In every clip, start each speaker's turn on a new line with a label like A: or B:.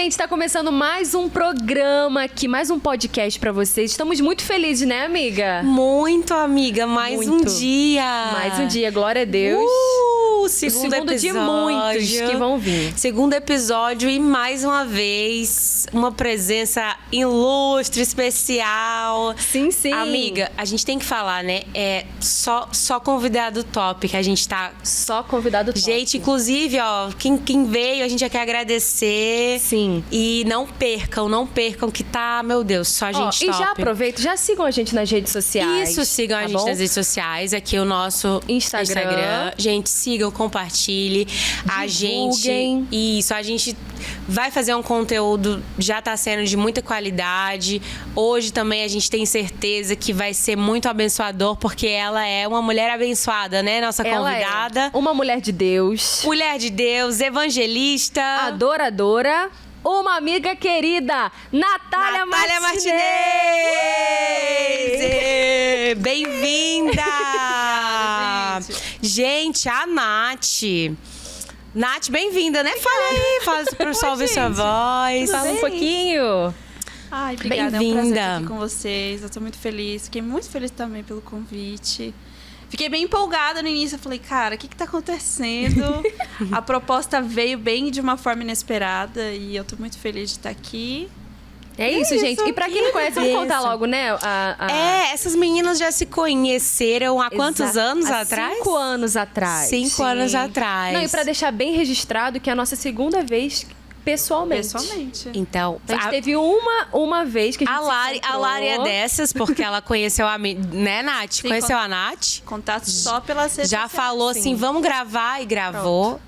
A: gente, tá começando mais um programa aqui, mais um podcast pra vocês. Estamos muito felizes, né, amiga?
B: Muito, amiga. Mais um dia.
A: Mais um dia, glória a Deus.
B: O segundo episódio.
A: De muitos que vão vir.
B: Segundo episódio e mais uma vez uma presença ilustre, especial.
A: Sim, sim.
B: Amiga, a gente tem que falar, né? É só convidado top que a gente tá...
A: Só convidado top.
B: Gente, inclusive, ó, quem veio, a gente já quer agradecer.
A: Sim.
B: E não percam que tá, meu Deus, só gente top.
A: E já aproveita, já sigam a gente nas redes sociais.
B: Isso, sigam a gente nas redes sociais. Aqui o nosso Instagram. Gente, sigam, compartilhe. A gente... Isso, a gente vai fazer um conteúdo, já tá sendo de muita qualidade. Hoje também a gente tem certeza que vai ser muito abençoador, porque ela é uma mulher abençoada, né? Nossa convidada.
A: Uma mulher de Deus.
B: Mulher de Deus, evangelista.
A: Adoradora. Uma amiga querida, Natália Martinez!
B: Bem-vinda! Gente, a Nath. Nath, bem-vinda, né? Fala aí, fala pro pessoal ouvir sua voz.
A: Fala um pouquinho.
C: Ai, obrigada. É um
B: Bem-vinda.
C: prazer estar aqui com vocês. Eu tô muito feliz. Fiquei muito feliz também pelo convite. Fiquei bem empolgada no início. Eu falei, cara, o que tá acontecendo? A proposta veio bem de uma forma inesperada e eu tô muito feliz de estar aqui.
A: É isso, gente. E pra quem não conhece, vamos contar logo, né?
B: Essas meninas já se conheceram há quantos anos
A: há
B: atrás?
A: 5 anos atrás.
B: 5 anos atrás.
A: Não, e pra deixar bem registrado que é a nossa segunda vez pessoalmente.
B: Então,
A: a gente teve uma vez que a gente
B: a Lari é dessas, porque ela conheceu a... Né, Nath?
C: Sim,
B: conheceu a Nath?
C: Contato só pelas redes
B: Já
C: sociais.
B: falou assim, vamos gravar e gravou.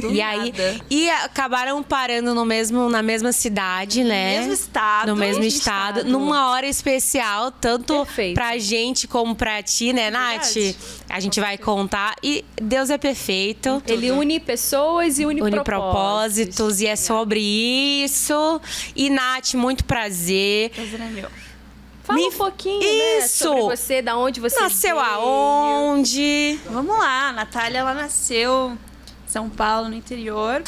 C: Do
B: E aí,
C: nada.
B: e acabaram parando na mesma cidade, né?
C: Mesmo estado.
B: No mesmo estado, numa hora especial, tanto
A: Perfeito.
B: pra gente como pra ti, né, Nath?
C: Verdade.
B: A gente vai contar. E Deus é perfeito.
A: Ele une pessoas e une
B: propósitos. E é sobre isso. E, Nath, muito prazer.
C: Prazer é meu.
A: Fala um pouquinho, né,
B: Isso.
A: sobre você, da onde você
B: Nasceu
A: veio.
B: aonde?
C: Vamos lá. A Natália, ela nasceu em São Paulo, no interior,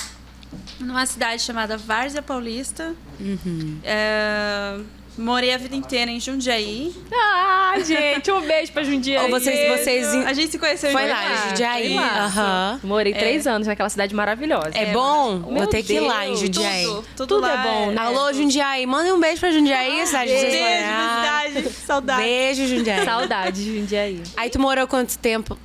C: numa cidade chamada Várzea Paulista. Morei a vida inteira em Jundiaí.
A: Ah, gente, um beijo pra Jundiaí.
B: Ou vocês...
C: A gente se conheceu
B: Foi
C: em
B: lá, em Jundiaí.
A: Foi lá.
B: Aham.
A: Morei 3 anos naquela cidade maravilhosa.
B: É bom?
A: Meu
B: Vou ter que ir lá em
A: Deus.
B: Jundiaí.
C: Tudo
A: é
C: lá
A: bom, né?
B: Alô, Jundiaí. Manda um beijo pra Jundiaí, cidade de vocês
C: Beijo,
B: morar.
C: cidade. Saudade.
B: Beijo, Jundiaí.
A: Saudade de Jundiaí.
B: Aí tu morou quanto tempo?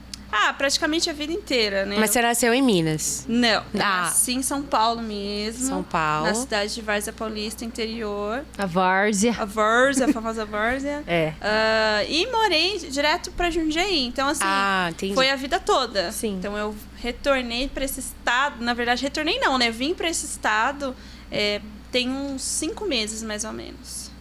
C: Praticamente a vida inteira, né?
B: Mas você nasceu em Minas.
C: Não, nasci em São Paulo mesmo.
B: São Paulo.
C: Na cidade de Várzea Paulista, interior.
A: A Várzea.
C: A Várzea, a famosa Várzea.
A: É.
C: E morei direto pra Jundiaí. Então, assim,
B: Entendi.
C: foi a vida toda.
A: Sim.
C: Então, eu retornei pra esse estado. Na verdade, retornei não, né? Vim pra esse estado tem uns 5 meses, mais ou menos.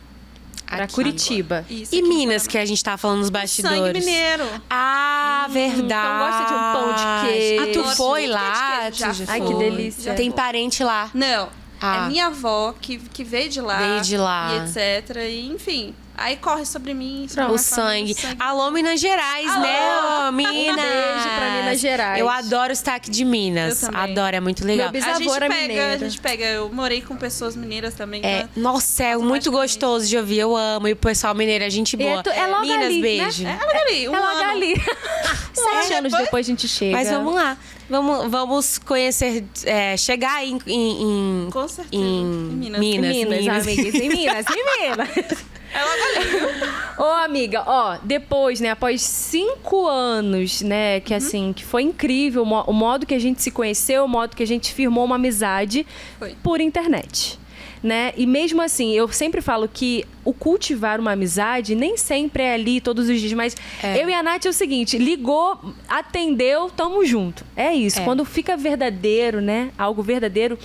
A: Pra
B: Aqui.
A: Curitiba.
C: Isso,
B: E
C: aqui
B: Minas,
C: foi
B: que a gente tá falando nos bastidores.
C: Sangue mineiro.
B: Ah, verdade.
A: então gosta de um pão de queijo.
B: Ah, tu
C: Gosto
B: foi
C: muito de
B: lá?
C: queijo, já
B: Tu já
C: fui.
A: Ai, que
B: foi.
A: delícia.
B: Tem parente lá.
C: Não.
B: Ah.
C: É minha avó que veio de lá.
B: Veio de lá.
C: E etc. E, enfim. Aí corre sobre mim. Sobre
A: Pronto.
C: a
B: O
C: minha família,
B: sangue. Alô, Minas Gerais,
C: Alô!
B: né? Ô, Minas.
A: Um beijo pra Minas Gerais.
B: Eu adoro o sotaque de Minas.
C: Eu também.
B: Adoro, é muito legal.
A: Meu
C: A
A: bisavô
C: gente
A: era
C: pega,
A: mineiro.
C: a gente pega. Eu morei com pessoas mineiras também.
B: É,
C: né?
B: nossa, é muito
C: Automaticamente.
B: gostoso de ouvir. Eu amo. E o pessoal mineiro, é gente boa.
A: É logo
B: Minas,
A: ali, né?
B: beijo.
C: É logo ali, um
A: É logo
C: ano.
A: ali. 7 anos depois a gente chega.
B: Mas vamos lá. Vamos conhecer, chegar aí em
C: Com certeza.
B: em
C: Minas.
A: Minas, amigues. Em Minas.
C: É logo ali.
A: Ô, amiga, depois, né, após 5 anos, né, que assim, que foi incrível o modo que a gente se conheceu, o modo que a gente firmou uma amizade
C: Foi.
A: por internet, né? E mesmo assim, eu sempre falo que o cultivar uma amizade nem sempre é ali todos os dias, mas eu e a Nath é o seguinte, ligou, atendeu, tamo junto. É isso, quando fica verdadeiro, né, algo verdadeiro,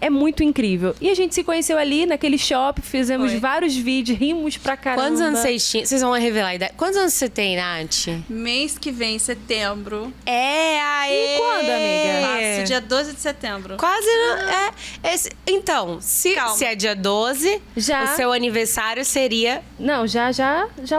A: é muito incrível. E a gente se conheceu ali naquele shopping, fizemos
C: Foi.
A: vários vídeos, rimos pra caramba.
B: Quantos anos vocês tinham? Vocês vão revelar a idade. Quantos anos você tem, Nath?
C: Mês que vem, setembro.
B: Aí.
A: E quando, amiga?
C: Faço dia 12 de setembro.
B: Quase não. Então, se é dia 12,
A: já.
B: O seu aniversário seria...
A: Não, já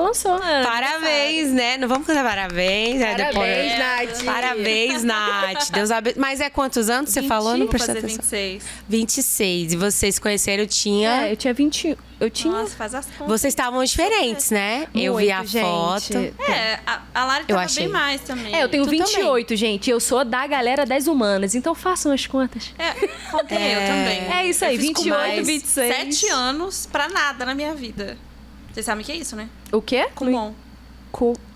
A: lançou.
B: Parabéns, né? Não vamos cantar parabéns.
A: Parabéns, Nath.
B: Parabéns, Nath. Deus abençoe. Mas é quantos anos você falou? Não prestei atenção.
C: 26.
B: 26. E vocês se conheceram, tinha...
A: Eu tinha 21. Eu tinha...
C: Nossa, faz as contas.
B: Vocês estavam diferentes, né? Eu vi a foto.
C: A Lari tava bem mais também.
A: Eu tenho 28, também. Gente. Eu sou da galera das humanas. Então façam as contas.
C: Eu também.
A: É isso aí, 28, 26.
C: 7 anos pra nada na minha vida. Vocês sabem o que é isso, né?
A: O quê?
C: Kumon.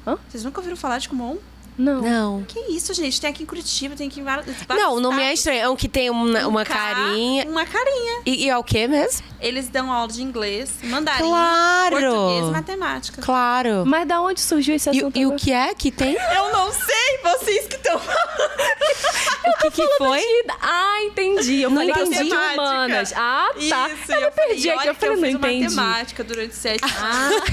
A: Hã?
C: Vocês nunca ouviram falar de Kumon?
A: Não.
C: Que isso, gente? Tem aqui em Curitiba, tem aqui em vários
B: Não, não me é estranho. É um que tem uma carinha.
C: Uma carinha.
B: E é o quê mesmo?
C: Eles dão aula de inglês, mandarim,
B: português
C: e matemática.
B: Claro.
A: Mas da onde surgiu esse assunto?
B: E o que é que tem?
C: Eu não sei, vocês que estão falando.
B: O que foi?
A: Entendi. Eu falei que eu sou de humanas. Tá.
C: Isso,
A: eu perdi aqui. Eu falei, não entendi.
C: Matemática durante 7 anos.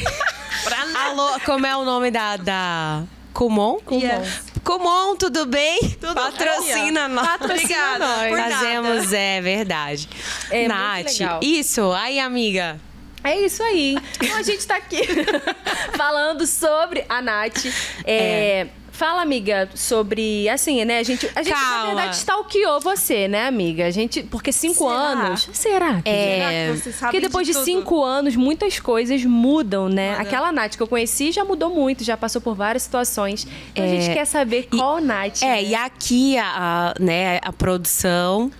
C: Pra nada.
B: Alô, como é o nome da... Kumon?
C: Yes.
B: Kumon, tudo bem?
C: Tudo
B: Patrocina nós.
C: Patrocina nós.
B: Fazemos, é verdade. Nath,
A: muito legal.
B: Isso. Aí, amiga.
A: É isso aí. Então a gente tá aqui falando sobre a Nath. Fala, amiga, sobre... Assim, né? A gente na verdade, stalkeou você, né, amiga? Porque 5 anos... Será?
C: Será que você sabe
A: Porque depois de 5 anos, muitas coisas mudam, né? Aquela Nath que eu conheci já mudou muito, já passou por várias situações. Então a gente quer saber qual Nath.
B: E aqui a produção...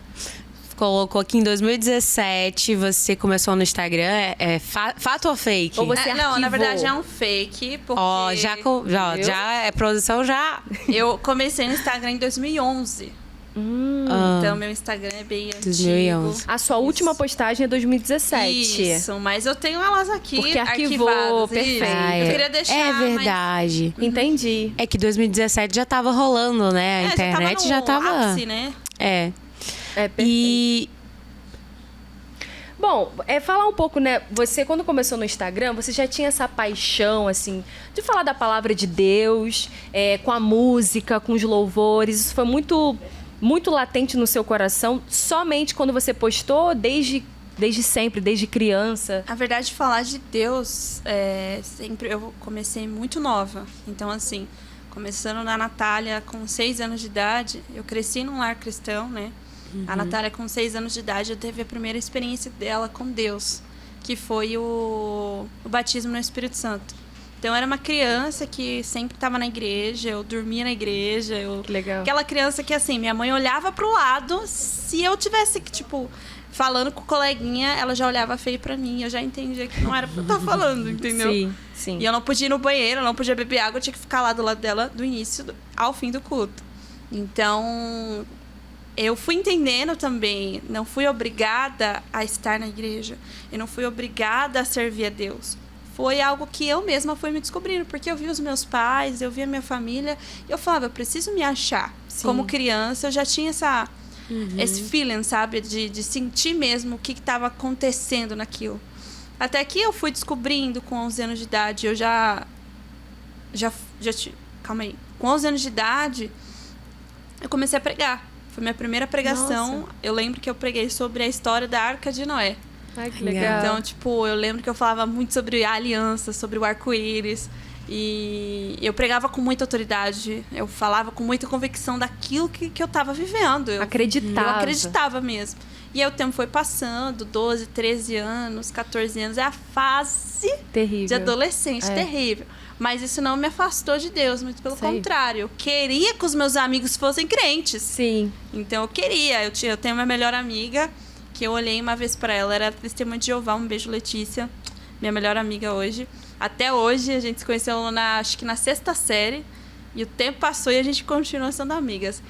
B: Colocou aqui em 2017, você começou no Instagram, fato ou fake?
A: Ou você
C: não, na verdade é um fake, porque...
B: já é produção, já...
C: Eu comecei no Instagram em 2011. Então, meu Instagram é bem antigo.
B: 2011.
A: A sua última postagem é 2017.
C: Isso, mas eu tenho elas aqui
A: porque arquivou,
C: arquivadas.
A: perfeito.
C: Eu queria deixar,
B: É verdade.
A: Mas... Entendi.
B: É que 2017 já tava rolando, né? A internet já tava...
C: ápice, né?
A: Perfeito. Bom, falar um pouco, né? Você, quando começou no Instagram, você já tinha essa paixão, assim, de falar da palavra de Deus, com a música, com os louvores. Isso foi muito, muito latente no seu coração, somente quando você postou, desde sempre, desde criança?
C: A verdade, falar de Deus, sempre eu comecei muito nova. Então, assim, começando na Natália com 6 anos de idade, eu cresci num lar cristão, né? A Natália, com 6 anos de idade, eu teve a primeira experiência dela com Deus, que foi o batismo no Espírito Santo. Então, eu era uma criança que sempre estava na igreja, eu dormia na igreja.
A: Que legal.
C: Aquela criança que, assim, minha mãe olhava pro lado, se eu tivesse, tipo, falando com o coleguinha, ela já olhava feio pra mim, eu já entendia que não era pra eu estar falando, entendeu?
A: Sim.
C: E eu não podia ir no banheiro, eu não podia beber água, eu tinha que ficar lá do lado dela do início ao fim do culto. Então... eu fui entendendo também, não fui obrigada a estar na igreja. Eu não fui obrigada a servir a Deus. Foi algo que eu mesma fui me descobrindo, porque eu vi os meus pais, eu vi a minha família, e eu falava, eu preciso me achar.
A: Sim.
C: Como criança, eu já tinha esse feeling, sabe? De sentir mesmo o que estava acontecendo naquilo. Até que eu fui descobrindo com 11 anos de idade, eu calma aí. Com 11 anos de idade, eu comecei a pregar. Foi minha primeira pregação.
A: Nossa.
C: Eu lembro que eu preguei sobre a história da Arca de Noé.
A: Ai, que legal.
C: Então, tipo, eu lembro que eu falava muito sobre a aliança, sobre o arco-íris. E eu pregava com muita autoridade. Eu falava com muita convicção daquilo que eu tava vivendo. Eu acreditava mesmo. E aí o tempo foi passando, 12, 13 anos, 14 anos. É a fase
A: terrível.
C: De adolescente, terrível. Mas isso não me afastou de Deus, muito pelo contrário. Eu queria que os meus amigos fossem crentes.
A: Sim.
C: Então eu queria. Eu tenho uma melhor amiga, que eu olhei uma vez pra ela, era testemunha de Jeová. Um beijo, Letícia, minha melhor amiga hoje. Até hoje, a gente se conheceu acho que na 6ª série. E o tempo passou e a gente continua sendo amigas.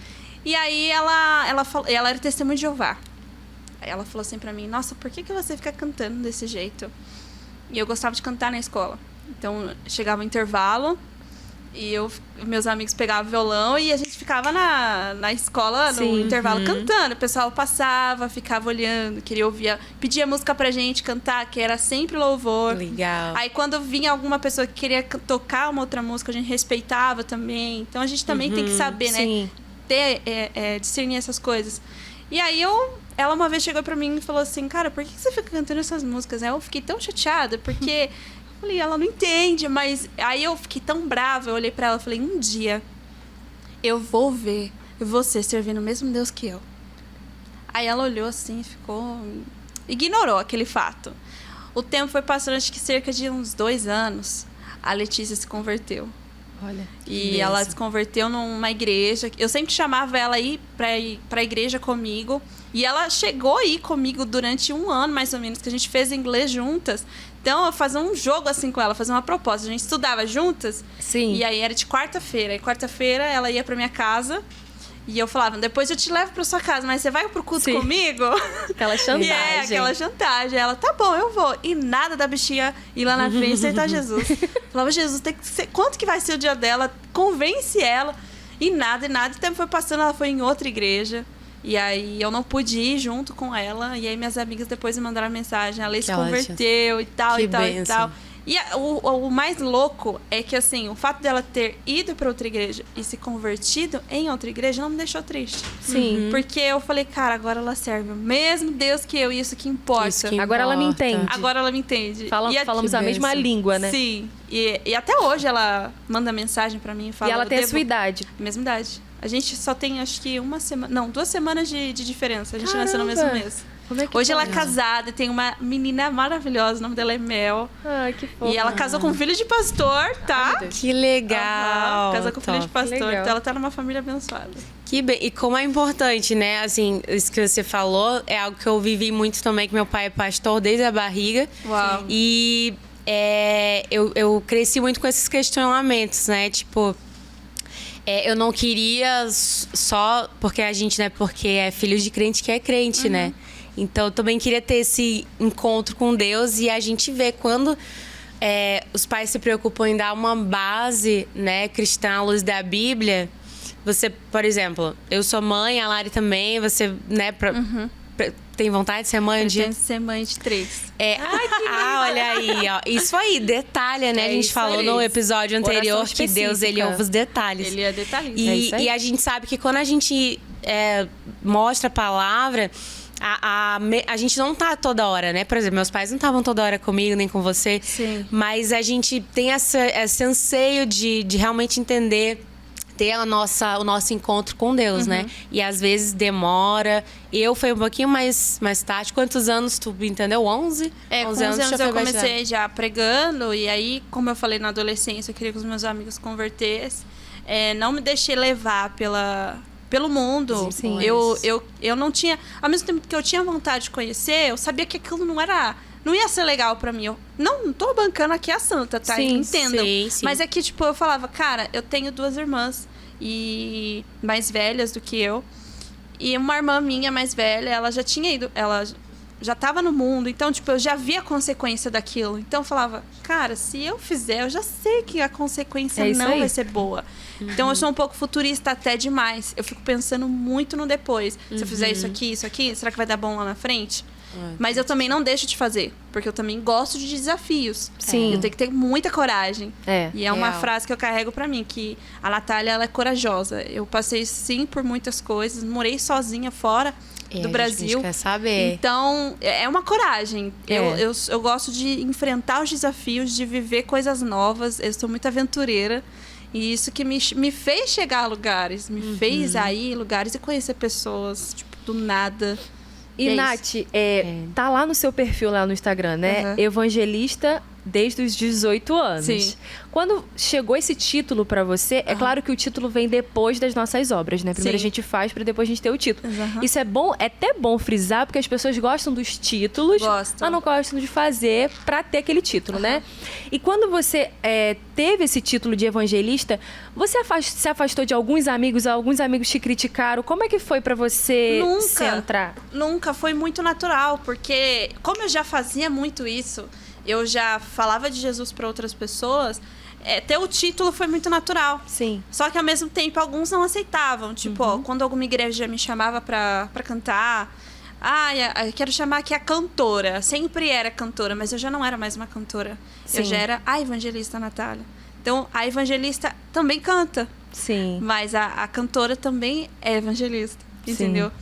C: E aí ela era testemunha de Jeová. Aí ela falou assim pra mim, nossa, por que você fica cantando desse jeito? E eu gostava de cantar na escola. Então, chegava o intervalo e meus amigos pegavam violão e a gente ficava na escola, no intervalo, cantando. O pessoal passava, ficava olhando, queria ouvir, pedia música pra gente cantar, que era sempre louvor.
B: Legal.
C: Aí, quando vinha alguma pessoa que queria tocar uma outra música, a gente respeitava também. Então, a gente também tem que saber, né? Discernir essas coisas. E aí, ela uma vez chegou pra mim e falou assim, cara, por que você fica cantando essas músicas? Aí eu fiquei tão chateada, porque... eu falei, ela não entende, mas... Aí eu fiquei tão brava, eu olhei pra ela e falei, um dia eu vou ver você servindo o mesmo Deus que eu. Aí ela olhou assim, ficou... ignorou aquele fato. O tempo foi passando, acho que cerca de uns 2 anos, a Letícia se converteu.
A: Olha.
C: E ela se converteu numa igreja. Eu sempre chamava ela ir pra igreja comigo. E ela chegou a ir comigo durante 1 ano, mais ou menos, que a gente fez inglês juntas. Então, eu fazia um jogo assim com ela, fazia uma proposta. A gente estudava juntas.
A: Sim.
C: E aí era de quarta-feira. E quarta-feira ela ia pra minha casa. E eu falava, depois eu te levo pra sua casa, mas você vai pro culto comigo?
A: Aquela chantagem.
C: Aquela chantagem. Ela, tá bom, eu vou. E nada da bichinha ir lá na frente e aceitar Jesus. Falava, Jesus, tem que ser... quanto que vai ser o dia dela? Convence ela. E nada. O tempo foi passando, ela foi em outra igreja. E aí eu não pude ir junto com ela. E aí minhas amigas depois me mandaram mensagem. A Lei se converteu e tal, e tal, e tal. E o mais louco é que, assim, o fato dela ter ido para outra igreja e se convertido em outra igreja não me deixou triste.
A: Sim.
C: Porque eu falei, cara, agora ela serve o mesmo Deus que eu, e isso que importa.
B: Isso que
A: agora ela me entende.
C: Agora ela me entende.
A: Falamos a mesma língua, né?
C: Sim. E até hoje ela manda mensagem para mim e fala...
A: E ela tem a sua idade.
C: Mesma idade. A gente só tem, acho que 1 semana... Não, 2 semanas de diferença. A gente nasceu no mesmo mês. Hoje ela é casada e tem uma menina maravilhosa, o nome dela é Mel.
A: Ai, que fofo.
C: E ela casou com um filho de pastor, tá?
B: Que legal.
C: Casou com filho de pastor.
A: Então
C: ela tá numa família abençoada.
B: Que bem. E como é importante, né? Assim, isso que você falou é algo que eu vivi muito também, que meu pai é pastor desde a barriga.
C: Uau.
B: E eu cresci muito com esses questionamentos, né? Tipo... eu não queria só porque a gente, né? Porque é filho de crente que é crente, né? Então, eu também queria ter esse encontro com Deus. E a gente vê quando os pais se preocupam em dar uma base, né, cristã à luz da Bíblia. Você, por exemplo, eu sou mãe, a Lari também. Você, né, tem vontade de ser mãe?
C: Eu tenho que ser mãe de 3.
B: Olha aí, ó. Isso aí, detalha, né? A gente falou no episódio anterior que Deus, ele ouve os detalhes.
C: Ele é detalhista.
B: E a gente sabe que quando a gente mostra a palavra... A gente não tá toda hora, né? Por exemplo, meus pais não estavam toda hora comigo, nem com você.
C: Sim.
B: Mas a gente tem esse anseio de realmente entender, ter o nosso encontro com Deus, né? E às vezes demora. Eu fui um pouquinho mais tarde. Quantos anos tu entendeu? 11?
C: Com 11 anos eu comecei já pregando. E aí, como eu falei na adolescência, eu queria que os meus amigos convertessem. Não me deixei levar pelo mundo.
A: Sim.
C: Eu não tinha... Ao mesmo tempo que eu tinha vontade de conhecer, eu sabia que aquilo não ia ser legal pra mim. Eu não tô bancando aqui a santa, tá?
A: Sim,
C: entendam.
B: sim.
C: Mas é que, tipo, eu falava, cara, eu tenho 2 irmãs e mais velhas do que eu. E uma irmã minha mais velha, ela já tinha ido... Ela já tava no mundo. Então, tipo, eu já via a consequência daquilo. Então, eu falava, cara, se eu fizer, eu já sei que a consequência não vai ser boa. Então, eu sou um pouco futurista até demais. Eu fico pensando muito no depois. Se eu fizer isso aqui, será que vai dar bom lá na frente? Mas eu também não deixo de fazer. Porque eu também gosto de desafios.
A: Sim.
C: Eu tenho que ter muita coragem. E é uma
B: real.
C: frase que eu carrego pra mim, que a Natália, ela é corajosa. Eu passei, sim, por muitas coisas. Morei sozinha fora do Brasil.
B: A gente quer saber.
C: Então, é uma coragem. Eu gosto de enfrentar os desafios, de viver coisas novas. Eu sou muito aventureira. E isso que me fez chegar a lugares. Me fez ir em lugares e conhecer pessoas, tipo, do nada.
A: E, Nath, tá lá no seu perfil, lá no Instagram, né? Evangelista desde os 18 anos.
C: Sim.
A: Quando chegou esse título pra você, é claro que o título vem depois das nossas obras, né? Primeiro a gente faz pra depois a gente ter o título. Isso é bom, é até bom frisar, porque as pessoas gostam dos títulos, mas não gostam de fazer pra ter aquele título, né? E quando você teve esse título de evangelista, você se afastou de alguns amigos te criticaram. Como é que foi pra você centrar?
C: Nunca, foi muito natural, porque como eu já fazia muito isso, eu já falava de Jesus para outras pessoas, ter o título foi muito natural.
A: Sim.
C: Só que, ao mesmo tempo, alguns não aceitavam. Tipo, quando alguma igreja me chamava pra cantar... eu quero chamar aqui a cantora. Sempre era cantora, mas eu já não era mais uma cantora.
A: Sim.
C: Eu já era a evangelista Natália. Então, a evangelista também canta.
A: Sim.
C: Mas a cantora também é evangelista, entendeu?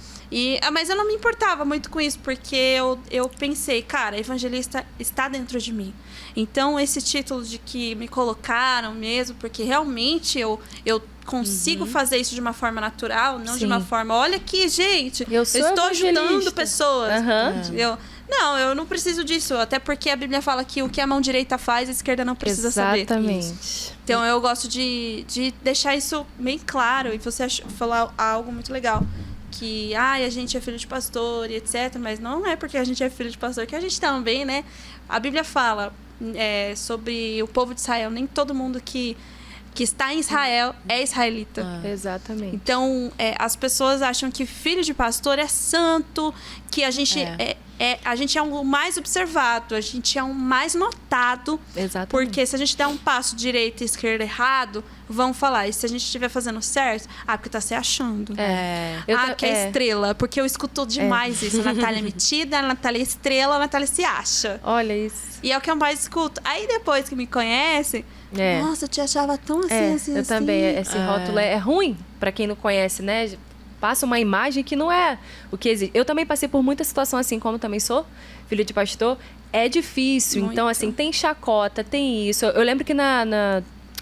C: Mas eu não me importava muito com isso, porque eu pensei, cara, evangelista está dentro de mim. Então, esse título de que me colocaram mesmo, porque realmente eu consigo fazer isso de uma forma natural, não de uma forma, olha aqui, gente, eu estou ajudando pessoas. Eu não preciso disso, até porque a Bíblia fala que o que a mão direita faz, a esquerda não precisa saber.
A: Exatamente.
C: Então, eu gosto de deixar isso bem claro, e você falar algo muito legal. Que a gente é filho de pastor e etc. Mas não é porque a gente é filho de pastor que a gente também, né? A Bíblia fala sobre o povo de Israel. Nem todo mundo que está em Israel é israelita.
A: Exatamente.
C: Então, as pessoas acham que filho de pastor é santo, que a gente a gente é o mais observado, a gente é o mais notado.
A: Exatamente.
C: Porque se a gente der um passo direito e esquerda errado, vão falar. E se a gente estiver fazendo certo, porque tá se achando. Que é estrela. Porque eu escuto demais isso. A Natália é metida, a Natália é estrela, a Natália se acha.
A: Olha isso.
C: E é o que eu mais escuto. Aí depois que me conhece, nossa, eu te achava tão assim,
A: eu também. Esse rótulo é ruim pra quem não conhece, né? Passa uma imagem que não é o que existe. Eu também passei por muita situação assim, como também sou filho de pastor. É difícil.
C: Muito.
A: Então, assim, tem chacota, tem isso. Eu lembro que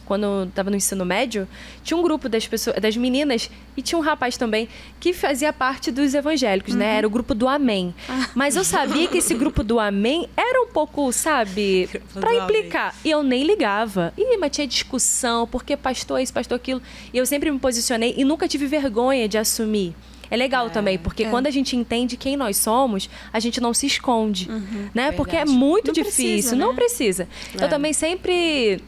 A: quando eu estava no ensino médio, tinha um grupo das meninas, e tinha um rapaz também, que fazia parte dos evangélicos, né? Era o grupo do Amém. Mas eu sabia que esse grupo do Amém era um pouco, sabe, pra implicar. E eu nem ligava. Mas tinha discussão, porque pastor isso, pastor aquilo. E eu sempre me posicionei e nunca tive vergonha de assumir. É legal também, porque quando a gente entende quem nós somos, a gente não se esconde, né? Porque é muito difícil, não precisa. Eu também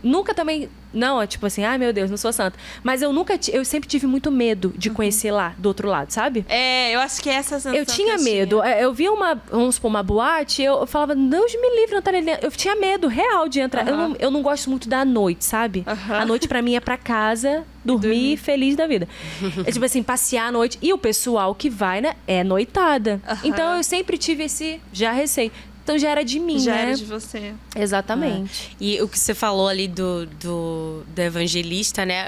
A: nunca também, não, tipo assim, meu Deus, não sou santa. Mas eu sempre tive muito medo de conhecer lá, do outro lado, sabe?
C: Eu acho que essa sensação
A: eu tinha medo. Eu via vamos supor, uma boate, eu falava, Deus me livre, Natália. Eu tinha medo real de entrar. Eu não gosto muito da noite, sabe? A noite pra mim é pra casa, dormir feliz da vida. É tipo assim, passear à noite. E o pessoal que vai, né, é noitada. Então eu sempre tive esse receio. Então já era de mim,
C: já
A: né?
C: Já era de você.
A: Exatamente.
B: E o que você falou ali do evangelista, né?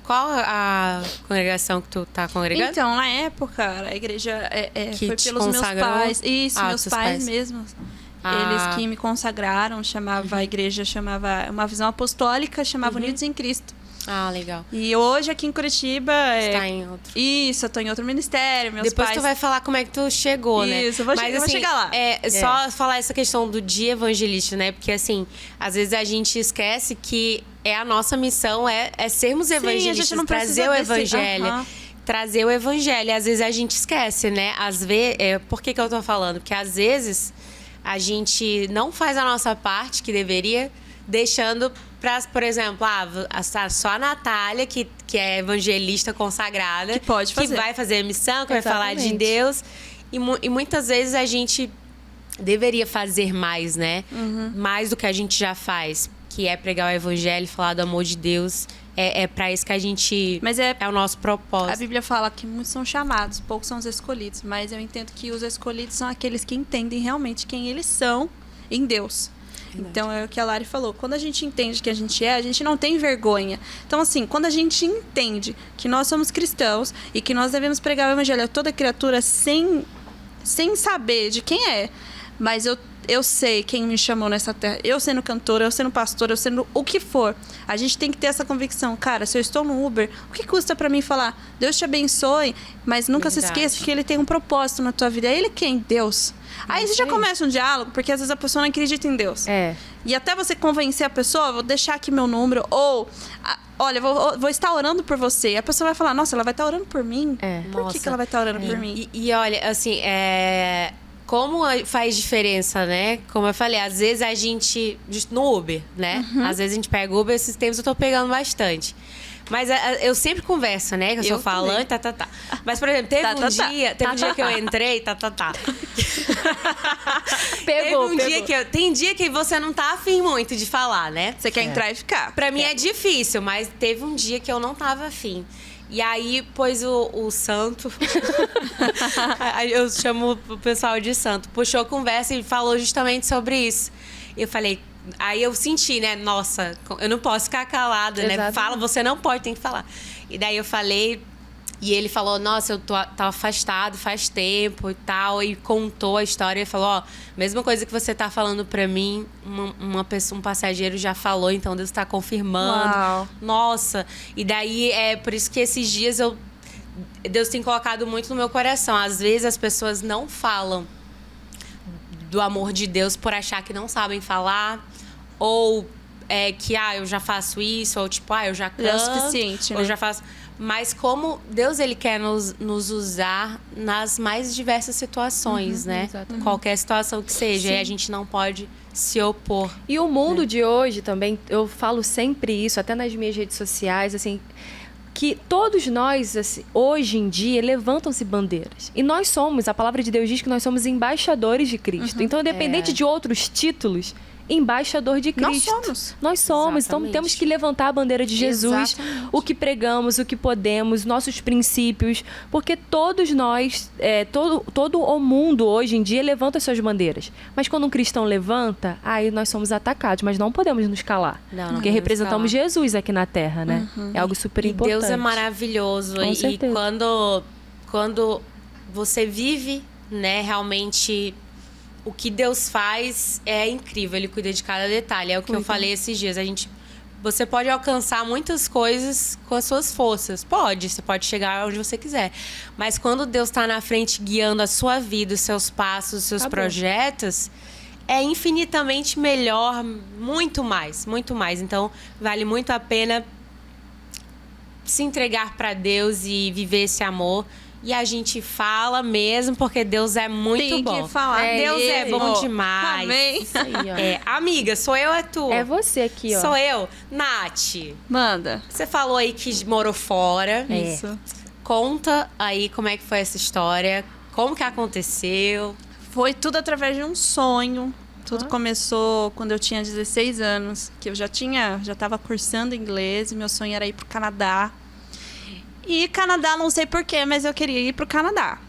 B: Qual a congregação que tu tá congregando?
C: Então, na época, a igreja foi pelos meus pais. Isso, meus pais mesmos. Eles que me consagraram, a igreja chamava uma visão apostólica, chamava Unidos em Cristo.
B: Legal.
C: E hoje, aqui em Curitiba...
B: Está em outro.
C: Isso, eu tô em outro ministério, meus
B: Depois
C: pais...
B: tu vai falar como é que tu chegou, né?
C: Isso, eu vou chegar lá.
B: Só falar essa questão do dia evangelista, né? Porque, assim, às vezes a gente esquece que a nossa missão é sermos evangelistas, a gente não trazer o evangelho. Trazer o evangelho. E às vezes a gente esquece, né? Às vezes... por que eu tô falando? Porque às vezes a gente não faz a nossa parte que deveria, deixando... por exemplo, só a Natália, que é evangelista consagrada,
C: que pode fazer.
B: Que vai fazer a missão, que vai falar de Deus. E muitas vezes a gente deveria fazer mais, né? Mais do que a gente já faz, que é pregar o evangelho, falar do amor de Deus. É para isso que a gente...
C: Mas
B: é o nosso propósito.
C: A Bíblia fala que muitos são chamados, poucos são os escolhidos. Mas eu entendo que os escolhidos são aqueles que entendem realmente quem eles são em Deus. Então, é o que a Lari falou. Quando a gente entende que a gente não tem vergonha. Então, assim, quando a gente entende que nós somos cristãos e que nós devemos pregar o evangelho a toda criatura sem saber de quem é, mas eu sei quem me chamou nessa terra. Eu sendo cantora, eu sendo pastora, eu sendo o que for. A gente tem que ter essa convicção. Cara, se eu estou no Uber, o que custa pra mim falar? Deus te abençoe, mas nunca se esqueça que Ele tem um propósito na tua vida. É Ele quem? Deus. Aí você já começa um diálogo, porque às vezes a pessoa não acredita em Deus. E até você convencer a pessoa, vou deixar aqui meu número, ou... olha, vou estar orando por você. A pessoa vai falar, nossa, ela vai estar orando por mim? Por que ela vai estar orando por mim?
B: E olha, assim, como faz diferença, né? Como eu falei, às vezes a gente... no Uber, né? Às vezes a gente pega Uber, esses tempos eu tô pegando bastante. Mas eu sempre converso, né? Que eu sou falante, Mas, por exemplo, teve um dia que eu entrei,
A: Pegou.
B: Tem dia que você não tá afim muito de falar, né?
C: Você quer entrar e ficar.
B: Pra mim é difícil, mas teve um dia que eu não tava afim. E aí, pois o santo... eu chamo o pessoal de santo. Puxou a conversa e falou justamente sobre isso. Eu falei... Aí eu senti, né? Nossa, eu não posso ficar calada, né? Fala, você não pode, tem que falar. E daí eu falei... E ele falou, nossa, eu tava afastado faz tempo e tal. E contou a história e falou, ó, mesma coisa que você tá falando pra mim, um passageiro já falou, então Deus tá confirmando.
C: Uau.
B: Nossa. E daí, é por isso que esses dias Deus tem colocado muito no meu coração. Às vezes as pessoas não falam do amor de Deus por achar que não sabem falar. Ou que, eu já faço isso. Ou tipo, eu já canto.
C: É o suficiente, né?
B: Ou já faço... Mas como Deus, ele quer nos usar nas mais diversas situações, né?
A: Exatamente.
B: Qualquer situação que seja.
C: Sim.
B: E a gente não pode se opor.
A: E o mundo de hoje também, eu falo sempre isso, até nas minhas redes sociais, assim, que todos nós, assim, hoje em dia, levantam-se bandeiras. E nós somos, a palavra de Deus diz que nós somos embaixadores de Cristo. Então, independente de outros títulos, embaixador de Cristo. Nós somos. Então,
B: Exatamente.
A: temos que levantar a bandeira de Jesus,
C: Exatamente.
A: o que pregamos, o que podemos, nossos princípios, porque todos nós, todo o mundo hoje em dia levanta as suas bandeiras. Mas quando um cristão levanta, aí nós somos atacados, mas não podemos nos calar.
B: Não
A: Porque
B: podemos
A: representamos
B: calar.
A: Jesus aqui na Terra, né? É algo super
B: E
A: importante.
B: Deus é maravilhoso.
A: Com
B: E
A: certeza.
B: quando você vive, né, realmente o que Deus faz é incrível. Ele cuida de cada detalhe. É o que eu falei esses dias. Você pode alcançar muitas coisas com as suas forças. Você pode chegar onde você quiser. Mas quando Deus está na frente guiando a sua vida, os seus passos, os seus projetos, é infinitamente melhor, muito mais, muito mais. Então, vale muito a pena se entregar para Deus e viver esse amor. E a gente fala mesmo, porque Deus é muito
C: Tem
B: bom.
C: que falar
B: Deus é
C: dele.
B: bom demais.
C: Amém.
A: Isso aí, ó.
B: Amiga, sou eu ou é tu?
A: É você aqui, ó.
B: Sou eu? Nath,
C: Manda.
B: você falou aí que morou fora.
C: Isso.
B: Conta aí como é que foi essa história. Como que aconteceu.
C: Foi tudo através de um sonho. Tudo começou quando eu tinha 16 anos, que eu já estava cursando inglês e meu sonho era ir pro Canadá. E Canadá, não sei porquê, mas eu queria ir pro Canadá.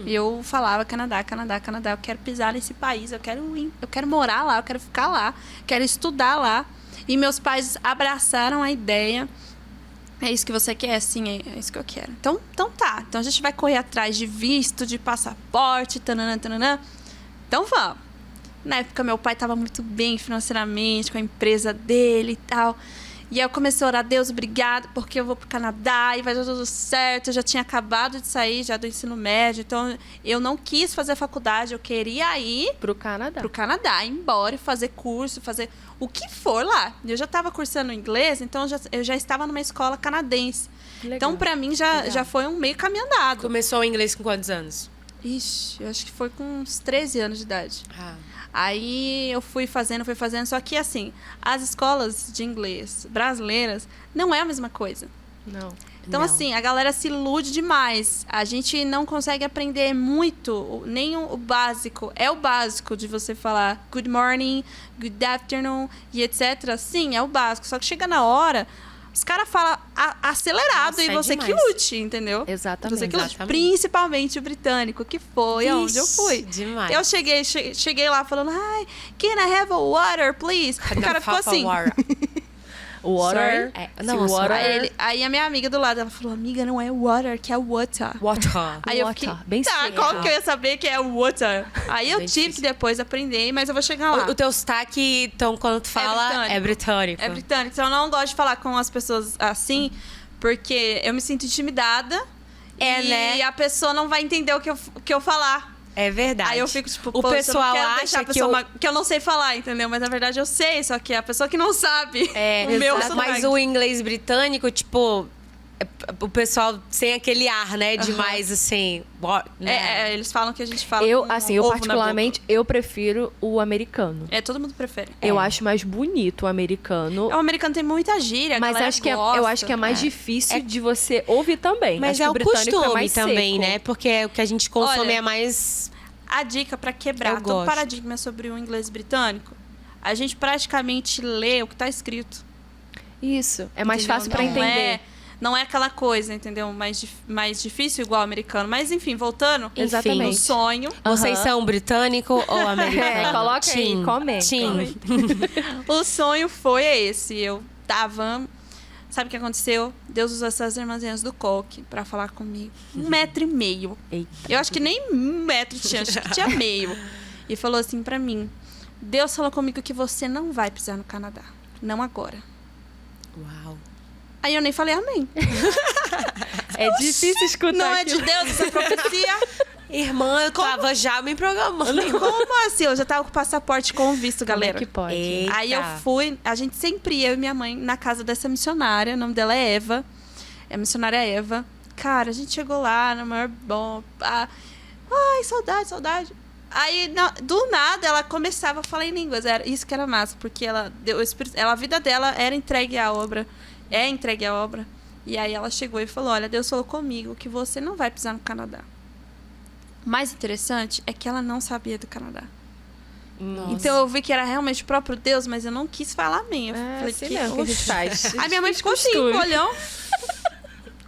C: E eu falava Canadá, Canadá, Canadá, eu quero pisar nesse país, eu quero morar lá, eu quero ficar lá, quero estudar lá. E meus pais abraçaram a ideia. É isso que você quer? Sim, é isso que eu quero. Então tá. Então a gente vai correr atrás de visto, de passaporte, tananã, tananã. Então vamos. Na época, meu pai estava muito bem financeiramente, com a empresa dele e tal. E aí eu comecei a orar, Deus, obrigado, porque eu vou pro Canadá e vai dar tudo certo. Eu já tinha acabado de sair já do ensino médio, então eu não quis fazer faculdade, eu queria ir
A: Pro Canadá.
C: pro Canadá, ir embora e fazer curso, fazer o que for lá. Eu já estava cursando inglês, então eu já estava numa escola canadense.
A: Legal.
C: Então, para mim, já foi um meio caminho andado.
B: Começou o inglês com quantos anos?
C: Ixi, eu acho que foi com uns 13 anos de idade.
B: Ah.
C: Aí eu fui fazendo, só que assim, as escolas de inglês brasileiras não é a mesma coisa.
A: Não.
C: Então,
B: Não.
C: assim, a galera se ilude demais. A gente não consegue aprender muito, nem o básico. É o básico de você falar good morning, good afternoon e etc. Sim, é o básico. Só que chega na hora, os caras falam acelerado.
B: Nossa,
C: e
B: é
C: você que
B: demais.
C: lute, entendeu?
A: Exatamente.
C: Você que lute.
B: Exatamente.
C: Principalmente o britânico, que foi onde eu
B: Vixe,
C: fui.
B: demais.
C: Eu cheguei lá falando, hi, can I have a water, please? O cara ficou assim.
A: O water.
B: Não,
A: se water.
C: Aí a minha amiga do lado, ela falou, amiga, não é water, que é water.
B: Water.
C: Aí eu
A: Water,
C: fiquei,
A: bem
C: tá,
A: seco.
C: qual que eu ia saber que é water? Aí eu
B: Bem
C: tive
B: difícil.
C: que depois aprender, mas eu vou chegar lá.
B: O teu sotaque, então, quando tu fala, é britânico.
C: É britânico. Então eu não gosto de falar com as pessoas assim, porque eu me sinto intimidada.
B: É,
C: e
B: né?
C: a pessoa não vai entender o que eu falar.
B: É verdade.
C: Aí eu fico tipo,
B: o
C: poxa,
B: pessoal
C: eu não quero
B: acha
C: deixar a
B: que
C: pessoa que eu não sei falar, entendeu? Mas na verdade eu sei, só que é a pessoa que não sabe. O meu
B: Exato. Mas
C: sotaque.
B: o inglês britânico, tipo, o pessoal sem aquele ar, né? Demais, assim. Né?
C: Eles falam que a gente fala
A: Eu,
C: com
A: assim, eu
C: ovo na
A: particularmente, eu prefiro o americano.
C: boca. Todo mundo prefere.
A: Eu acho mais bonito o americano.
C: O americano tem muita gíria, a
A: Mas
C: galera
A: acho que eu
C: gosta.
A: acho que é mais difícil de você ouvir também.
B: Mas
A: acho
B: é
A: que
B: o
A: britânico
B: costume
A: mais
B: também,
A: seco.
B: né? Porque o que a gente consome
C: Olha,
B: é mais...
C: A dica pra quebrar
B: Eu
C: todo
B: gosto.
C: paradigma sobre o inglês britânico, a gente praticamente lê o que tá escrito.
A: Isso. É mais
C: entendeu?
A: fácil pra entender.
C: Não é aquela coisa, entendeu? Mais difícil igual o americano. Mas enfim, voltando.
A: Exatamente.
C: No sonho.
B: Vocês são britânico ou americano?
A: Coloca aí, comente.
C: O sonho foi esse. Eu tava Sabe o que aconteceu? Deus usou essas irmãzinhas do coque pra falar comigo. 1,5 metro.
A: Eita.
C: Eu acho que nem 1 metro tinha, acho que tinha meio. E falou assim pra mim: Deus falou comigo que você não vai pisar no Canadá. Não agora.
B: Uau.
C: Aí eu nem falei amém.
A: É difícil escutar.
C: Não é
A: aquilo.
C: de Deus essa profecia?
B: Irmã, eu tava já me programando.
C: Como assim? Eu já tava com o passaporte com visto, galera.
A: Como é que pode?
B: Eita.
C: Aí eu fui, a gente sempre ia, eu e minha mãe, na casa dessa missionária. O nome dela é Eva. É a missionária Eva. Cara, a gente chegou lá, no maior bom. Ai, saudade, saudade. Aí, do nada, ela começava a falar em línguas. Era isso que era massa, porque ela deu a vida dela era entregue à obra. É entregue à obra. E aí ela chegou e falou: olha, Deus falou comigo que você não vai pisar no Canadá. O mais interessante é que ela não sabia do Canadá.
B: Nossa.
C: Então eu vi que era realmente o próprio Deus, mas eu não quis falar amém. Eu falei,
A: Assim mesmo que a gente faz.
C: Aí minha mãe ficou assim,
A: Costume.
C: olhão.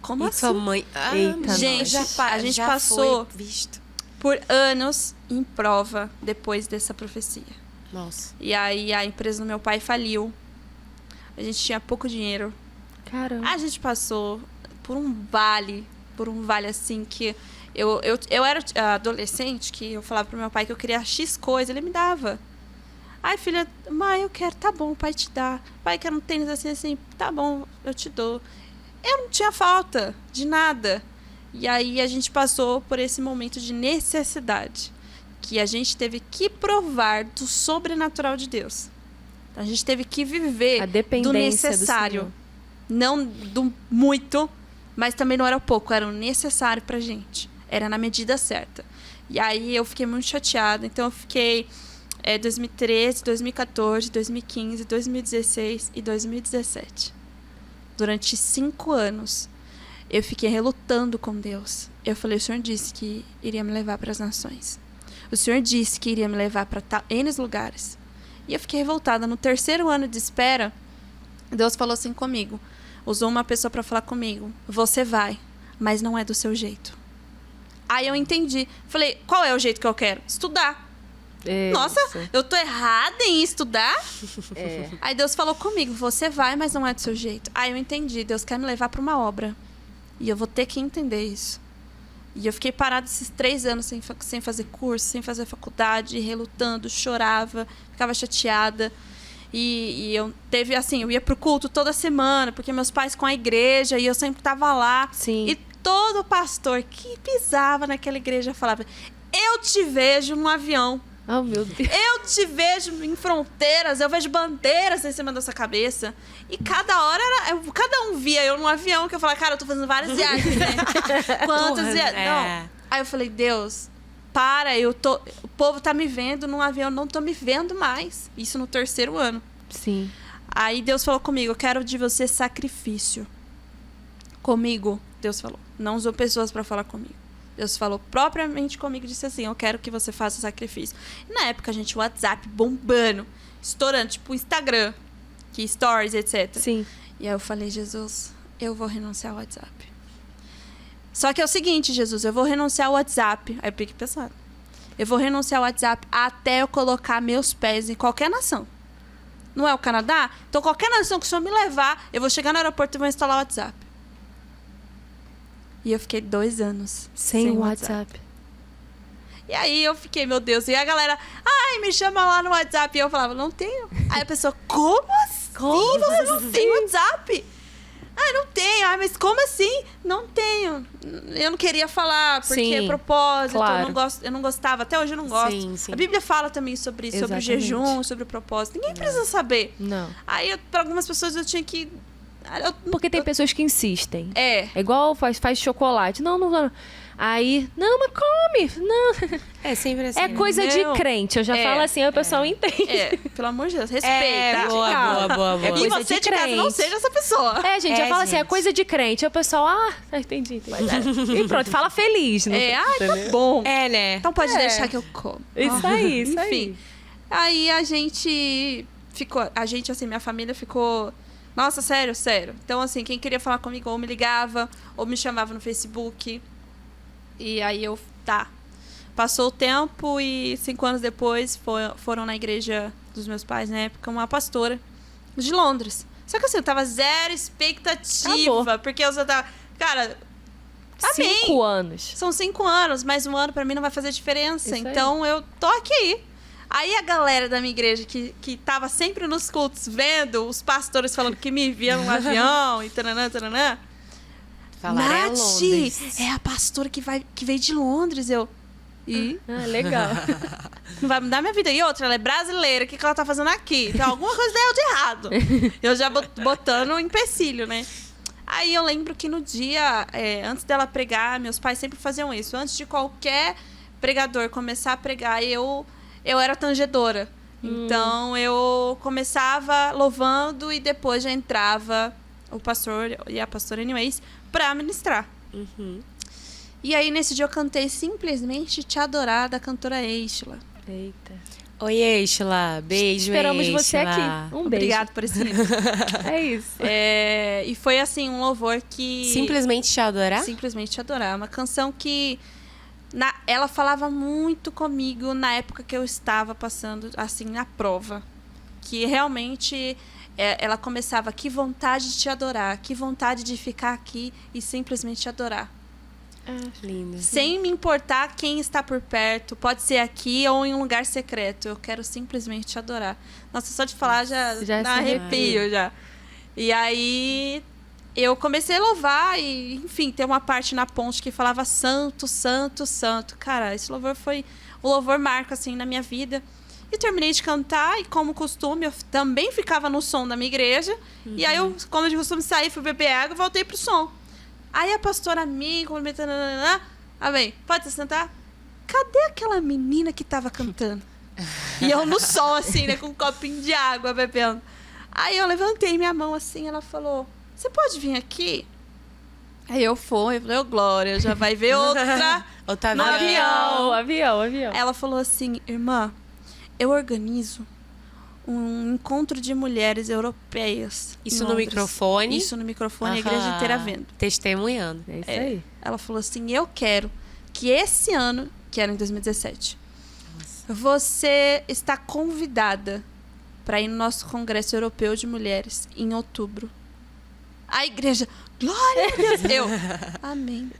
C: Como
B: E
C: assim?
B: sua mãe...
A: Eita,
C: Gente, a gente
B: já
C: passou
B: foi visto.
C: por anos em prova depois dessa profecia.
B: Nossa.
C: E aí a empresa do meu pai faliu. A gente tinha pouco dinheiro.
A: Caramba.
C: A gente passou por um vale assim que... Eu era adolescente, que eu falava pro meu pai que eu queria X coisa, ele me dava. Ai, filha, mãe, eu quero, tá bom, o pai te dá. Pai, quer um tênis assim, tá bom, eu te dou. Eu não tinha falta de nada. E aí a gente passou por esse momento de necessidade, que a gente teve que provar do sobrenatural de Deus. A gente teve que viver
A: A dependência
C: do necessário.
A: do
C: Não do muito, mas também não era o pouco, era o necessário pra gente. Era na medida certa. E aí eu fiquei muito chateada. Então eu fiquei 2013, 2014, 2015, 2016 e 2017. Durante 5 anos, eu fiquei relutando com Deus. Eu falei: o Senhor disse que iria me levar para as nações. O Senhor disse que iria me levar para N lugares. E eu fiquei revoltada. No 3º ano de espera, Deus falou assim comigo. Usou uma pessoa para falar comigo: você vai, mas não é do seu jeito. Aí eu entendi. Falei: qual é o jeito que eu quero? Estudar. Nossa, eu tô errada em estudar? Aí Deus falou comigo: você vai, mas não é do seu jeito. Aí eu entendi. Deus quer me levar para uma obra. E eu vou ter que entender isso. E eu fiquei parada esses 3 anos sem fazer curso, sem fazer faculdade, relutando, chorava, ficava chateada. E eu teve assim, eu ia pro culto toda semana, porque meus pais com a igreja, e eu sempre tava lá.
A: Sim.
C: E todo pastor que pisava naquela igreja falava: eu te vejo num avião.
A: Oh, meu Deus.
C: Eu te vejo em fronteiras, eu vejo bandeiras em cima da sua cabeça. E cada hora, cada um via eu num avião, que eu falava: cara, eu tô fazendo várias viagens, né? Quantas viagens? Não. Aí eu falei: Deus, para, o povo tá me vendo num avião, eu não tô me vendo mais. Isso no 3º ano.
A: Sim.
C: Aí Deus falou comigo: eu quero de você sacrifício. Comigo, Deus falou. Não usou pessoas pra falar comigo. Deus falou propriamente comigo e disse assim: eu quero que você faça sacrifício. E na época, gente, o WhatsApp bombando, estourando, tipo o Instagram, que stories, etc.
A: Sim.
C: E aí eu falei: Jesus, eu vou renunciar ao WhatsApp. Só que é o seguinte, Jesus, eu vou renunciar ao WhatsApp. Aí eu fiquei pensando: eu vou renunciar ao WhatsApp até eu colocar meus pés em qualquer nação. Não é o Canadá? Então qualquer nação que o Senhor me levar, eu vou chegar no aeroporto e vou instalar o WhatsApp. E eu fiquei 2 anos
A: Sem o WhatsApp.
C: E aí eu fiquei: meu Deus. E a galera: ai, me chama lá no WhatsApp. E eu falava: não tenho. Aí a pessoa: como assim? Você não tem WhatsApp? Ah, não tenho. Ah, mas como assim? Não tenho. Eu não queria falar, porque
A: Sim,
C: é propósito.
A: claro.
C: Eu não gostava. Até hoje eu não gosto.
B: Sim, sim.
C: A Bíblia fala também sobre isso, sobre o
A: Exatamente.
C: jejum, sobre o propósito. Ninguém precisa saber.
A: Não.
C: Aí, para algumas pessoas, eu tinha que...
A: Porque tem pessoas que insistem.
C: É.
A: É igual faz chocolate. Não. Aí, não, mas come. Não.
B: É sempre assim.
A: É coisa de
C: Não.
A: crente. Eu já falo assim, aí o pessoal entende.
C: É, pelo amor de Deus, respeita.
B: Boa.
C: E
A: coisa
C: você
A: de
C: de casa não
A: crente.
C: seja essa pessoa.
A: É, gente, eu falo assim, é
B: gente.
A: coisa de crente. Aí o pessoal, entendi. E pronto, fala feliz. Não
C: É, ai, tá bom.
B: É, né?
C: Então pode deixar que eu como.
A: Isso aí, isso
C: Enfim. Aí a gente ficou... assim, minha família ficou... Nossa, sério. Então, assim, quem queria falar comigo ou me ligava, ou me chamava no Facebook. E aí eu... Tá. Passou o tempo e 5 anos depois foram na igreja dos meus pais, na época, uma pastora de Londres. Só que assim, eu tava zero expectativa.
A: Acabou.
C: Porque eu só tava... Cara, amém.
A: 5 anos.
C: São 5 anos, mas um ano pra mim não vai fazer diferença.
A: Isso aí.
C: Então eu tô aqui. Aí a galera da minha igreja que tava sempre nos cultos vendo os pastores falando que me viam no avião e taranã, taranã.
B: Falaram, é
C: Nath,
B: Londres.
C: é a pastora que veio de Londres. Eu... E
A: Ah, legal.
C: não vai mudar minha vida. E outra, ela é brasileira. O que ela tá fazendo aqui? Tem alguma coisa dela de errado. Eu já botando um empecilho, né? Aí eu lembro que no dia, antes dela pregar, meus pais sempre faziam isso. Antes de qualquer pregador começar a pregar, eu era tangedora. Então, eu começava louvando e depois já entrava o pastor e a pastora, anyways, pra ministrar. E aí, nesse dia, eu cantei Simplesmente Te Adorar, da cantora Eixla.
A: Eita.
B: Oi, Eixla. Beijo,
A: Esperamos
B: Eixla.
A: você aqui. Um beijo.
C: Obrigada por esse livro.
A: É isso.
C: E foi, assim, um louvor que...
B: Simplesmente Te Adorar?
C: Simplesmente Te Adorar. Uma canção que... ela falava muito comigo na época que eu estava passando, assim, na prova. Que realmente ela começava, que vontade de te adorar, que vontade de ficar aqui e simplesmente te adorar.
B: Lindo.
C: Sem me importar quem está por perto, pode ser aqui ou em um lugar secreto. Eu quero simplesmente te adorar. Nossa, só de falar já dá arrepio já. E aí... eu comecei a louvar e, enfim, tem uma parte na ponte que falava santo, santo, santo. Cara, esse louvor foi o louvor marco, assim, na minha vida. E terminei de cantar e, como costume, eu também ficava no som da minha igreja. E aí, eu, como de costume, saí, fui beber água e voltei pro som. Aí a pastora me cumprimentando, amém, pode se sentar? Cadê aquela menina que tava cantando? E eu no som, assim, né, com um copinho de água bebendo. Aí eu levantei minha mão assim, ela falou... você pode vir aqui? Aí eu falei, Glória, já vai ver outra no avião.
A: Avião.
C: Ela falou assim, irmã, eu organizo um encontro de mulheres europeias.
B: Isso no microfone?
C: Isso no microfone, a igreja inteira vendo.
B: Testemunhando.
A: É isso aí.
C: Ela falou assim, eu quero que esse ano, que era em 2017, você está convidada para ir no nosso Congresso Europeu de Mulheres em outubro. A igreja, glória a Deus. Eu, amém.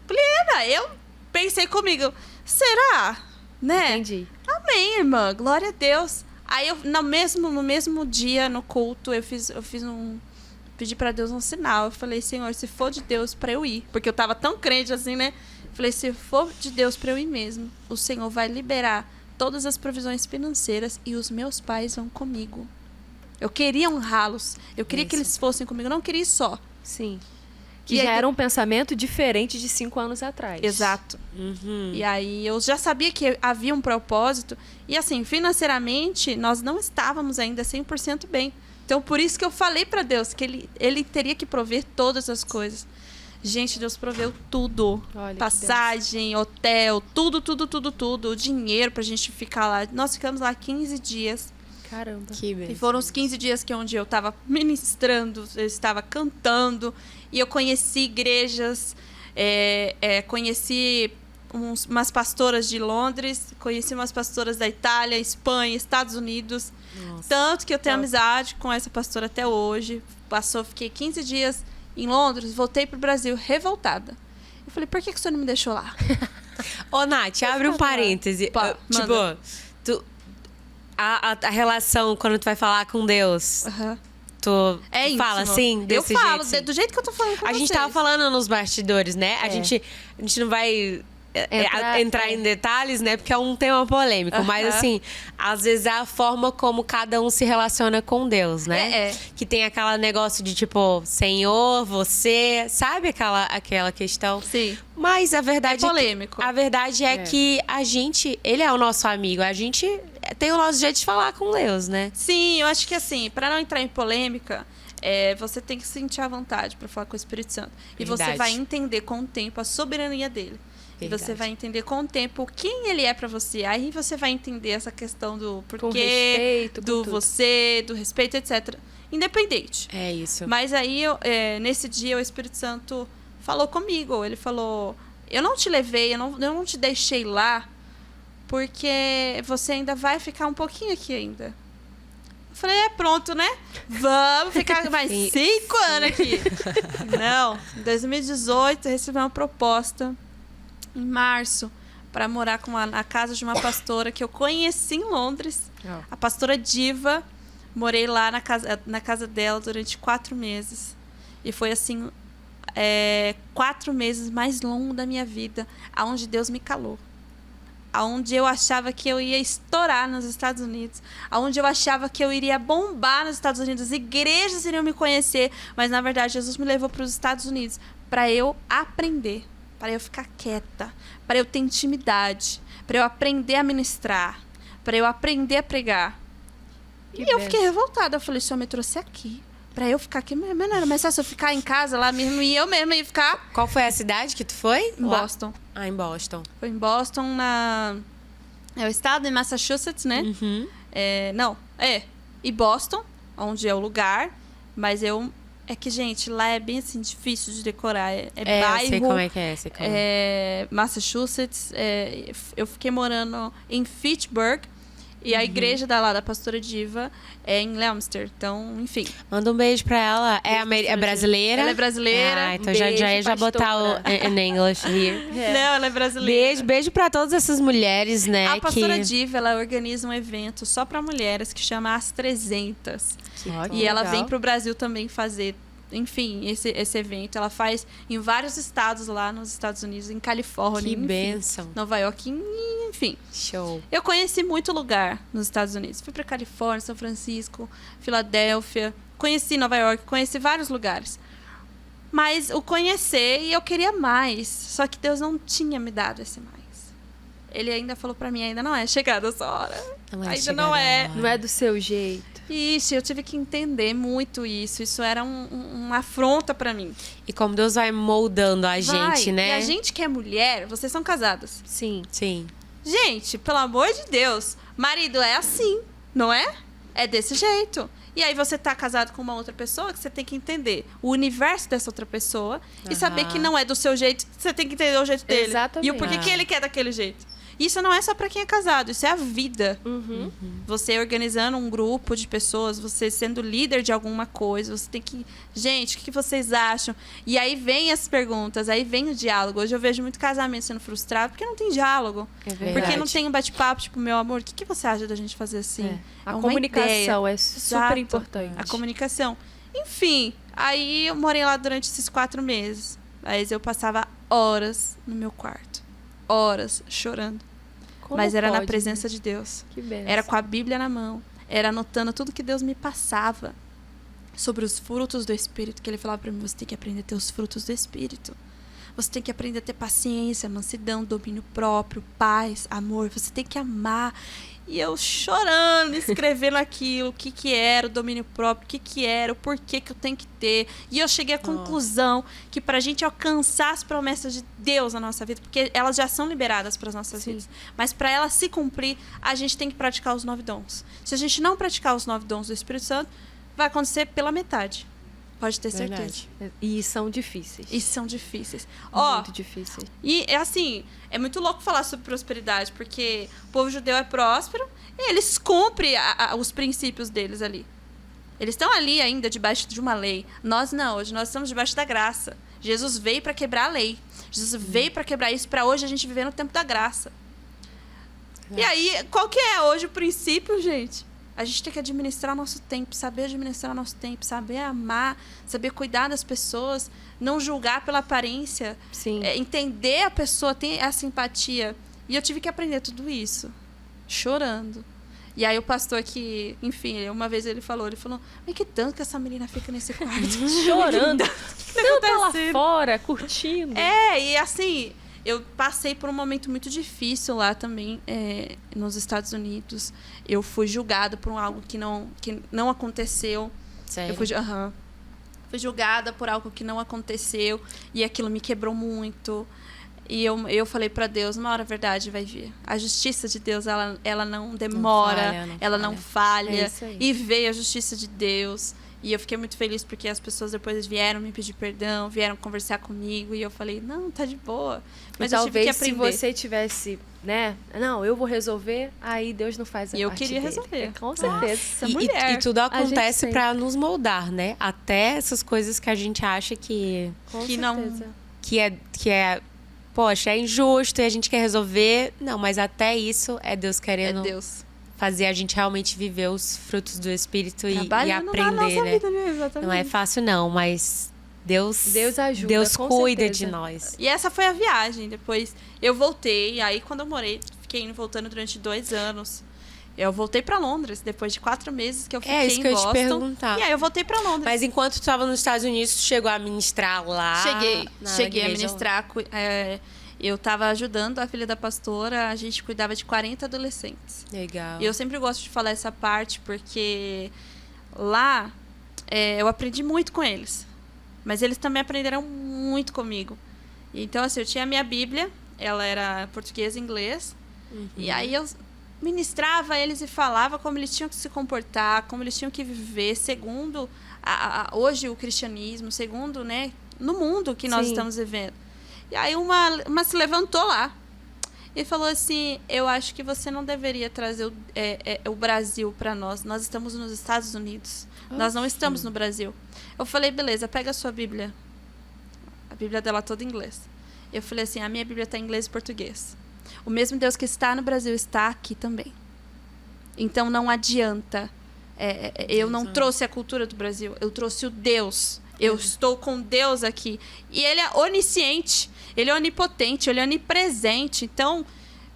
C: Plena, eu pensei comigo, será? Né?
A: Entendi.
C: Amém, irmã, glória a Deus. Aí eu, no mesmo dia, no culto, eu fiz pedi pra Deus um sinal. Eu falei, Senhor, se for de Deus pra eu ir. Porque eu tava tão crente assim, né? Falei, se for de Deus pra eu ir mesmo, o Senhor vai liberar todas as provisões financeiras e os meus pais vão comigo. Eu queria honrá-los. Eu queria que eles fossem comigo. Eu não queria ir só.
A: Sim. Que já era um pensamento diferente de 5 anos atrás.
C: Exato. E aí eu já sabia que havia um propósito. E assim, financeiramente, nós não estávamos ainda 100% bem. Então, por isso que eu falei para Deus que ele teria que prover todas as coisas. Gente, Deus proveu tudo.
A: Olha,
C: passagem, hotel, tudo. O dinheiro pra gente ficar lá. Nós ficamos lá 15 dias.
A: Caramba.
B: Que bem.
C: E foram os 15 dias onde eu estava ministrando, eu estava cantando. E eu conheci igrejas, conheci umas pastoras de Londres, conheci umas pastoras da Itália, Espanha, Estados Unidos. Nossa, tanto que eu tenho amizade com essa pastora até hoje. Fiquei 15 dias em Londres, voltei pro Brasil revoltada. Eu falei, por que o senhor não me deixou lá?
B: Ô, Nath, abre um parêntese. Tipo, a relação quando tu vai falar com Deus... Tu fala assim, desse
C: jeito? Eu falo,
B: assim?
C: do jeito que eu tô falando com vocês.
B: A gente tava falando nos bastidores, né? A gente não vai entrar em detalhes, né? Porque é um tema polêmico. Mas, assim, às vezes é a forma como cada um se relaciona com Deus, né? Que tem aquele negócio de, tipo, Senhor, você... Sabe aquela questão?
C: Sim.
B: Mas a verdade
C: é polêmico.
B: A verdade é que a gente... Ele é o nosso amigo. A gente... tem o nosso jeito de falar com Deus, né?
C: Sim, eu acho que assim, para não entrar em polêmica, você tem que sentir a vontade para falar com o Espírito Santo. E você vai entender com o tempo a soberania dele. Verdade. E você vai entender com o tempo quem ele é para você. Aí você vai entender essa questão do porquê,
A: com respeito,
C: do você, do respeito, etc. Independente.
B: É isso.
C: Mas aí, nesse dia, o Espírito Santo falou comigo. Ele falou, eu não te levei, eu não te deixei lá, porque você ainda vai ficar um pouquinho aqui ainda. Falei, pronto, né? Vamos ficar mais 5 anos aqui. Não, em 2018 eu recebi uma proposta, em março, para morar na casa de uma pastora que eu conheci em Londres. A pastora Diva. Morei lá na casa dela durante 4 meses. E foi assim, 4 meses mais longos da minha vida, aonde Deus me calou. Aonde eu achava que eu ia estourar nos Estados Unidos, aonde eu achava que eu iria bombar nos Estados Unidos, igrejas iriam me conhecer, mas na verdade Jesus me levou para os Estados Unidos para eu aprender, para eu ficar quieta, para eu ter intimidade, para eu aprender a ministrar, para eu aprender a pregar. E eu fiquei revoltada, eu falei, o Senhor me trouxe aqui, para eu ficar aqui, mas não era mais fácil eu ficar em casa lá mesmo, e eu mesma ia ficar...
B: Qual foi a cidade que tu foi?
C: Em Boston.
B: Ah, em Boston.
C: Foi em Boston, é o estado de Massachusetts, né?
B: Uhum.
C: E Boston, onde é o lugar. Mas é que, gente, lá é bem assim, difícil de decorar. Bairro.
B: Eu sei como é que é.
C: Massachusetts. Eu fiquei morando em Fitchburg. E a igreja da pastora Diva é em Leominster. Então, enfim.
B: Manda um beijo pra ela. É brasileira?
C: Ela é brasileira.
B: Ah, então já botar o in English here.
C: Não, ela é brasileira.
B: Beijo pra todas essas mulheres, né?
C: A pastora Diva, ela organiza um evento só pra mulheres que chama As 300. E ela vem pro Brasil também fazer, enfim, esse evento. Ela faz em vários estados lá nos Estados Unidos, em Califórnia.
B: Que bênção.
C: Nova York, enfim.
B: Show.
C: Eu conheci muito lugar nos Estados Unidos. Fui pra Califórnia, São Francisco, Filadélfia. Conheci Nova York, conheci vários lugares. Mas o conhecer, e eu queria mais. Só que Deus não tinha me dado esse mais. Ele ainda falou pra mim, ainda não é chegada a sua hora. Ainda não é.
A: Não é do seu jeito.
C: Ixi, eu tive que entender muito isso. Isso era uma afronta pra mim.
B: E como Deus vai moldando a gente, né?
C: E a gente que é mulher, vocês são casadas.
A: Sim.
B: Sim.
C: Gente, pelo amor de Deus, marido é assim, não é? É desse jeito. E aí você tá casado com uma outra pessoa que você tem que entender o universo dessa outra pessoa e saber que não é do seu jeito, você tem que entender o jeito dele.
A: Exatamente.
C: E o porquê que ele quer daquele jeito. Isso não é só pra quem é casado, isso é a vida. Você organizando um grupo de pessoas, você sendo líder de alguma coisa, você tem que... Gente, o que vocês acham? E aí vem as perguntas, aí vem o diálogo. Hoje eu vejo muito casamento sendo frustrado porque não tem diálogo.
B: É verdade.
C: Porque não tem um bate-papo, tipo, meu amor, o que você acha da gente fazer assim?
A: A comunicação é super importante.
C: A comunicação. Enfim, aí eu morei lá durante esses 4 meses. Aí eu passava horas no meu quarto. Horas chorando.
A: Como
C: Mas era
A: pode,
C: na presença de Deus.
A: Que benção.
C: Era com a Bíblia na mão. Era anotando tudo que Deus me passava sobre os frutos do Espírito. Que ele falava pra mim, você tem que aprender a ter os frutos do Espírito. Você tem que aprender a ter paciência, mansidão, domínio próprio, paz, amor. Você tem que amar. E eu chorando, escrevendo aquilo, o que era o domínio próprio, o que era, o porquê que eu tenho que ter. E eu cheguei à conclusão que pra gente alcançar as promessas de Deus na nossa vida, porque elas já são liberadas para as nossas vidas, mas para elas se cumprir, a gente tem que praticar os 9 dons. Se a gente não praticar os 9 dons do Espírito Santo, vai acontecer pela metade. Pode ter certeza.
A: E são difíceis.
C: E são difíceis.
A: Muito difíceis.
C: E é assim, é muito louco falar sobre prosperidade, porque o povo judeu é próspero e eles cumprem os princípios deles ali. Eles estão ali ainda debaixo de uma lei. Nós não, hoje nós estamos debaixo da graça. Jesus veio para quebrar a lei. Jesus veio para quebrar isso, para hoje a gente viver no tempo da graça. E aí, qual que é hoje o princípio, gente? A gente tem que administrar nosso tempo, saber administrar nosso tempo, saber amar, saber cuidar das pessoas, não julgar pela aparência, entender a pessoa, ter a simpatia. E eu tive que aprender tudo isso, chorando. E aí o pastor que, enfim, uma vez ele falou, mas que tanto que essa menina fica nesse quarto?
A: Chorando. Não, tá lá fora, curtindo.
C: E assim... Eu passei por um momento muito difícil lá também, nos Estados Unidos. Eu fui julgada por algo que não aconteceu.
B: Sério?
C: Eu fui julgada por algo que não aconteceu. E aquilo me quebrou muito. E eu falei para Deus, uma hora a verdade vai vir. A justiça de Deus, ela não demora, ela não falha.
A: É isso aí.
C: E veio a justiça de Deus. E eu fiquei muito feliz porque as pessoas depois vieram me pedir perdão, vieram conversar comigo. E eu falei, não, tá de boa. Mas
A: e
C: eu
A: talvez
C: tive que aprender.
A: se você tivesse, né? Não, eu vou resolver, aí Deus não faz a
C: E eu
A: parte
C: queria
A: dele.
C: resolver.
A: Com certeza.
C: Essa mulher.
B: E tudo acontece
A: sempre.
B: pra nos moldar, né? Até essas coisas que a gente acha que
A: Com
C: Que não-
A: certeza.
B: que é, poxa, é injusto e a gente quer resolver. Não, mas até isso é Deus
C: É
B: querendo
C: Deus.
B: fazer a gente realmente viver os frutos do Espírito e
C: Trabalhando
B: aprender,
C: na nossa
B: né?
C: vida, né? Exatamente.
B: Não é fácil não, mas Deus
A: ajuda,
B: Deus
A: com
B: cuida
A: certeza.
B: de nós.
C: E essa foi a viagem. Depois eu voltei. Aí quando eu morei, fiquei indo e voltando durante 2 anos. Eu voltei pra Londres, depois de 4 meses que eu fiquei
B: isso
C: em
B: que eu ia te
C: Boston.
B: perguntar.
C: E aí eu voltei pra Londres.
B: Mas enquanto tu estava nos Estados Unidos, tu chegou a ministrar lá?
C: Cheguei a
B: igreja
C: ministrar. Eu tava ajudando a filha da pastora, a gente cuidava de 40 adolescentes.
B: lá? Legal.
C: E eu sempre gosto de falar essa parte, porque lá eu aprendi muito com eles. Mas eles também aprenderam muito comigo. Então, assim, eu tinha a minha Bíblia, ela era português e inglês. E aí eu ministrava eles e falava como eles tinham que se comportar, como eles tinham que viver, segundo hoje o cristianismo, segundo, né, no mundo que nós
A: Sim.
C: estamos vivendo. E aí uma se levantou lá e falou assim, eu acho que você não deveria trazer o Brasil para nós. Nós estamos nos Estados Unidos. Nós não estamos no Brasil. Eu falei, beleza, pega a sua Bíblia. A Bíblia dela toda em inglês. Eu falei assim, a minha Bíblia está em inglês e português. O mesmo Deus que está no Brasil está aqui também. Então não adianta. Eu não trouxe a cultura do Brasil, eu trouxe o Deus. Eu estou com Deus aqui. E Ele é onisciente, Ele é onipotente, Ele é onipresente. Então,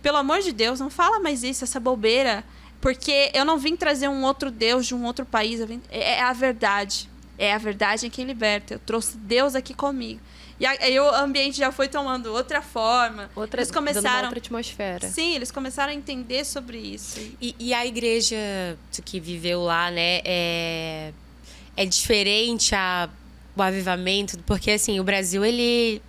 C: pelo amor de Deus, não fala mais isso, essa bobeira. Porque eu não vim trazer um outro Deus de um outro país. É a verdade. É a verdade em quem liberta. Eu trouxe Deus aqui comigo. E aí o ambiente já foi tomando outra forma. Eles
A: Dando uma
C: começaram...
A: outra atmosfera.
C: Sim, eles começaram a entender sobre isso.
B: E a igreja que viveu lá, né, é diferente o avivamento, porque assim, o Brasil, ele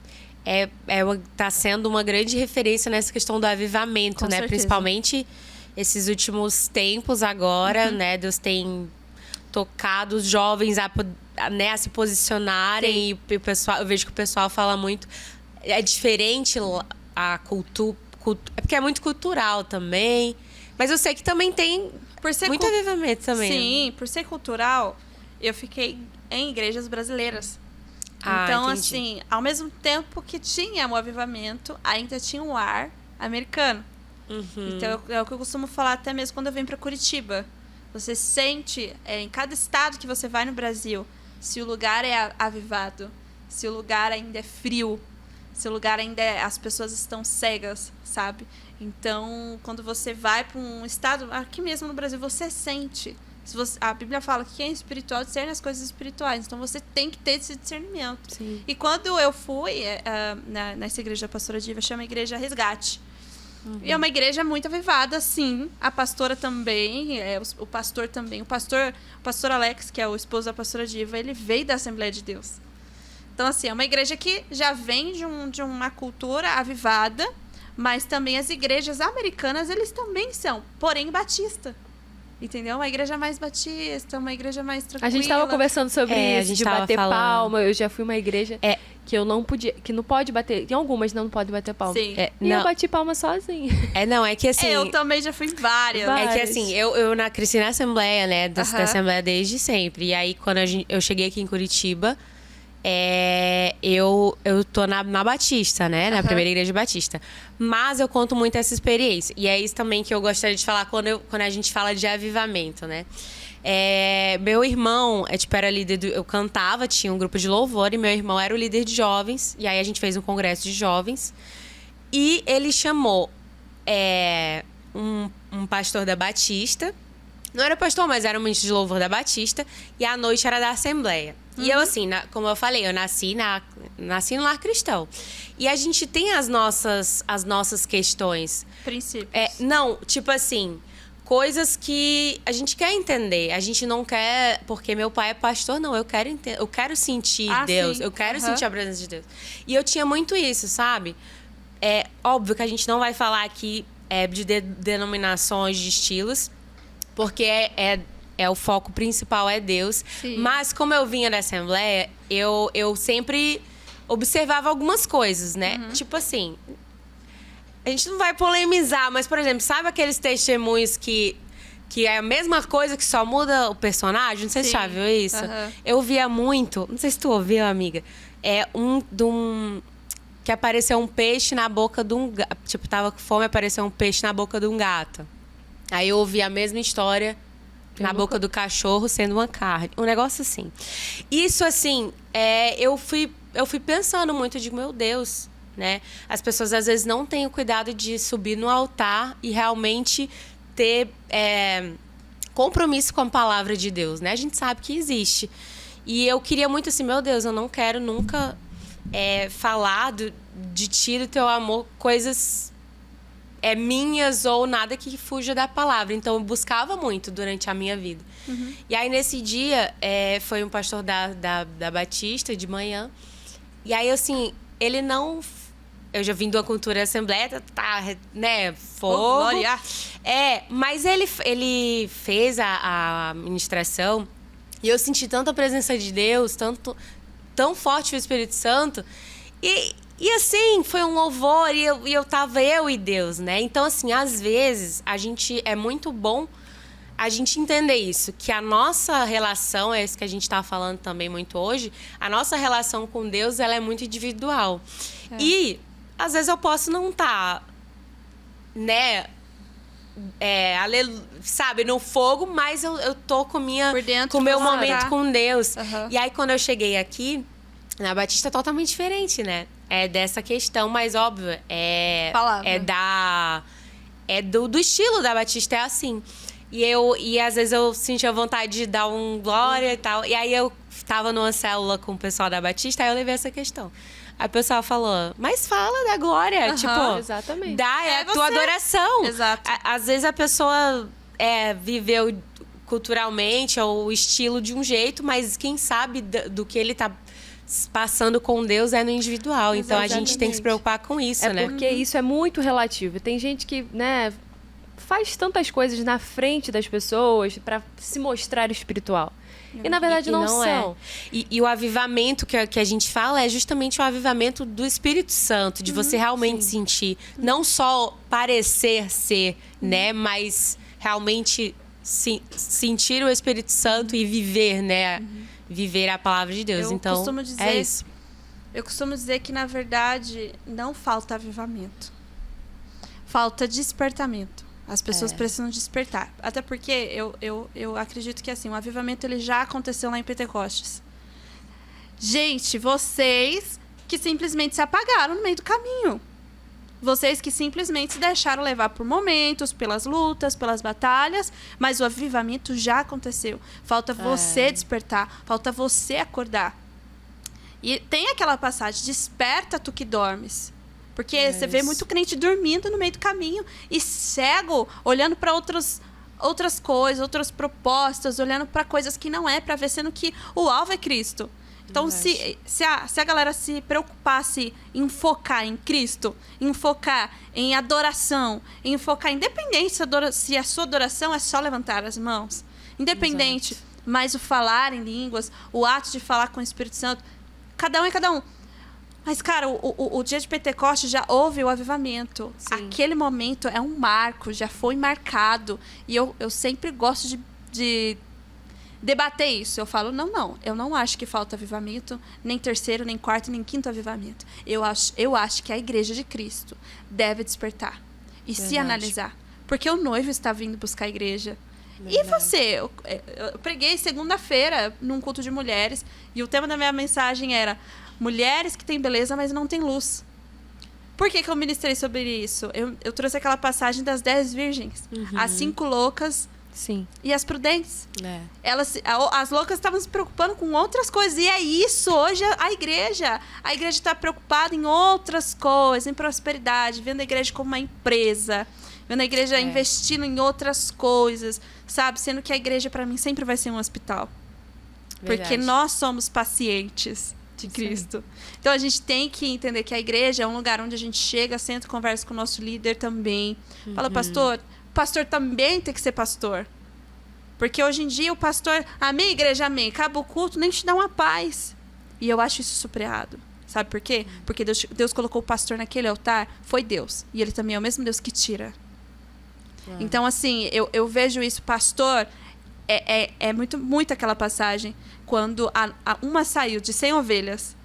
B: tá sendo uma grande referência nessa questão do avivamento,
C: Com
B: né?
C: certeza.
B: Principalmente esses últimos tempos agora, né? Deus tem tocado os jovens a se posicionarem. E o pessoal, eu vejo que o pessoal fala muito. É diferente a cultura. É porque é muito cultural também. Mas eu sei que também tem
C: Por ser
B: muito avivamento também.
C: Sim, por ser cultural, eu fiquei em igrejas brasileiras.
B: Ah,
C: Então,
B: entendi.
C: assim, ao mesmo tempo que tinha um avivamento, ainda tinha um ar americano. Então, é o que eu costumo falar até mesmo quando eu venho para Curitiba. Você sente, em cada estado que você vai no Brasil, se o lugar é avivado, se o lugar ainda é frio, se o lugar ainda as pessoas estão cegas, sabe? Então, quando você vai para um estado, aqui mesmo no Brasil, você sente. A Bíblia fala que quem é espiritual discerne as coisas espirituais. Então, você tem que ter esse discernimento.
A: Sim.
C: E quando eu fui nessa igreja da pastora Diva, chama Igreja Resgate. E é uma igreja muito avivada, sim. A pastora também, o pastor também. O pastor Alex, que é o esposo da pastora Diva, ele veio da Assembleia de Deus. Então, assim, é uma igreja que já vem de uma cultura avivada, mas também as igrejas americanas, eles também são, porém batista. Entendeu? Uma igreja mais batista, uma igreja mais tranquila.
A: A gente tava conversando sobre
B: A
A: isso,
B: gente
A: de
B: tava
A: bater
B: falando.
A: palma. Eu já fui uma igreja que eu não podia, que não pode bater. Tem algumas que não pode bater palma.
C: Sim.
A: E
B: Não.
A: eu bati palma sozinha.
B: Não, é que assim...
C: Eu também já fui em várias.
A: Vai.
B: É que assim, eu cresci na Assembleia, né? Da
C: Aham.
B: Assembleia desde sempre. E aí, quando eu cheguei aqui em Curitiba, eu tô na Batista, né? Na
C: Aham.
B: primeira igreja batista. Mas eu conto muito essa experiência. E é isso também que eu gostaria de falar quando a gente fala de avivamento, né? Meu irmão, era líder eu cantava, tinha um grupo de louvor, e meu irmão era o líder de jovens. E aí a gente fez um congresso de jovens. E ele chamou um pastor da Batista. Não era pastor, mas era um ministro de louvor da Batista. E a noite era da Assembleia. E eu, assim, como eu falei, eu nasci no lar cristão. E a gente tem as nossas questões.
C: Princípios.
B: Não, tipo assim, coisas que a gente quer entender. A gente não quer, porque meu pai é pastor, não. Eu quero entender, eu quero sentir Deus.
C: Sim.
B: Eu quero
C: Aham.
B: sentir a presença de Deus. E eu tinha muito isso, sabe? É óbvio que a gente não vai falar aqui de denominações, de estilos, porque o foco principal é Deus.
C: Sim.
B: Mas como eu vinha da Assembleia, eu sempre observava algumas coisas, né? Tipo assim, a gente não vai polemizar, mas, por exemplo, sabe aqueles testemunhos que é a mesma coisa, que só muda o personagem? Não sei se você já viu isso. Eu via muito, não sei se tu ouviu, amiga, que apareceu um peixe na boca de um gato. Tipo, tava com fome, apareceu um peixe na boca de um gato. Aí eu ouvi a mesma história na boca do cachorro sendo uma carne. Um negócio assim. Isso, assim, eu fui pensando muito, digo, meu Deus, né? As pessoas, às vezes, não têm o cuidado de subir no altar e realmente ter compromisso com a palavra de Deus, né? A gente sabe que existe. E eu queria muito assim, meu Deus, eu não quero nunca falar de ti, do teu amor, coisas minhas ou nada que fuja da palavra. Então, eu buscava muito durante a minha vida. E aí, nesse dia, foi um pastor da Batista, de manhã. E aí, assim, ele não... Eu já vim de uma cultura assembleia, tá, né, fogo.
C: Glória!
B: Mas ele fez a ministração e eu senti tanta presença de Deus, tão forte o Espírito Santo. E assim, foi um louvor e eu tava eu e Deus, né? Então, assim, às vezes, é muito bom a gente entender isso, que a nossa relação, é isso que a gente tá falando também muito hoje, a nossa relação com Deus, ela é muito individual. E, às vezes, eu posso não estar, né, sabe, no fogo, mas eu tô com o meu momento com Deus. E aí, quando eu cheguei aqui, na Batista é totalmente diferente, né? É dessa questão, mas óbvio, do estilo da Batista, é assim. E às vezes eu sentia vontade de dar um glória e tal. E aí eu tava numa célula com o pessoal da Batista, aí eu levei essa questão. Aí o pessoal falou, mas fala da glória. Tipo,
A: exatamente.
B: A tua adoração.
C: Exato.
B: Às vezes a pessoa viveu culturalmente ou o estilo de um jeito, mas quem sabe do que ele tá passando com Deus é no individual. Então, a gente tem que se preocupar com isso, né?
A: Porque isso é muito relativo. Tem gente que, né, faz tantas coisas na frente das pessoas para se mostrar espiritual. E, na verdade, não são.
B: E o avivamento que a gente fala é justamente o avivamento do Espírito Santo, de você realmente sentir. Não só parecer ser, né? Mas realmente sentir o Espírito Santo e viver, né? Viver a palavra de Deus. Então, é isso.
C: Eu costumo dizer que, na verdade, não falta avivamento. Falta despertamento. As pessoas precisam despertar. Até porque eu acredito que, assim, o avivamento ele já aconteceu lá em Pentecostes. Gente, vocês que simplesmente se apagaram no meio do caminho. Vocês que simplesmente se deixaram levar por momentos, pelas lutas, pelas batalhas, mas o avivamento já aconteceu. Falta você despertar, falta você acordar. E tem aquela passagem, desperta tu que dormes. Porque você vê muito crente dormindo no meio do caminho e cego, olhando para outras coisas, outras propostas, olhando para coisas que não é para ver, sendo que o alvo é Cristo. Então, se a galera se preocupasse em focar em Cristo, em focar em adoração, em focar independente se a sua adoração é só levantar as mãos, independente, mas o falar em línguas, o ato de falar com o Espírito Santo, cada um é cada um. Mas, cara, o dia de Pentecostes já houve o avivamento. Sim. Aquele momento é um marco, já foi marcado. E eu sempre gosto de debater isso. Eu falo, eu não acho que falta avivamento, nem terceiro, nem quarto, nem quinto avivamento. Eu acho que a igreja de Cristo deve despertar e se analisar. Porque o noivo está vindo buscar a igreja. Verdade. E você? Eu preguei segunda-feira num culto de mulheres e o tema da minha mensagem era mulheres que têm beleza, mas não têm luz. Por que eu ministrei sobre isso? Eu trouxe aquela passagem das 10 virgens. As 5 loucas e as prudentes. As loucas estavam se preocupando com outras coisas. E é isso hoje a igreja. A igreja está preocupada em outras coisas, em prosperidade, vendo a igreja como uma empresa, vendo a igreja investindo em outras coisas, sabe? Sendo que a igreja, para mim, sempre vai ser um hospital. Verdade. Porque nós somos pacientes de Cristo. Então, a gente tem que entender que a igreja é um lugar onde a gente chega, senta, conversa com o nosso líder também. Fala, pastor, o pastor também tem que ser pastor. Porque hoje em dia o pastor, amém, igreja, amém, acaba o culto, nem te dá uma paz. E eu acho isso super errado. Sabe por quê? Porque Deus colocou o pastor naquele altar, foi Deus. E ele também é o mesmo Deus que tira. Então, assim, eu vejo isso, pastor, é muito aquela passagem, quando uma saiu de 100 ovelhas.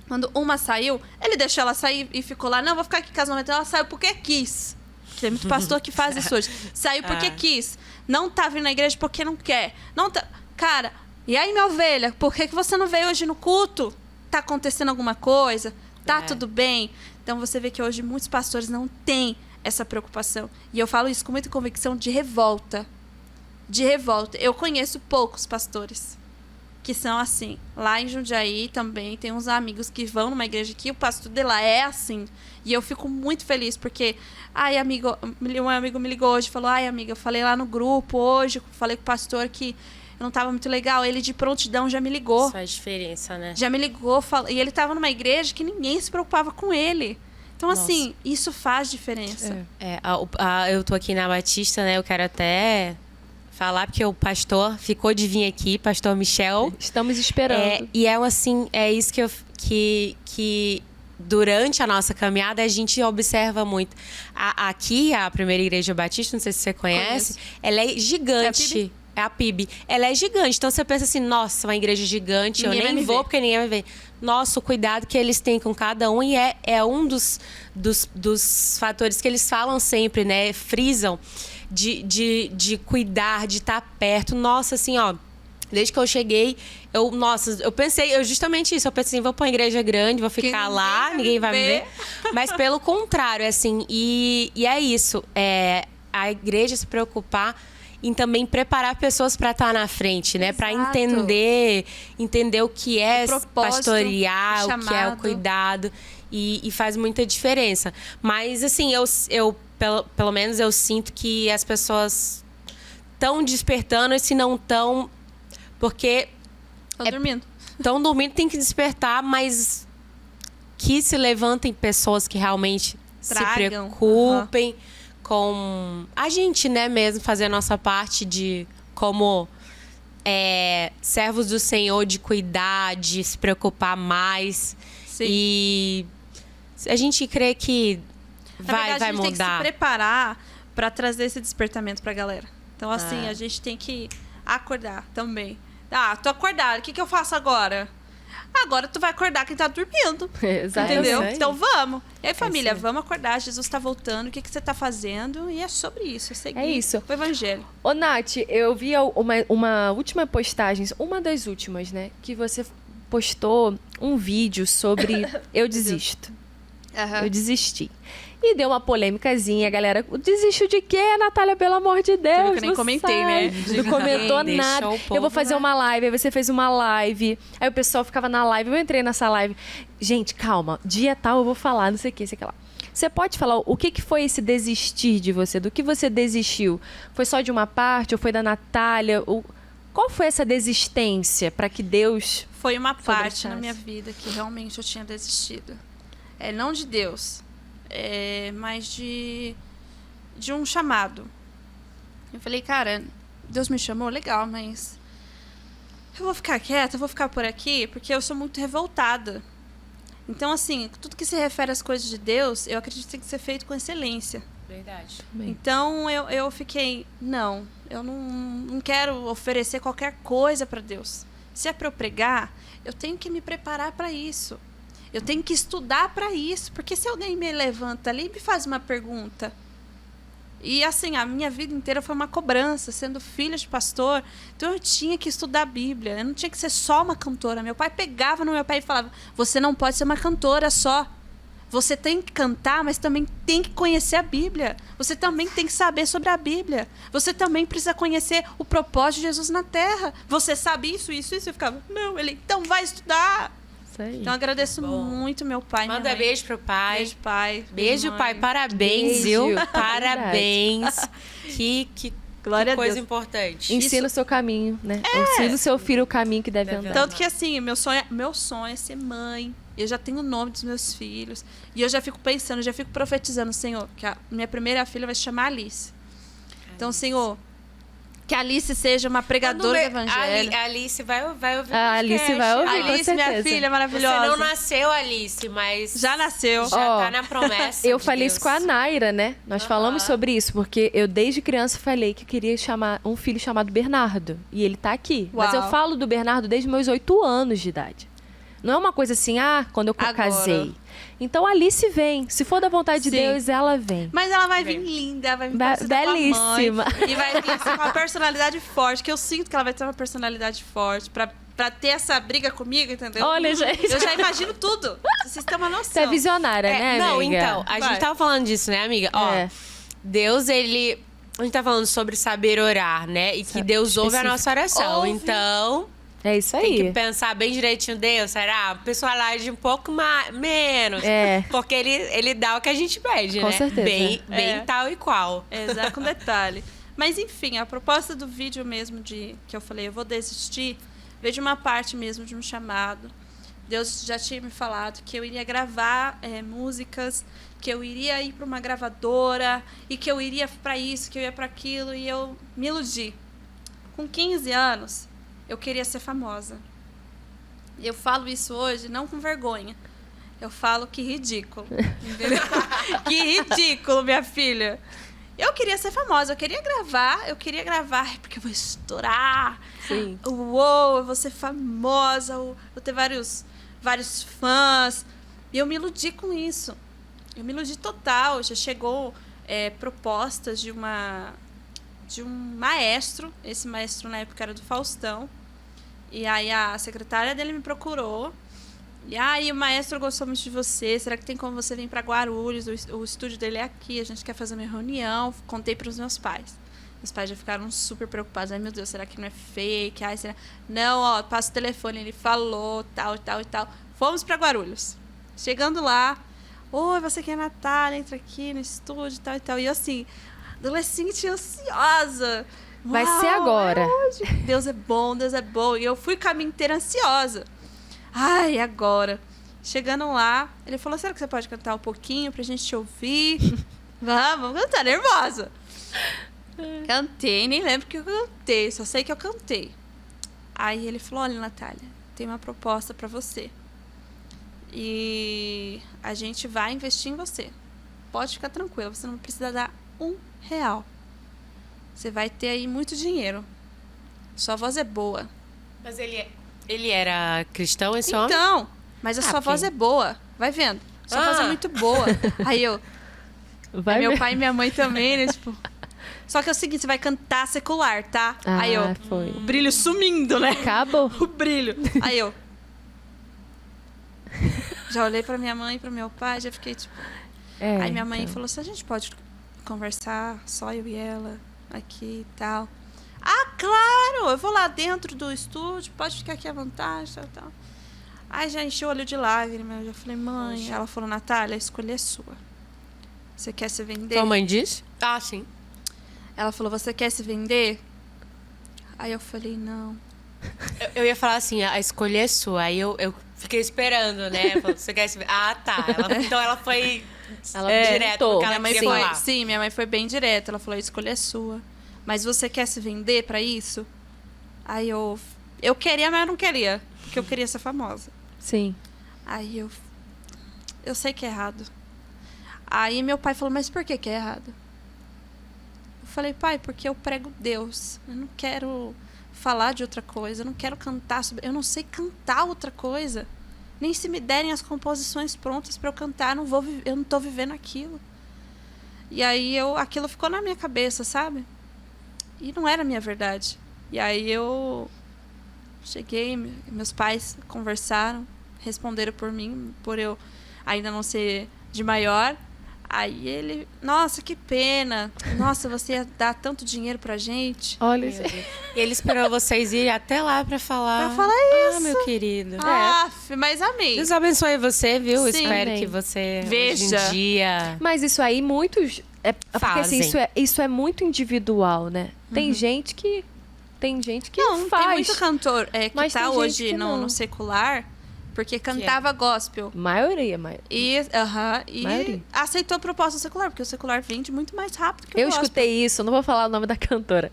C: Quando uma saiu, ele deixou ela sair e ficou lá, não, vou ficar aqui em casa, não. Ela saiu porque quis. Tem muito pastor que faz isso hoje. Saiu porque quis. Não tá vindo na igreja porque não quer. Não tá... Cara, e aí, minha ovelha, por que você não veio hoje no culto? Tá acontecendo alguma coisa? Tá tudo bem? Então, você vê que hoje muitos pastores não têm essa preocupação. E eu falo isso com muita convicção de revolta. De revolta. Eu conheço poucos pastores que são assim. Lá em Jundiaí também tem uns amigos que vão numa igreja que o pastor de lá é assim. E eu fico muito feliz porque... um amigo me ligou hoje e falou, amiga, eu falei lá no grupo hoje, falei com o pastor que não estava muito legal. Ele de prontidão já me ligou.
B: Isso faz diferença, né?
C: Já me ligou. E ele estava numa igreja que ninguém se preocupava com ele. Então, assim, isso faz diferença.
B: Eu tô aqui na Batista, né? Eu quero até falar, porque o pastor ficou de vir aqui, pastor Michel.
A: Estamos esperando.
B: E assim, é isso que durante a nossa caminhada a gente observa muito. Aqui, a Primeira Igreja Batista, não sei se você conhece, ela é gigante. É a PIB. Ela é gigante. Então, você pensa assim, nossa, uma igreja gigante, ninguém eu nem vou porque ninguém vai ver. Nossa, o cuidado que eles têm com cada um. E é um dos fatores que eles falam sempre, né? Frisam de cuidar, de estar perto. Nossa, assim, ó... Desde que eu cheguei, eu pensei, justamente isso. Eu pensei, vou pra uma igreja grande, vou ficar lá, ninguém vai me ver. Mas pelo contrário, assim, e é isso. A igreja se preocupar em também preparar pessoas para estar na frente, né? Para entender o que é pastorear, o que é o cuidado. E faz muita diferença. Mas, assim, pelo menos eu sinto que as pessoas estão despertando, e se não estão... Porque...
C: Estão dormindo.
B: Estão dormindo, tem que despertar, mas que se levantem pessoas que realmente se preocupem com a gente, né, mesmo, fazer a nossa parte de como servos do Senhor, de cuidar, de se preocupar mais. Sim. E a gente crê que vai mudar. A gente tem que se
C: preparar para trazer esse despertamento pra galera. Então, assim, a gente tem que acordar também. Tô acordada. O que eu faço agora? Agora tu vai acordar quem tá dormindo. Entendeu? Então vamos. E aí, família, vamos acordar. Jesus tá voltando. O que você tá fazendo? E é sobre isso. É
A: isso.
C: O evangelho.
A: Ô, Nath, eu vi uma última postagem, uma das últimas, né? Que você postou um vídeo sobre eu desisto. Eu desisti. E deu uma polêmicazinha, a galera. Desistiu de quê, Natália? Pelo amor de Deus.
C: Eu nem comentei, né?
A: Não comentou nada. Eu vou fazer uma live. Aí você fez uma live. Aí o pessoal ficava na live. Eu entrei nessa live. Gente, calma. Dia tal eu vou falar, não sei o que, sei o que lá. Você pode falar o que foi esse desistir de você? Do que você desistiu? Foi só de uma parte ou foi da Natália? Qual foi essa desistência para que Deus...
C: Foi uma parte na minha vida que realmente eu tinha desistido. Não de Deus, mas de um chamado. Eu falei, cara, Deus me chamou, legal, mas eu vou ficar quieta, eu vou ficar por aqui, porque eu sou muito revoltada. Então, assim, tudo que se refere às coisas de Deus, eu acredito que tem que ser feito com excelência.
B: Verdade.
C: Então, eu fiquei, não, eu não quero oferecer qualquer coisa para Deus. Se é para eu pregar, eu tenho que me preparar para isso. Eu tenho que estudar para isso, porque se alguém me levanta ali e me faz uma pergunta... E assim, a minha vida inteira foi uma cobrança, sendo filha de pastor. Então eu tinha que estudar a Bíblia, eu não tinha que ser só uma cantora. Meu pai pegava no meu pé e falava, você não pode ser uma cantora só. Você tem que cantar, mas também tem que conhecer a Bíblia. Você também tem que saber sobre a Bíblia. Você também precisa conhecer o propósito de Jesus na Terra. Você sabe isso? Eu ficava, não, ele, então vai estudar. Então, agradeço muito meu pai.
B: Manda beijo pro pai.
C: Beijo, pai.
B: Beijo, pai. Parabéns, viu? Parabéns. Que coisa importante.
A: Ensina o seu caminho, né? Ensina o seu filho o caminho que deve andar.
C: Tanto que, assim, meu sonho é ser mãe. Eu já tenho o nome dos meus filhos. E eu já fico pensando, já fico profetizando, Senhor, que a minha primeira filha vai se chamar Alice. Então, Senhor, Que a Alice seja uma pregadora do evangelho.
B: A Alice vai ouvir
A: A Alice vai ouvir, com
C: Alice, minha
A: certeza.
C: filha maravilhosa.
B: Você não nasceu, Alice, mas...
C: Já nasceu.
B: Já tá na promessa
A: Eu
B: de
A: falei
B: Deus.
A: isso com a Naira, né? Nós falamos sobre isso, porque eu desde criança falei que queria chamar um filho chamado Bernardo. E ele tá aqui. Mas eu
C: Uau.
A: falo do Bernardo desde meus 8 anos de idade. Não é uma coisa assim, quando eu
C: Agora.
A: casei. Então a Alice vem. Se for da vontade de
C: Sim.
A: Deus, ela vem.
C: Mas ela vai vir linda, vai vir parecida com a mãe,
A: belíssima.
C: e vai vir assim, com uma personalidade forte, que eu sinto que ela vai ter uma personalidade forte pra ter essa briga comigo, entendeu?
A: Olha, gente.
C: Eu já imagino tudo. Vocês têm uma noção.
A: Você é visionária, né,
B: Não,
A: amiga?
B: então, a
C: Vai.
B: gente tava falando disso, né, amiga? Ó,
A: É.
B: Deus, ele... A gente tá falando sobre saber orar, né? E que Deus ouve a nossa oração.
C: Ouve.
B: Então,
A: É isso
B: tem que
A: aí.
B: pensar bem direitinho. Deus, será? Personalidade um pouco menos.
A: É.
B: Porque ele dá o que a gente pede,
A: Com
B: né?
A: certeza.
B: Bem
C: É.
B: tal e qual.
C: Exato, com detalhe. Mas enfim, a proposta do vídeo mesmo que eu falei, eu vou desistir, veio de uma parte mesmo de um chamado. Deus já tinha me falado que eu iria gravar músicas, que eu iria ir para uma gravadora e que eu iria para isso, que eu ia para aquilo, e eu me iludi. Com 15 anos, eu queria ser famosa. E eu falo isso hoje não com vergonha. Eu falo que ridículo. Entendeu? Que ridículo, minha filha. Eu queria ser famosa, eu queria gravar, porque eu vou estourar.
A: Sim.
C: Uou, eu vou ser famosa, eu vou ter vários fãs. E eu me iludi com isso. Eu me iludi total. Já chegou propostas de um maestro. Esse maestro na época era do Faustão. E aí a secretária dele me procurou. E aí o maestro gostou muito de você. Será que tem como você vir para Guarulhos? O estúdio dele é aqui. A gente quer fazer uma reunião. Contei para os meus pais. Meus pais já ficaram super preocupados. Ai, meu Deus, será que não é fake? Ai, será... Não, ó, passa o telefone. Ele falou, tal e tal e tal. Fomos para Guarulhos. Chegando lá. Oi, você que é a Natália, entra aqui no estúdio, tal e tal. E eu assim, adolescente ansiosa.
A: Vai
C: Uau,
A: ser agora.
C: é hoje. Deus é bom, Deus é bom. E eu fui o caminho inteiro ansiosa. Ai, agora. Chegando lá, ele falou, será que você pode cantar um pouquinho pra gente te ouvir? Vamos cantar, nervosa. Cantei, nem lembro que eu cantei, só sei que eu cantei. Aí ele falou, olha, Natália, tem uma proposta pra você. E a gente vai investir em você. Pode ficar tranquila, você não precisa dar R$1. Você vai ter aí muito dinheiro. Sua voz é boa.
B: Mas ele era cristão, esse homem?
C: Então, mas a sua voz é boa. Vai vendo. Sua voz é muito boa. Aí eu...
A: Vai
C: Aí meu
A: ver.
C: pai e minha mãe também, né? Tipo... Só que é o seguinte, você vai cantar secular, tá? Aí eu...
A: Foi.
C: O brilho sumindo, né?
A: Acabou.
C: O brilho. Aí eu... Já olhei pra minha mãe e pro meu pai, já fiquei tipo... Aí minha mãe falou assim, a gente pode conversar, só eu e ela, aqui e tal. Ah, claro! Eu vou lá dentro do estúdio, pode ficar aqui à vontade, tal, tal. Aí já enchi o olho de lágrimas, eu já falei, mãe...
B: Poxa.
C: Ela falou, Natália, a escolha é sua. Você quer se vender?
B: Sua mãe disse? Ah, sim.
C: Ela falou, você quer se vender? Aí eu falei, não.
B: Eu ia falar assim, a escolha é sua. Aí eu fiquei esperando, né? Falou, você quer se ver? Ah, tá. Então ela foi direto
A: tentou.
B: porque ela
C: Minha mãe
B: queria
C: foi,
B: falar.
C: sim, minha mãe foi bem direta. Ela falou, a escolha é sua. Mas você quer se vender pra isso? Aí eu queria, mas eu não queria. Porque eu queria ser famosa.
A: Sim.
C: Aí eu sei que é errado. Aí meu pai falou, mas por que é errado? Eu falei, pai, porque eu prego Deus. Eu não quero falar de outra coisa. Eu não quero cantar sobre... Eu não sei cantar outra coisa. Nem se me derem as composições prontas pra eu cantar, eu não tô vivendo aquilo. E aí aquilo ficou na minha cabeça, sabe? E não era a minha verdade. E aí eu cheguei, meus pais conversaram, responderam por mim, por eu ainda não ser de maior. Aí ele, nossa, que pena. Nossa, você ia dar tanto dinheiro pra gente.
A: Olha,
B: E ele esperou vocês irem até lá pra falar.
C: Pra falar
B: Ah, meu querido.
C: Mas amei.
B: Deus abençoe você, viu?
C: Sim.
B: Espero
A: Amém.
B: que você
C: Veja.
B: hoje em dia...
A: mas isso aí muitos porque assim,
B: Fazem.
A: isso é muito individual, né? Tem gente que
C: Não,
A: faz.
C: tem muito cantor que
A: Mas
C: tá
A: tem gente
C: hoje
A: que não.
C: no secular porque cantava gospel.
A: Maioria.
C: E
A: Maioria.
C: aceitou a proposta secular, porque o secular vende muito mais rápido que o gospel.
A: Escutei isso, não vou falar o nome da cantora,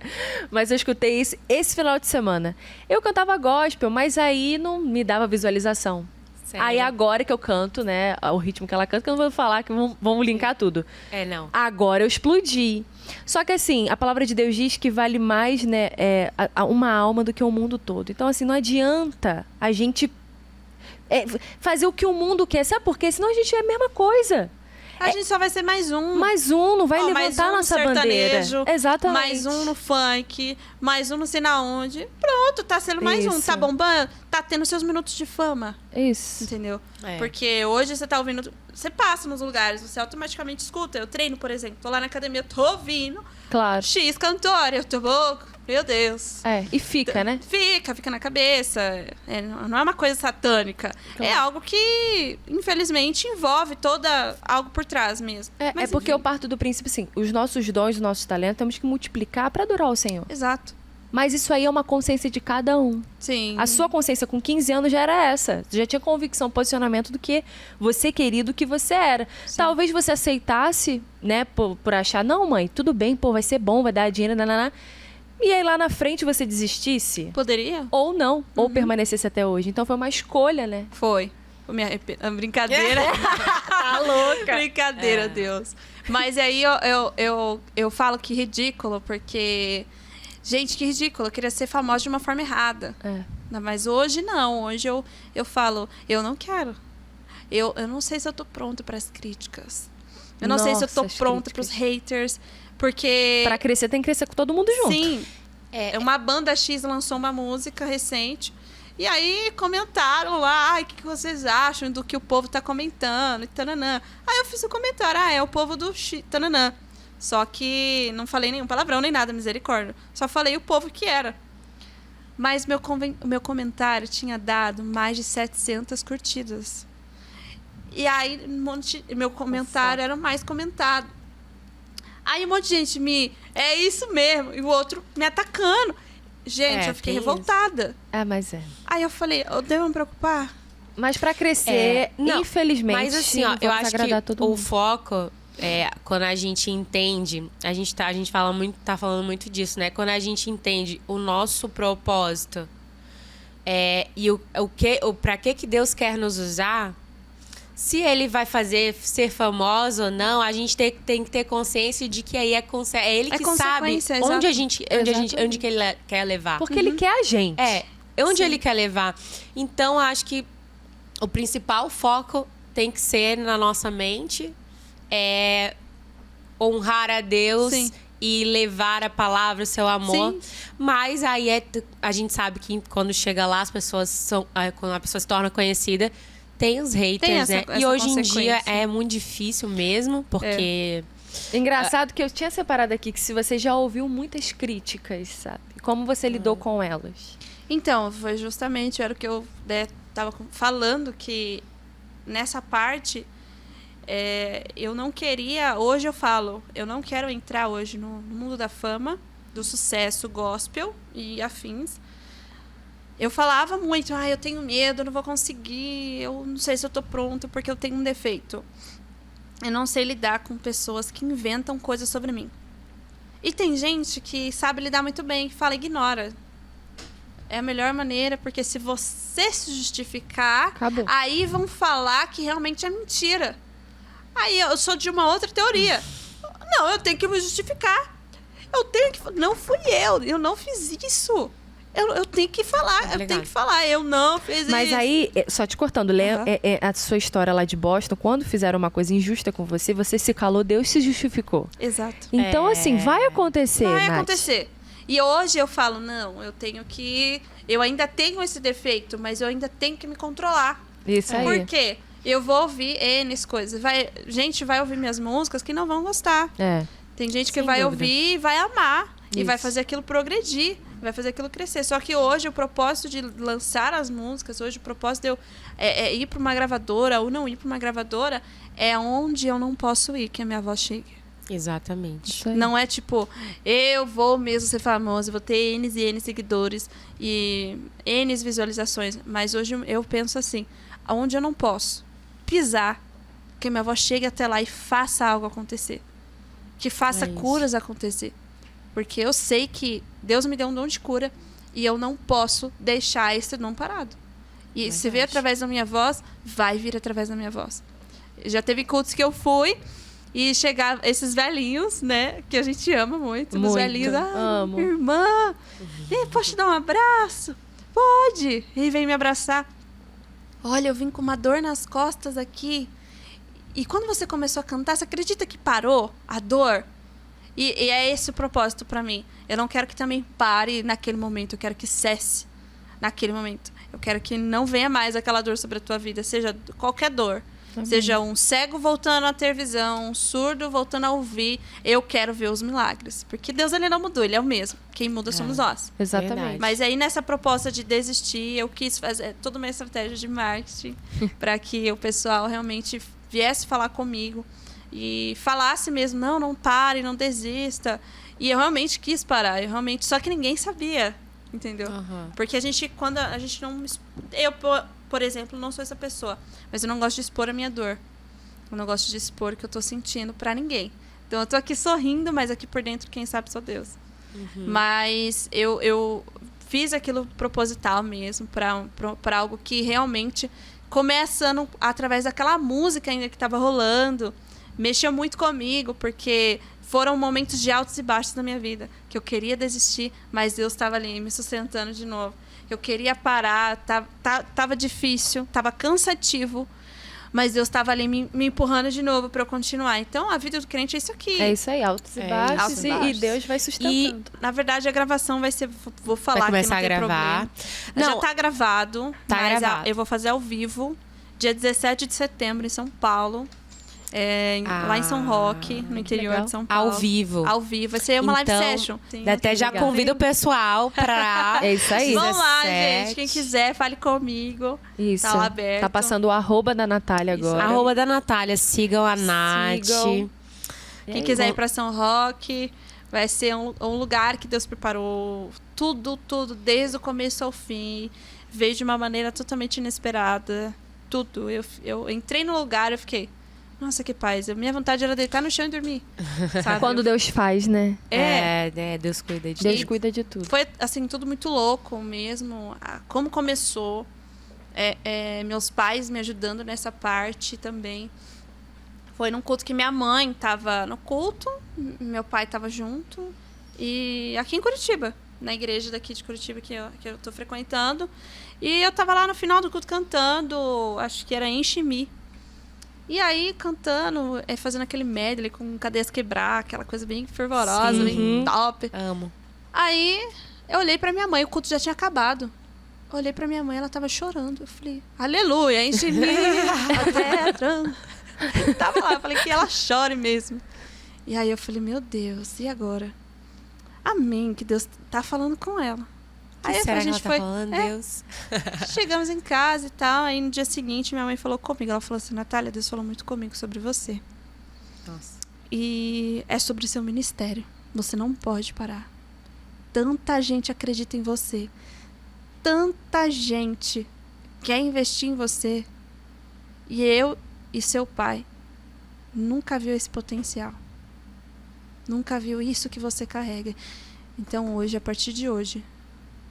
A: mas eu escutei isso esse final de semana. Eu cantava gospel, mas aí não me dava visualização.
B: Sério?
A: Aí agora que eu canto, né, o ritmo que ela canta, que eu não vou falar, que vamos linkar tudo.
B: Não.
A: Agora eu explodi. Só que assim, a palavra de Deus diz que vale mais, né, uma alma do que o mundo todo. Então assim, não adianta a gente fazer o que o mundo quer. Sabe por quê? Senão a gente é a mesma coisa.
C: A gente só vai ser mais um.
A: Mais um, não vai levantar nossa bandeira. Exatamente.
C: Mais um no funk, mais um não sei na onde. Pronto, tá sendo mais um. Tá bombando, tá tendo seus minutos de fama.
A: Isso.
C: Entendeu? Porque hoje você tá ouvindo... Você passa nos lugares, você automaticamente escuta. Eu treino, por exemplo. Tô lá na academia, tô ouvindo.
A: Claro.
C: X cantora, eu tô louco. Meu Deus.
A: E fica, né?
C: Fica na cabeça. Não é uma coisa satânica. Claro. É algo que, infelizmente, envolve algo por trás mesmo.
A: Mas porque eu parto do princípio, assim, os nossos dons, os nossos talentos, temos que multiplicar para adorar o Senhor.
C: Exato.
A: Mas isso aí é uma consciência de cada um.
C: Sim.
A: A sua consciência com 15 anos já era essa. Você já tinha convicção, posicionamento do que você queria, do que você era. Sim. Talvez você aceitasse, né, por achar, não, mãe, tudo bem, vai ser bom, vai dar dinheiro, nananá. E aí lá na frente você desistisse?
C: Poderia.
A: Ou não, ou permanecesse até hoje. Então foi uma escolha, né?
C: Foi. Brincadeira.
A: Tá louca.
C: Brincadeira, Deus. Mas aí eu falo que ridículo, porque... Gente, que ridículo. Eu queria ser famosa de uma forma errada. Mas hoje não. Hoje eu falo, eu não quero. Eu não sei se eu tô pronta para as críticas. Eu não sei se eu tô pronta para os haters. Porque...
A: Pra crescer, tem que crescer com todo mundo junto.
C: Sim. Uma banda X lançou uma música recente. E aí comentaram lá, o que vocês acham do que o povo tá comentando? E tananã. Aí eu fiz um comentário, é o povo do X, tananã. Só que não falei nenhum palavrão, nem nada, misericórdia. Só falei o povo que era. Mas meu comentário tinha dado mais de 700 curtidas. E aí meu comentário era o mais comentado. Aí um monte de gente é isso mesmo. E o outro me atacando. Gente, eu fiquei revoltada.
A: Mas
C: Aí eu falei, eu devo me preocupar?
A: Mas pra crescer, infelizmente...
B: Mas assim, eu acho que o foco... quando a gente entende, a gente tá falando muito disso, né? Quando a gente entende o nosso propósito e pra que Deus quer nos usar, se ele vai fazer ser famoso ou não, a gente tem que ter consciência de que aí é ele que sabe onde que ele quer levar.
A: Porque ele quer a gente.
B: Onde ele quer levar. Então, acho que o principal foco tem que ser na nossa mente, honrar a Deus e levar a palavra, o seu amor. Sim. Mas aí a gente sabe que quando chega lá, quando a pessoa se torna conhecida, tem os haters, né? E hoje em dia é muito difícil mesmo, porque...
A: Engraçado que eu tinha separado aqui que se você já ouviu muitas críticas, sabe? Como você lidou com elas?
C: Então, foi justamente, era o que eu tava falando, que nessa parte... eu não queria... Hoje eu falo, eu não quero entrar hoje no mundo da fama, do sucesso gospel e afins. Eu falava muito, eu tenho medo, eu não vou conseguir, eu não sei se eu tô pronta porque eu tenho um defeito. Eu não sei lidar com pessoas que inventam coisas sobre mim. E tem gente que sabe lidar muito bem, que fala, ignora. É a melhor maneira, porque se você se justificar, acabou. Aí vão falar que realmente é mentira. Aí eu sou de uma outra teoria. Não, eu tenho que me justificar. Não fui eu não fiz isso. Eu tenho que falar, eu não fiz isso.
A: Mas aí, só te cortando, a sua história lá de Boston, quando fizeram uma coisa injusta com você, você se calou, Deus se justificou.
C: Exato.
A: Então, assim, vai acontecer,
C: Vai
A: Nath.
C: acontecer. E hoje eu falo, não, eu ainda tenho esse defeito, mas eu ainda tenho que me controlar.
A: Isso aí.
C: Por quê? Eu vou ouvir N coisas. Gente vai ouvir minhas músicas que não vão gostar. Tem gente que vai ouvir e vai amar. Isso. E vai fazer aquilo progredir. Vai fazer aquilo crescer. Só que hoje o propósito de lançar as músicas, hoje o propósito de eu ir para uma gravadora ou não ir para uma gravadora, é onde eu não posso ir, que a minha voz chegue.
B: Exatamente.
C: Não é tipo, eu vou mesmo ser famosa, vou ter N e N seguidores e N visualizações. Mas hoje eu penso assim, aonde eu não posso pisar, que minha avó chegue até lá e faça algo acontecer. Que faça curas acontecer. Porque eu sei que Deus me deu um dom de cura e eu não posso deixar esse dom parado. E se vir através da minha voz, vai vir através da minha voz. Já teve cultos que eu fui e chegar esses velhinhos, né? Que a gente ama muito. Os velhinhos,
A: amo.
C: Irmã, posso te dar um abraço? Pode. E vem me abraçar. Olha, eu vim com uma dor nas costas aqui. E quando você começou a cantar, você acredita que parou a dor? E é esse o propósito pra mim. Eu não quero que também pare naquele momento. Eu quero que cesse naquele momento. Eu quero que não venha mais aquela dor sobre a tua vida. Seja qualquer dor. Amém. Seja um cego voltando a ter visão, um surdo voltando a ouvir. Eu quero ver os milagres. Porque Deus, ele não mudou. Ele é o mesmo. Quem muda somos nós.
A: Exatamente.
B: Verdade.
C: Mas aí, nessa proposta de desistir, eu quis fazer toda uma estratégia de marketing para que o pessoal realmente viesse falar comigo e falasse mesmo, não pare, não desista. E eu realmente quis parar. Só que ninguém sabia. Entendeu? Porque quando a gente não... Eu, por exemplo, não sou essa pessoa. Mas eu não gosto de expor a minha dor. Eu não gosto de expor o que eu tô sentindo pra ninguém. Então, eu tô aqui sorrindo, mas aqui por dentro, quem sabe, sou Deus. Mas eu fiz aquilo proposital mesmo pra algo que realmente, começando através daquela música ainda que tava rolando, mexeu muito comigo, porque... Foram momentos de altos e baixos na minha vida. Que eu queria desistir, mas Deus estava ali me sustentando de novo. Eu queria parar, tava difícil, tava cansativo. Mas Deus estava ali me empurrando de novo para eu continuar. Então, a vida do crente é isso aqui.
A: É isso aí, altos e baixos.
C: Altos e baixos.
A: E Deus vai sustentando.
C: E, na verdade, a gravação vai ser... Vou falar
B: vai começar
C: que não
B: a
C: tem
B: gravar.
C: Problema. Já tá gravado.
B: Tá
C: mas
B: gravado.
C: Eu vou fazer ao vivo. Dia 17 de setembro, em São Paulo. Lá em São Roque, no interior
A: legal.
C: de São Paulo.
B: Ao vivo.
C: Ao vivo. Vai ser uma live session.
B: Sim, até já convido o pessoal pra...
A: É isso aí.
C: Vamos lá, gente. Quem quiser, fale comigo.
A: Isso.
C: Tá lá aberto.
A: Tá passando o @ da Natália agora.
B: @ da Natália. Sigam a Nath.
C: Quem quiser ir pra São Roque, vai ser um lugar que Deus preparou. Tudo, desde o começo ao fim. Veio de uma maneira totalmente inesperada. Tudo. Eu entrei no lugar, eu fiquei... Nossa, que paz. A minha vontade era deitar no chão e dormir. Sabe?
A: Quando Deus faz, né?
B: Deus cuida de tudo.
A: Deus cuida de tudo.
C: Foi, assim, tudo muito louco mesmo. Como começou. Meus pais me ajudando nessa parte também. Foi num culto que minha mãe estava no culto. Meu pai estava junto. E aqui em Curitiba. Na igreja daqui de Curitiba que eu tô frequentando. E eu estava lá no final do culto cantando. Acho que era Enche-me. E aí, cantando, fazendo aquele medley com cadeias quebrar, aquela coisa bem fervorosa, bem top.
B: Amo.
C: Aí, eu olhei pra minha mãe, o culto já tinha acabado. Eu olhei pra minha mãe, ela tava chorando. Eu falei, aleluia, enche-me até tava lá, eu falei que ela chore mesmo. E aí eu falei, meu Deus, e agora? Amém, que Deus tá falando com ela. Aí
B: será
C: a gente
B: que ela tá falando, Deus?
C: Chegamos em casa e tal. Aí no dia seguinte minha mãe falou comigo. Ela falou assim, Natália, Deus falou muito comigo sobre você.
B: Nossa.
C: E é sobre o seu ministério. Você não pode parar. Tanta gente acredita em você. Tanta gente quer investir em você. E eu e seu pai nunca viu esse potencial. Nunca viu isso que você carrega. Então hoje, a partir de hoje,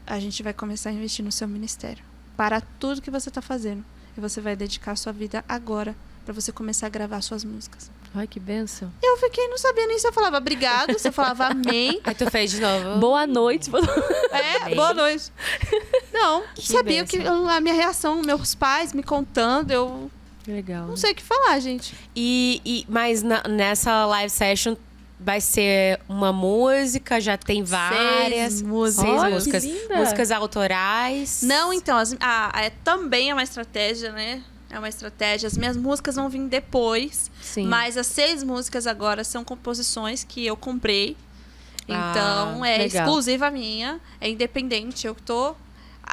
C: a gente vai começar a investir no seu ministério. Para tudo que você está fazendo. E você vai dedicar a sua vida agora para você começar a gravar suas músicas.
A: Ai, que bênção.
C: Eu fiquei, não sabia nem se eu falava obrigado, se eu falava amém.
B: Aí tu fez de novo.
A: Boa noite.
C: Boa noite. Não,
B: Que
C: sabia
B: bênção.
C: a minha reação, meus pais me contando, eu
A: Legal.
C: não sei o que falar, gente.
B: Mas nessa live session vai ser uma música, já tem várias.
C: 6 músicas.
B: Seis
A: Olha,
B: músicas.
A: que linda.
B: Músicas autorais.
C: Não, então, também é uma estratégia, né? É uma estratégia. As minhas músicas vão vir depois.
A: Sim.
C: Mas as 6 músicas agora são composições que eu comprei. Então, é
A: legal.
C: exclusiva minha. É independente. Eu tô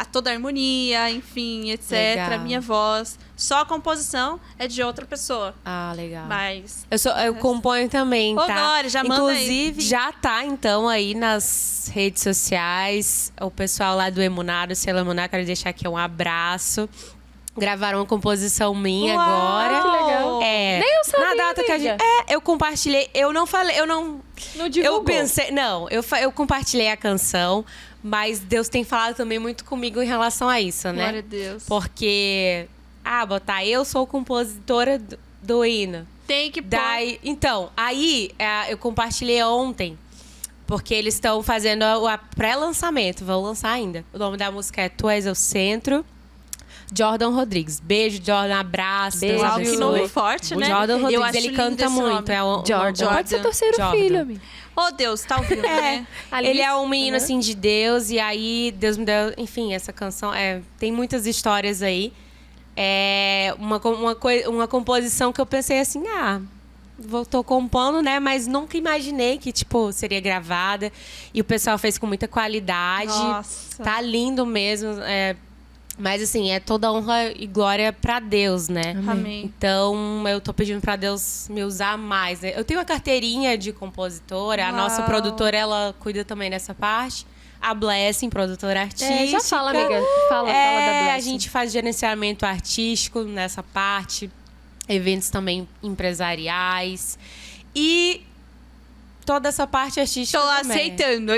C: toda a harmonia, enfim, etc.
B: Legal.
C: Minha voz. Só a composição é de outra pessoa.
B: Ah, legal.
C: Mas...
B: Eu componho também,
C: Ô,
B: tá?
C: Glória, já manda aí.
B: Inclusive, já tá, então, aí nas redes sociais. O pessoal lá do Emunar, do Selo Emunar, quero deixar aqui um abraço. Gravaram uma composição minha
C: Uau,
B: agora.
C: que legal.
B: É,
A: Nem eu sabia,
B: na data que a
A: amiga.
B: gente... eu compartilhei. Eu não falei... Eu não
A: divulgou.
B: Eu pensei... Não, eu compartilhei a canção. Mas Deus tem falado também muito comigo em relação a isso, né?
C: Glória a Deus.
B: Porque... botar eu sou compositora do hino.
C: Tem que pôr.
B: Daí, então, aí eu compartilhei ontem, porque eles estão fazendo o pré-lançamento, vão lançar ainda. O nome da música é Tu És o Centro, Jordan Rodrigues. Beijo, Jordan, abraço.
A: Beijo.
B: Deus
C: Uau, que
B: abençoe.
C: nome forte, né?
B: Jordan
C: Eu
B: Rodrigues,
C: acho
B: ele
C: lindo
B: canta
C: esse
B: muito.
C: nome.
A: Jordan. Pode ser terceiro
B: Jordan.
A: filho, amigo.
C: Oh, Deus, tá ouvindo, né?
B: Ele é um menino, assim, de Deus. E aí, Deus me deu... Enfim, essa canção... tem muitas histórias aí. É uma composição que eu pensei assim... tô compondo, né? Mas nunca imaginei que, tipo, seria gravada. E o pessoal fez com muita qualidade.
C: Nossa.
B: Tá lindo mesmo. Mas, assim, é toda honra e glória pra Deus, né?
C: Amém.
B: Então, eu tô pedindo pra Deus me usar mais, né? Eu tenho uma carteirinha de compositora. A nossa
C: Uau.
B: produtora, ela cuida também dessa parte. A Blessing, produtora artística.
A: Já fala, amiga. Fala da Blessing.
B: A gente faz gerenciamento artístico nessa parte. Eventos também empresariais. E toda essa parte artística
C: Tô
B: também.
C: aceitando.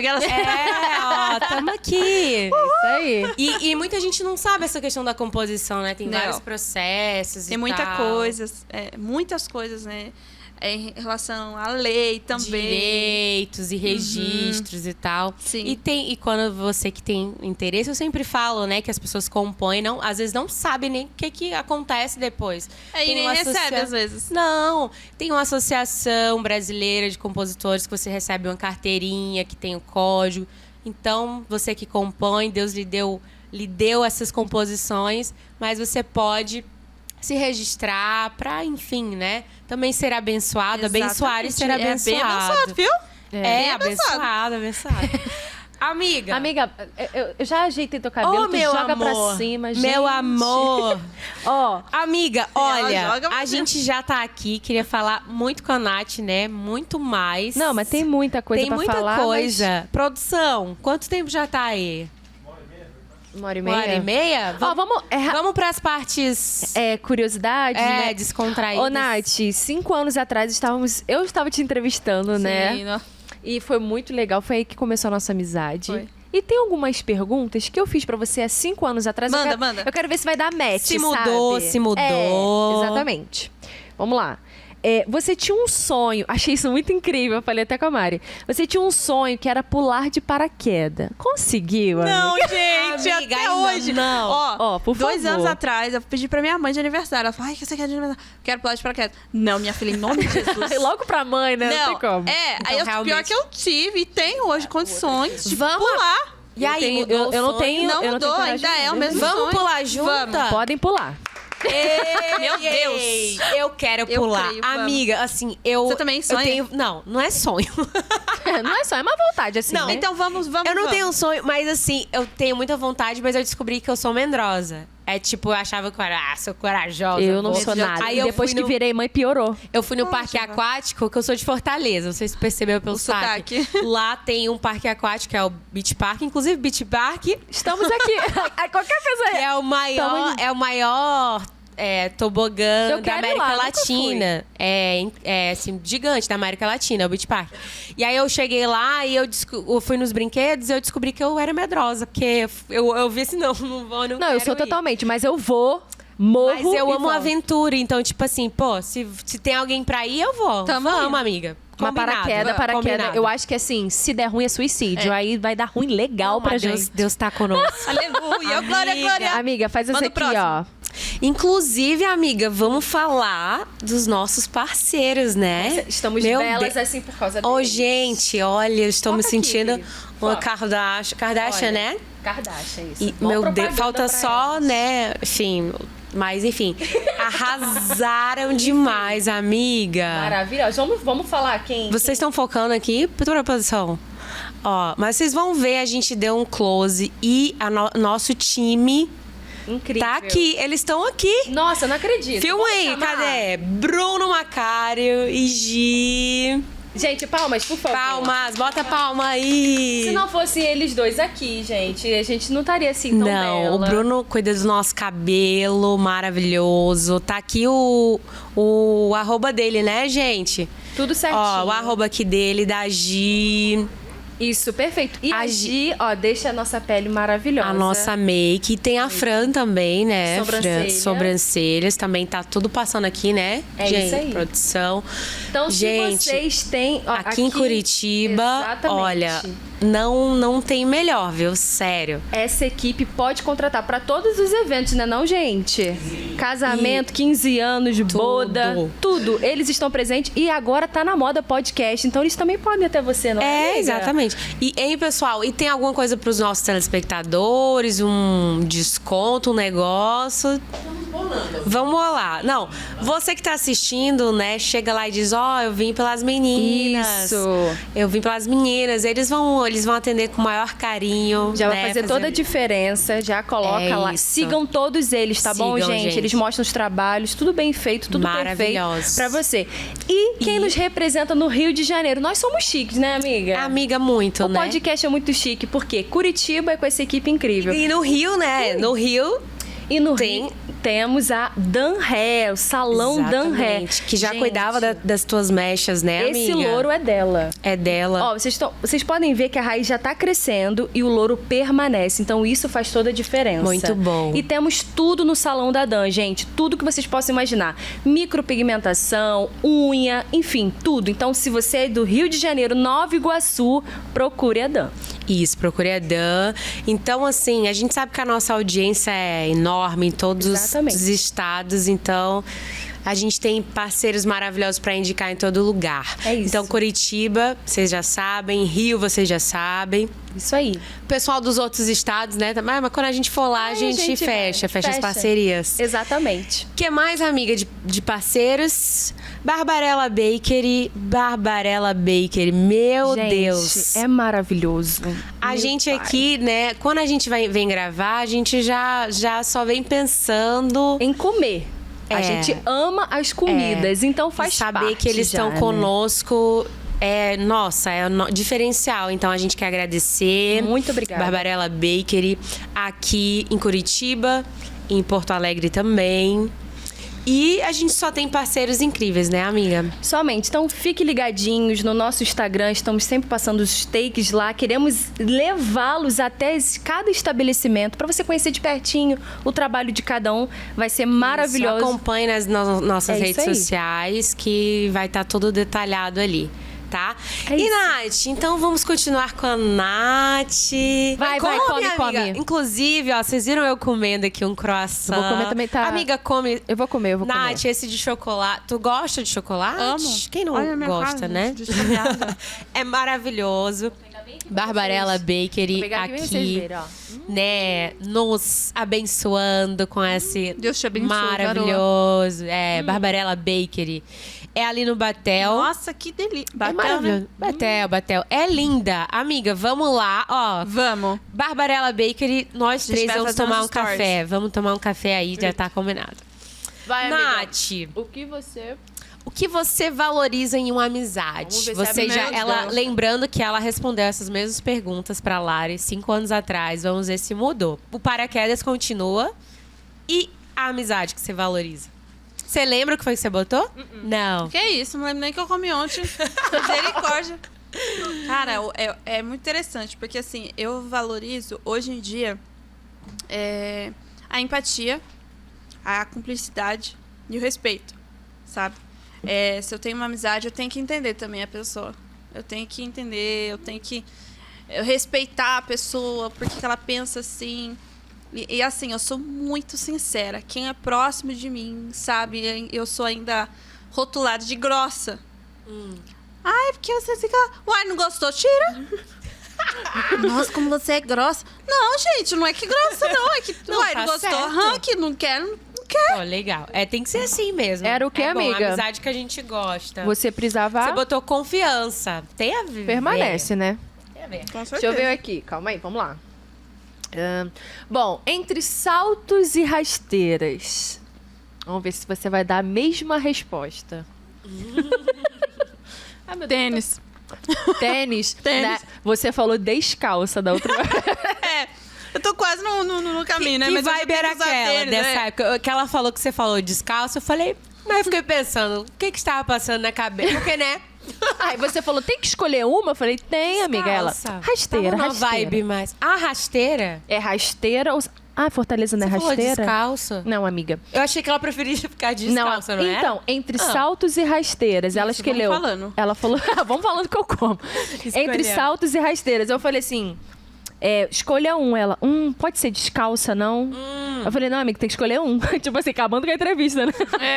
B: Tamo aqui.
A: Isso aí.
B: E muita gente não sabe essa questão da composição, né? Tem
C: Não.
B: vários processos
C: Tem
B: e
C: muita
B: tal.
C: muitas coisas, né? Em relação à lei também.
B: Direitos e registros e tal.
C: Sim.
B: E quando você que tem interesse, eu sempre falo, né, que as pessoas compõem, às vezes não sabem nem o que acontece depois.
C: E
B: Tem
C: nem
B: uma
C: recebe, às vezes.
B: Não, tem uma associação brasileira de compositores que você recebe uma carteirinha que tem o código. Então, você que compõe, Deus lhe deu essas composições, mas você pode se registrar para, enfim, né? Também ser abençoado, abençoar e ser abençoado.
C: É bem abençoado, viu?
B: É, abençoado. Amiga,
A: eu já ajeitei teu cabelo, tu
B: meu
A: joga
B: amor,
A: pra cima, gente.
B: meu amor.
A: Ó,
B: Amiga,
C: Ela
B: olha,
C: joga pra
B: a gente já tá aqui, queria falar muito com a Nath, né? Muito mais.
A: não, mas tem muita coisa pra falar.
B: Tem muita coisa. Produção, quanto tempo já tá aí?
A: 1h30.
B: 1h30?
A: Ó,
B: Vamos pras partes
A: curiosidade, né?
B: descontraídas.
A: Ô, Nath, 5 anos atrás eu estava te entrevistando, né?
C: Sim, não.
A: E foi muito legal, foi aí que começou a nossa amizade.
C: Foi.
A: E tem algumas perguntas que eu fiz pra você há 5 anos atrás.
C: Manda.
A: Eu quero ver se vai dar match,
B: Se mudou,
A: sabe?
B: se mudou.
A: Exatamente. Vamos lá. Você tinha um sonho, achei isso muito incrível, eu falei até com a Mari. Você tinha um sonho que era pular de paraquedas. Conseguiu, amiga?
C: Não, gente,
B: Amiga,
C: até
B: ainda
C: hoje.
B: não.
C: Ó,
A: por
C: 2
A: favor.
C: anos atrás, eu pedi pra minha mãe de aniversário. Ela falou, ai, o que você quer de aniversário? Quero pular de paraquedas. Não, minha filha, em nome de Jesus.
A: Logo pra mãe, né? Não tem como.
C: Aí pior
B: realmente.
C: que eu tive e tenho hoje condições de
B: Vamos-
C: pular.
B: E aí,
A: Eu
B: mudou o
A: não
B: sonho?
A: tenho.
C: Não
A: eu não tenho
C: mudou,
A: coragem,
C: ainda é
A: não.
C: o mesmo
B: Vamos
C: sonho.
B: pular junta?
C: Vamos.
A: Podem pular.
C: Meu Deus.
B: Eu quero
C: Eu
B: pular.
C: creio, vamos.
B: Amiga, assim, eu...
C: Você também sonha?
B: Não é sonho.
A: Não é só, é uma vontade, assim,
B: Não,
A: né?
C: Então vamos.
B: Eu não tenho um sonho, mas assim, eu tenho muita vontade, mas eu descobri que eu sou medrosa. É tipo, eu achava que eu era, sou corajosa.
A: Eu não
B: vou.
A: sou nada.
B: Aí
A: E
B: eu
A: depois
B: fui
A: que
B: no-
A: virei mãe, piorou.
B: Eu fui no parque aquático, que eu sou de Fortaleza, não sei se percebeu pelo
C: O
B: sotaque.
C: sotaque.
B: Lá tem um parque aquático, que é o Beach Park. Inclusive, Beach Park
A: Estamos aqui. Qualquer coisa
B: que é o maior tobogã
A: Eu
B: da
A: quero ir
B: América
A: lá, nunca
B: Latina. É assim, gigante da América Latina, é o Beach Park. E aí eu cheguei lá e eu fui nos brinquedos e eu descobri que eu era medrosa, porque eu vi assim, não vou, não
A: Não, eu
B: quero
A: sou
B: ir.
A: totalmente, mas eu vou, morro.
B: Mas eu
A: e
B: amo
A: volto.
B: aventura, então, tipo assim, pô, se tem alguém pra ir, eu vou. Vamos,
C: indo.
B: amiga.
A: Uma
B: Combinado,
A: paraquedas,
B: combinado.
A: eu acho que assim, se der ruim é suicídio. Aí vai dar ruim legal pra
B: Mas
A: gente.
B: Deus tá conosco.
C: Aleluia. Glória,
B: Amiga.
C: glória.
A: Amiga, faz esse
C: Manda o
A: aqui,
C: próximo.
A: ó.
B: Inclusive, amiga, vamos falar dos nossos parceiros, né?
A: Estamos
B: Meu
A: belas
B: Deus.
A: assim por causa
B: Ô,
A: deles.
B: gente, olha, eu estou me
A: Foca aqui,
B: sentindo
A: querido.
B: uma
A: Foca.
B: Kardashian,
A: Olha,
B: né?
A: Kardashian, isso.
B: E,
A: Boa
B: meu Deus,
A: propaganda
B: falta
A: pra
B: só,
A: elas.
B: né? Enfim, mas enfim, arrasaram demais, amiga.
A: Maravilhosa. Vamos falar quem...
B: Vocês estão focando aqui, produção? Ó, mas vocês vão ver, a gente deu um close e nosso time
A: Incrível.
B: tá aqui. Eles estão aqui.
A: Nossa, eu não acredito.
B: Filma aí, cadê? Bruno Macário e Gi.
A: Gente, palmas, por favor.
B: Palmas, bota palma aí.
A: Se não fossem eles dois aqui, gente, a gente não estaria assim tão
B: Não,
A: bela.
B: o Bruno cuida do nosso cabelo maravilhoso. Tá aqui o arroba dele, né, gente?
A: Tudo certinho.
B: Ó, o arroba aqui dele, da Gi.
A: Isso, perfeito. E a Gi, ó, deixa a nossa pele maravilhosa.
B: A nossa make. Tem a Fran também, né?
A: Sobrancelha.
B: Fran, sobrancelhas. Também tá tudo passando aqui, né?
A: É
B: gente,
A: isso aí.
B: Produção.
A: Então,
B: gente,
A: se vocês têm... Ó,
B: aqui em Curitiba,
A: exatamente.
B: olha, não tem melhor, viu? Sério.
A: Essa equipe pode contratar para todos os eventos, né não, gente? Casamento, 15 anos, boda, tudo. Eles estão presentes e agora tá na moda podcast, então eles também podem até você, não é,
B: É,
A: amiga?
B: exatamente. E, hein, pessoal, e tem alguma coisa pros nossos telespectadores? Um desconto, um negócio? Vamos lá. Não, você que tá assistindo, né, chega lá e diz, eu vim pelas meninas.
A: Isso.
B: Eu vim pelas meninas. Eles vão atender com o maior carinho.
A: Já
B: né,
A: vai fazer toda a diferença, já coloca lá.
B: isso.
A: Sigam todos eles, tá bom,
B: Sigam,
A: gente?
B: gente.
A: Eles mostram os trabalhos, tudo bem feito, tudo perfeito
B: Maravilhosos.
A: pra você. E quem nos representa no Rio de Janeiro? Nós somos chiques, né, amiga?
B: Amiga, muito,
A: O
B: né?
A: podcast é muito chique, porque Curitiba é com essa equipe incrível.
B: E no Rio, né? No Rio
A: E no
B: tem-
A: Rio temos a Danré, o Salão Danré.
B: Exatamente, que já
A: Gente,
B: cuidava das tuas mechas, né, amiga?
A: Esse louro é dela.
B: É dela.
A: Ó, vocês podem ver que a raiz já tá crescendo e o louro permanece. Então isso faz toda a diferença.
B: Muito bom.
A: E temos tudo no Salão da Dan, gente. Tudo que vocês possam imaginar. Micropigmentação, unha, enfim, tudo. Então se você é do Rio de Janeiro, Nova Iguaçu, procure a Dan.
B: Isso, procure a Dan. Então, assim, a gente sabe que a nossa audiência é enorme em todos
A: Exatamente.
B: os estados. Então, a gente tem parceiros maravilhosos para indicar em todo lugar.
A: É isso.
B: Então, Curitiba, vocês já sabem. Rio, vocês já sabem.
A: Isso aí.
B: O pessoal dos outros estados, né? Mas quando a gente for lá, a gente fecha as parcerias.
A: Exatamente.
B: O que mais, amiga, de parceiros? Barbarella Bakery. Meu
A: Gente,
B: Deus.
A: é maravilhoso.
B: A
A: Meu
B: gente
A: pai.
B: aqui, né? Quando a gente vem gravar, a gente já só vem pensando
A: Em comer. A
B: É.
A: gente ama as comidas, então faz
B: em saber
A: parte
B: que eles
A: já,
B: estão
A: né?
B: conosco. Nossa, é diferencial. Então a gente quer agradecer.
A: Muito obrigada.
B: Barbarella Bakery, aqui em Curitiba, em Porto Alegre também. E a gente só tem parceiros incríveis, né, amiga?
A: Somente. Então, fiquem ligadinhos no nosso Instagram. Estamos sempre passando os takes lá. Queremos levá-los até cada estabelecimento para você conhecer de pertinho o trabalho de cada um. Vai ser maravilhoso.
B: Isso, acompanhe nas nossas
A: É isso
B: redes
A: aí.
B: sociais, que vai estar tudo detalhado ali. Tá?
A: É
B: E
A: isso.
B: Nath, então vamos continuar com a Nath.
A: Vai, come,
B: amiga.
A: come.
B: Inclusive, ó, vocês viram eu comendo aqui um croissant.
A: Eu vou comer também, tá?
B: Amiga, come.
A: Eu vou comer.
B: Nath, esse de chocolate. Tu gosta de chocolate?
C: Amo.
B: Quem não
C: Olha a minha
B: gosta,
C: cara,
B: né?
C: de chocolate.
B: É maravilhoso. Barbarella Bakery
A: Vou pegar aqui pra vocês
B: aqui,
A: verem, ó.
B: né, nos abençoando com esse
C: Deus te abençoe,
B: maravilhoso. Barbarella Bakery. É ali no Batel.
C: Nossa, que delícia.
B: É
C: Batel,
B: maravilhoso.
C: né?
B: Batel. É linda. Amiga, vamos lá, ó.
C: Vamos.
B: Barbarella Bakery, nós
C: gente
B: três
C: vai
B: vamos
C: fazer
B: tomar
C: uns
B: um
C: stories.
B: café. Vamos tomar um café aí, já tá combinado.
A: Vai,
B: Nath,
A: O que você...
B: o que você valoriza em uma amizade?
A: Vamos ver se
B: Você
A: é
B: já,
A: meu
B: ela,
A: Deus.
B: lembrando que ela respondeu essas mesmas perguntas pra Lari 5 anos atrás. Vamos ver se mudou. O paraquedas continua. E a amizade que você valoriza? Você lembra o que foi que você botou? Não.
C: Que isso, não lembro nem que eu comi ontem. Misericórdia. Cara, é muito interessante, porque assim, eu valorizo hoje em dia a empatia, a cumplicidade e o respeito, sabe? Se eu tenho uma amizade, eu tenho que entender também a pessoa. Eu tenho que entender, eu tenho que respeitar a pessoa, porque que ela pensa assim. E assim, eu sou muito sincera. Quem é próximo de mim, sabe? Eu sou ainda rotulada de grossa. Ai, porque você fica... Uai, não gostou? Tira. Nossa, como você é grossa. Não, gente, não é que grossa, não. É que,
B: Não,
C: uai,
B: tá
C: não gostou.
B: certo.
C: Arranque, não quer, não quer.
B: Pô, legal. Tem que ser assim mesmo.
A: Era o quê,
B: é bom,
A: amiga?
B: A amizade que a gente gosta.
A: Você precisava...
B: Você botou confiança. Tem a ver.
A: Permanece, né?
B: Quer ver?
C: Com
A: Deixa eu ver aqui. Calma aí, vamos lá. Bom, entre saltos e rasteiras. Vamos ver se você vai dar a mesma resposta.
C: Ah, meu Tênis.
A: Tênis.
C: Tênis.
A: Né? Você falou descalça da outra vez.
C: Eu tô quase no caminho, né?
B: Que
C: Mas eu
B: vibe
C: já
B: era
C: tenho que usar
B: aquela
C: tênis,
B: dessa
C: né?
B: época? Que ela falou que você falou descalço, eu falei... Mas eu fiquei pensando, o que estava passando na cabeça? Porque, né?
A: Aí você falou, tem que escolher uma? Eu falei, tem, amiga. Ela, rasteira,
B: Tava numa
A: rasteira.
B: vibe mais... Ah, rasteira?
A: É rasteira ou... Ah, Fortaleza não é
B: Você falou
A: rasteira?
B: descalço?
A: Não, amiga.
B: Eu achei que ela preferia ficar descalça, não é?
A: Então, entre saltos e rasteiras, ela
C: Isso,
A: escolheu.
C: vamos falando.
A: Ela falou, vamos falando que eu como. Entre saltos e rasteiras. Eu falei assim, escolha um. Ela, pode ser descalça, não? Eu falei, não, amiga, tem que escolher um. Tipo assim, acabando com a entrevista, né?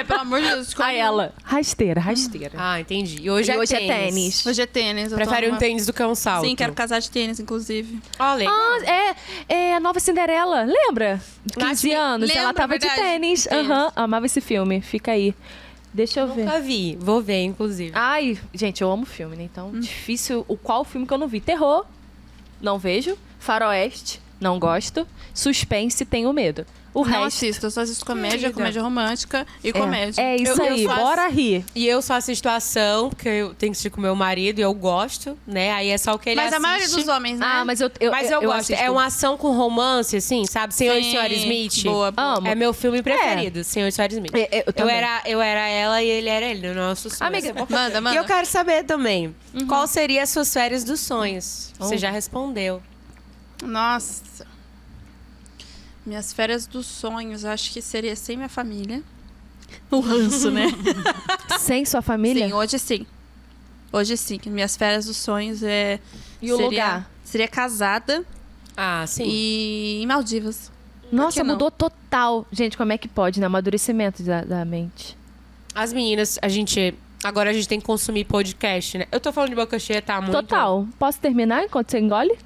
C: Pelo amor de Deus, escolhe
A: Aí ela, rasteira, rasteira.
B: Ah, entendi. E hoje,
A: E hoje é tênis.
C: Hoje é tênis. eu
B: Prefere
C: tô
B: um tênis do que um salto?
C: Sim, quero casar de tênis, inclusive.
B: Olha,
A: É a nova Cinderela, lembra? 15 anos, ela
C: lembro,
A: tava de
C: verdade.
A: tênis.
C: Tênis.
A: Aham, amava esse filme. Fica aí. Deixa eu ver.
B: nunca vi. Vou ver, inclusive.
A: Ai, gente, eu amo filme, né? Então, difícil. Qual filme que eu não vi? Terror, não vejo. Faroeste, não gosto. Suspense, tenho medo. O
C: Não
A: resto...
C: assisto, eu só assisto comédia,
B: Querida.
C: comédia romântica e comédia.
A: É isso
B: Eu
A: aí,
B: faço-
A: bora rir.
B: E eu só assisto ação, porque eu tenho que assistir com meu marido e eu gosto, né? Aí é só o que ele
C: Mas
B: assiste.
C: a maioria dos homens, né?
A: Ah, mas eu
B: gosto.
A: assisto.
B: É uma ação com romance, assim, sabe? Senhor e
C: Sim.
B: Senhora Smith.
C: Boa, boa.
A: Amo.
B: É meu filme preferido, Senhor e Senhora Smith.
A: Eu também.
B: Eu era ela e ele era ele, no nosso sonho.
A: Amiga,
C: Manda, manda.
B: E eu quero saber também, qual seria as suas férias dos sonhos? Você já respondeu.
C: Nossa. Minhas férias dos sonhos, acho que seria sem minha família. O ranço, né?
A: Sem sua família?
C: Sim, hoje sim. Hoje sim. que Minhas férias dos sonhos é...
A: E o lugar?
C: Seria casada
B: Ah, sim.
C: e em Maldivas.
A: Nossa,
C: que não?
A: mudou total. Gente, como é que pode, né? Amadurecimento da mente.
B: As meninas, agora a gente tem que consumir podcast, né? Eu tô falando de boca cheia, tá muito...
A: Total. Posso terminar enquanto você engole?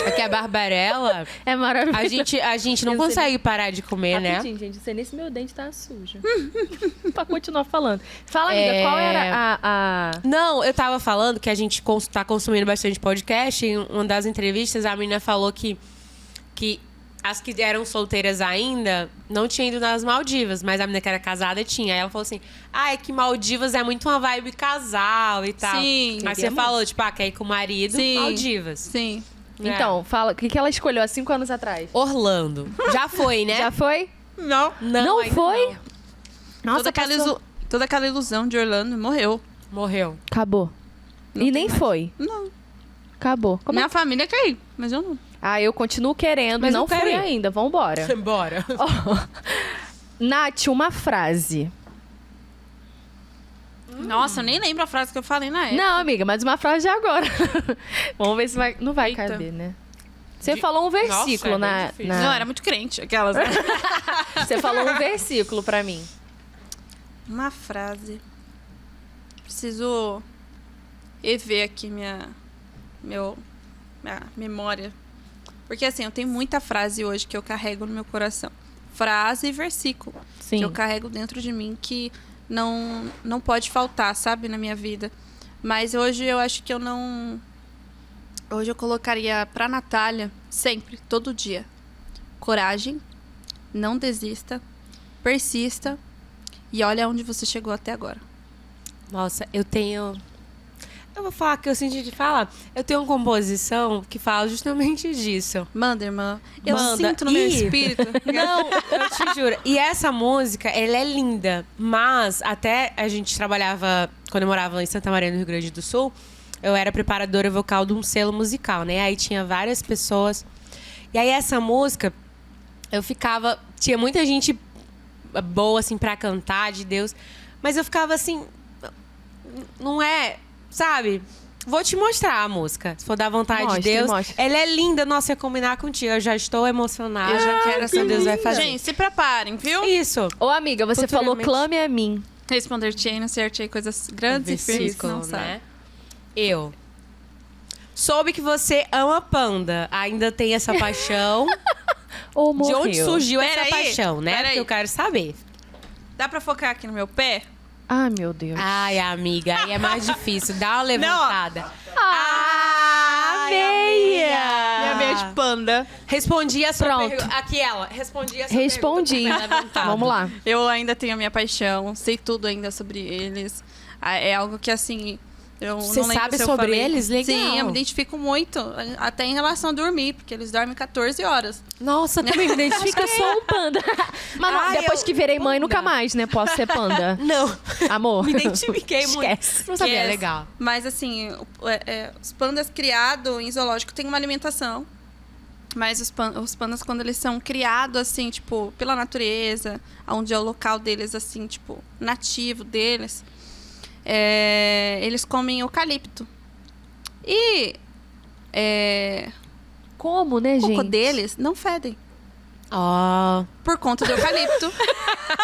B: Aqui a Barbarella,
A: É maravilhoso.
B: a gente não
A: Eu sei
B: consegue parar de comer, né?
A: Rapidinho, gente. Não sei nem se meu dente tá sujo. Pra continuar falando. Fala, amiga, qual era a...
B: Não, eu tava falando que a gente tá consumindo bastante podcast. Em uma das entrevistas, a menina falou que as que eram solteiras ainda não tinham ido nas Maldivas, mas a menina que era casada tinha. Aí ela falou assim, é que Maldivas é muito uma vibe casal e tal.
C: Sim.
B: Mas você
A: Queria
B: falou, tipo, quer ir com o marido,
C: Sim.
B: Maldivas.
C: Sim.
A: Então, fala, o que ela escolheu há 5 anos atrás?
B: Orlando. Já foi, né?
A: Já foi?
C: Não.
A: Não
B: ainda
A: foi?
B: não.
A: Nossa, passou.
C: Toda aquela ilusão de Orlando morreu.
B: Morreu.
A: Acabou.
C: Não
A: E
C: tem
A: nem
C: mais.
A: foi.
C: Não.
A: Acabou. Como é?
C: Minha família quer ir, mas eu não.
A: Ah, eu continuo querendo,
B: Mas
A: não
B: eu quero
A: fui
B: ir.
A: ainda. Vambora.
B: Bora.
A: Nath, uma frase.
C: Nossa, eu nem lembro a frase que eu falei na época.
A: Não, amiga, mas uma frase de agora. Vamos ver se vai... Não vai
C: Eita.
A: caber, né? Você falou um versículo
B: Nossa, é bem
A: na,
B: difícil.
A: na...
C: Não, era muito crente, aquelas. né?
A: Você falou um versículo pra mim.
C: Uma frase. Preciso rever aqui minha memória. Porque assim, eu tenho muita frase hoje que eu carrego no meu coração. Frase e versículo.
A: Sim.
C: Que eu carrego dentro de mim que não pode faltar, sabe, na minha vida. Mas hoje eu acho que eu não... Hoje eu colocaria pra Natália, sempre, todo dia. Coragem, não desista, persista e olha onde você chegou até agora.
B: Nossa, eu vou falar que eu senti de falar. Eu tenho uma composição que fala justamente disso.
C: Manda, irmã. Eu
B: Manda.
C: sinto no meu
B: Ih.
C: espírito.
B: Não, eu te juro. E essa música, ela é linda. Mas até a gente trabalhava, quando eu morava em Santa Maria, no Rio Grande do Sul, eu era preparadora vocal de um selo musical, né? Aí tinha várias pessoas. E aí essa música, eu ficava... Tinha muita gente boa, assim, pra cantar, de Deus. Mas eu ficava assim... Não é... Sabe? Vou te mostrar a música. Se for dar vontade
A: Mostre,
B: de Deus.
A: mostre.
B: Ela é linda. Nossa, ia combinar contigo. Eu já estou emocionada.
C: Eu já quero essa
B: Deus vai
C: música.
B: fazer.
C: Gente, se preparem, viu?
B: Isso.
A: Ô, amiga, você falou
B: Futuramente.
A: clame a mim.
C: Responder-te aí, não certo aí, coisas grandes e firmes que não sabe.
B: né? Eu. Soube que você ama panda. Ainda tem essa paixão.
A: Ou
B: De
A: morreu.
B: onde surgiu essa
C: Peraí,
B: paixão, né?
C: peraí.
B: Porque eu quero saber.
C: Dá pra focar aqui no meu pé?
A: Ai, meu Deus.
B: Ai, amiga, aí é mais difícil. Dá uma levantada.
A: Ai, meia!
C: Minha meia de panda.
B: Respondi a sua
A: Pronto.
B: pergunta. Aqui ela. Respondi a sua
A: Respondi.
B: pergunta. com o pé levantado.
A: Vamos lá.
C: Eu ainda tenho a minha paixão, sei tudo ainda sobre eles. É algo que, assim, eu
B: Você
C: não lembro
B: sabe
C: se eu
B: sobre
C: falei.
B: eles? Legal.
C: Sim, eu me identifico muito, até em relação a dormir, porque eles dormem 14 horas.
B: Nossa, também me identifica.
A: Eu sou um panda. Mas não,
B: Ai,
A: depois
B: eu-
A: que virei mãe,
B: panda.
A: nunca mais, né? Posso ser panda.
B: Não.
A: Amor.
B: Me identifiquei muito.
A: Esquece.
B: Não sabia,
C: Yes.
B: legal.
C: Mas, assim, os pandas criados em zoológico têm uma alimentação. Mas os pandas, quando eles são criados, assim, tipo, pela natureza, onde é o local deles, assim, tipo, nativo deles, eles comem eucalipto. E
A: Como, né,
C: o cocô
A: gente?
C: deles não fedem.
B: Ó.
C: Por conta do eucalipto.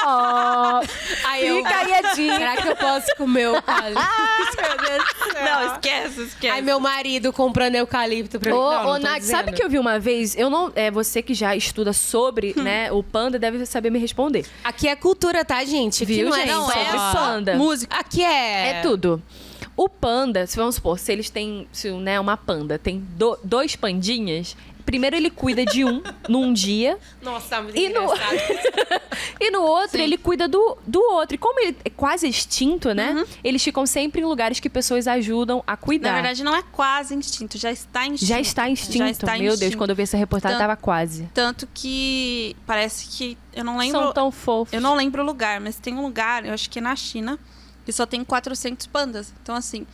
A: Ó,
B: Aí eu...
A: fica aí a dica.
B: Será que eu posso comer o eucalipto?
C: Não, esquece.
B: Aí meu marido comprando eucalipto pra mim.
A: Ô,
B: Não, não tô
A: Nath,
B: dizendo.
A: sabe que eu vi uma vez? Eu não, você que já estuda sobre, né, o panda deve saber me responder.
B: Aqui é cultura, tá, gente? Aqui
A: Viu,
B: não
A: gente?
B: é
C: Não,
B: só...
A: Sobre
C: é
A: panda.
C: música.
B: Aqui é...
A: É tudo. O panda, se vamos supor, se eles têm, se, né, uma panda tem dois pandinhas, primeiro ele cuida de um num dia
B: Nossa, tá muito
A: e no,
B: engraçado.
A: e no outro
C: Sim.
A: ele cuida do outro. E como ele é quase extinto, né, eles ficam sempre em lugares que pessoas ajudam a cuidar.
C: Na verdade, não é quase instinto, já está extinto.
A: já está extinto.
C: Já está
A: Meu Deus,
C: extinto.
A: quando eu vi essa reportagem,
C: Tanto-
A: tava quase.
C: Tanto que parece que... Eu não lembro...
A: São tão fofos.
C: Eu não lembro o lugar, mas tem um lugar, eu acho que é na China, que só tem 400 pandas. Então, assim,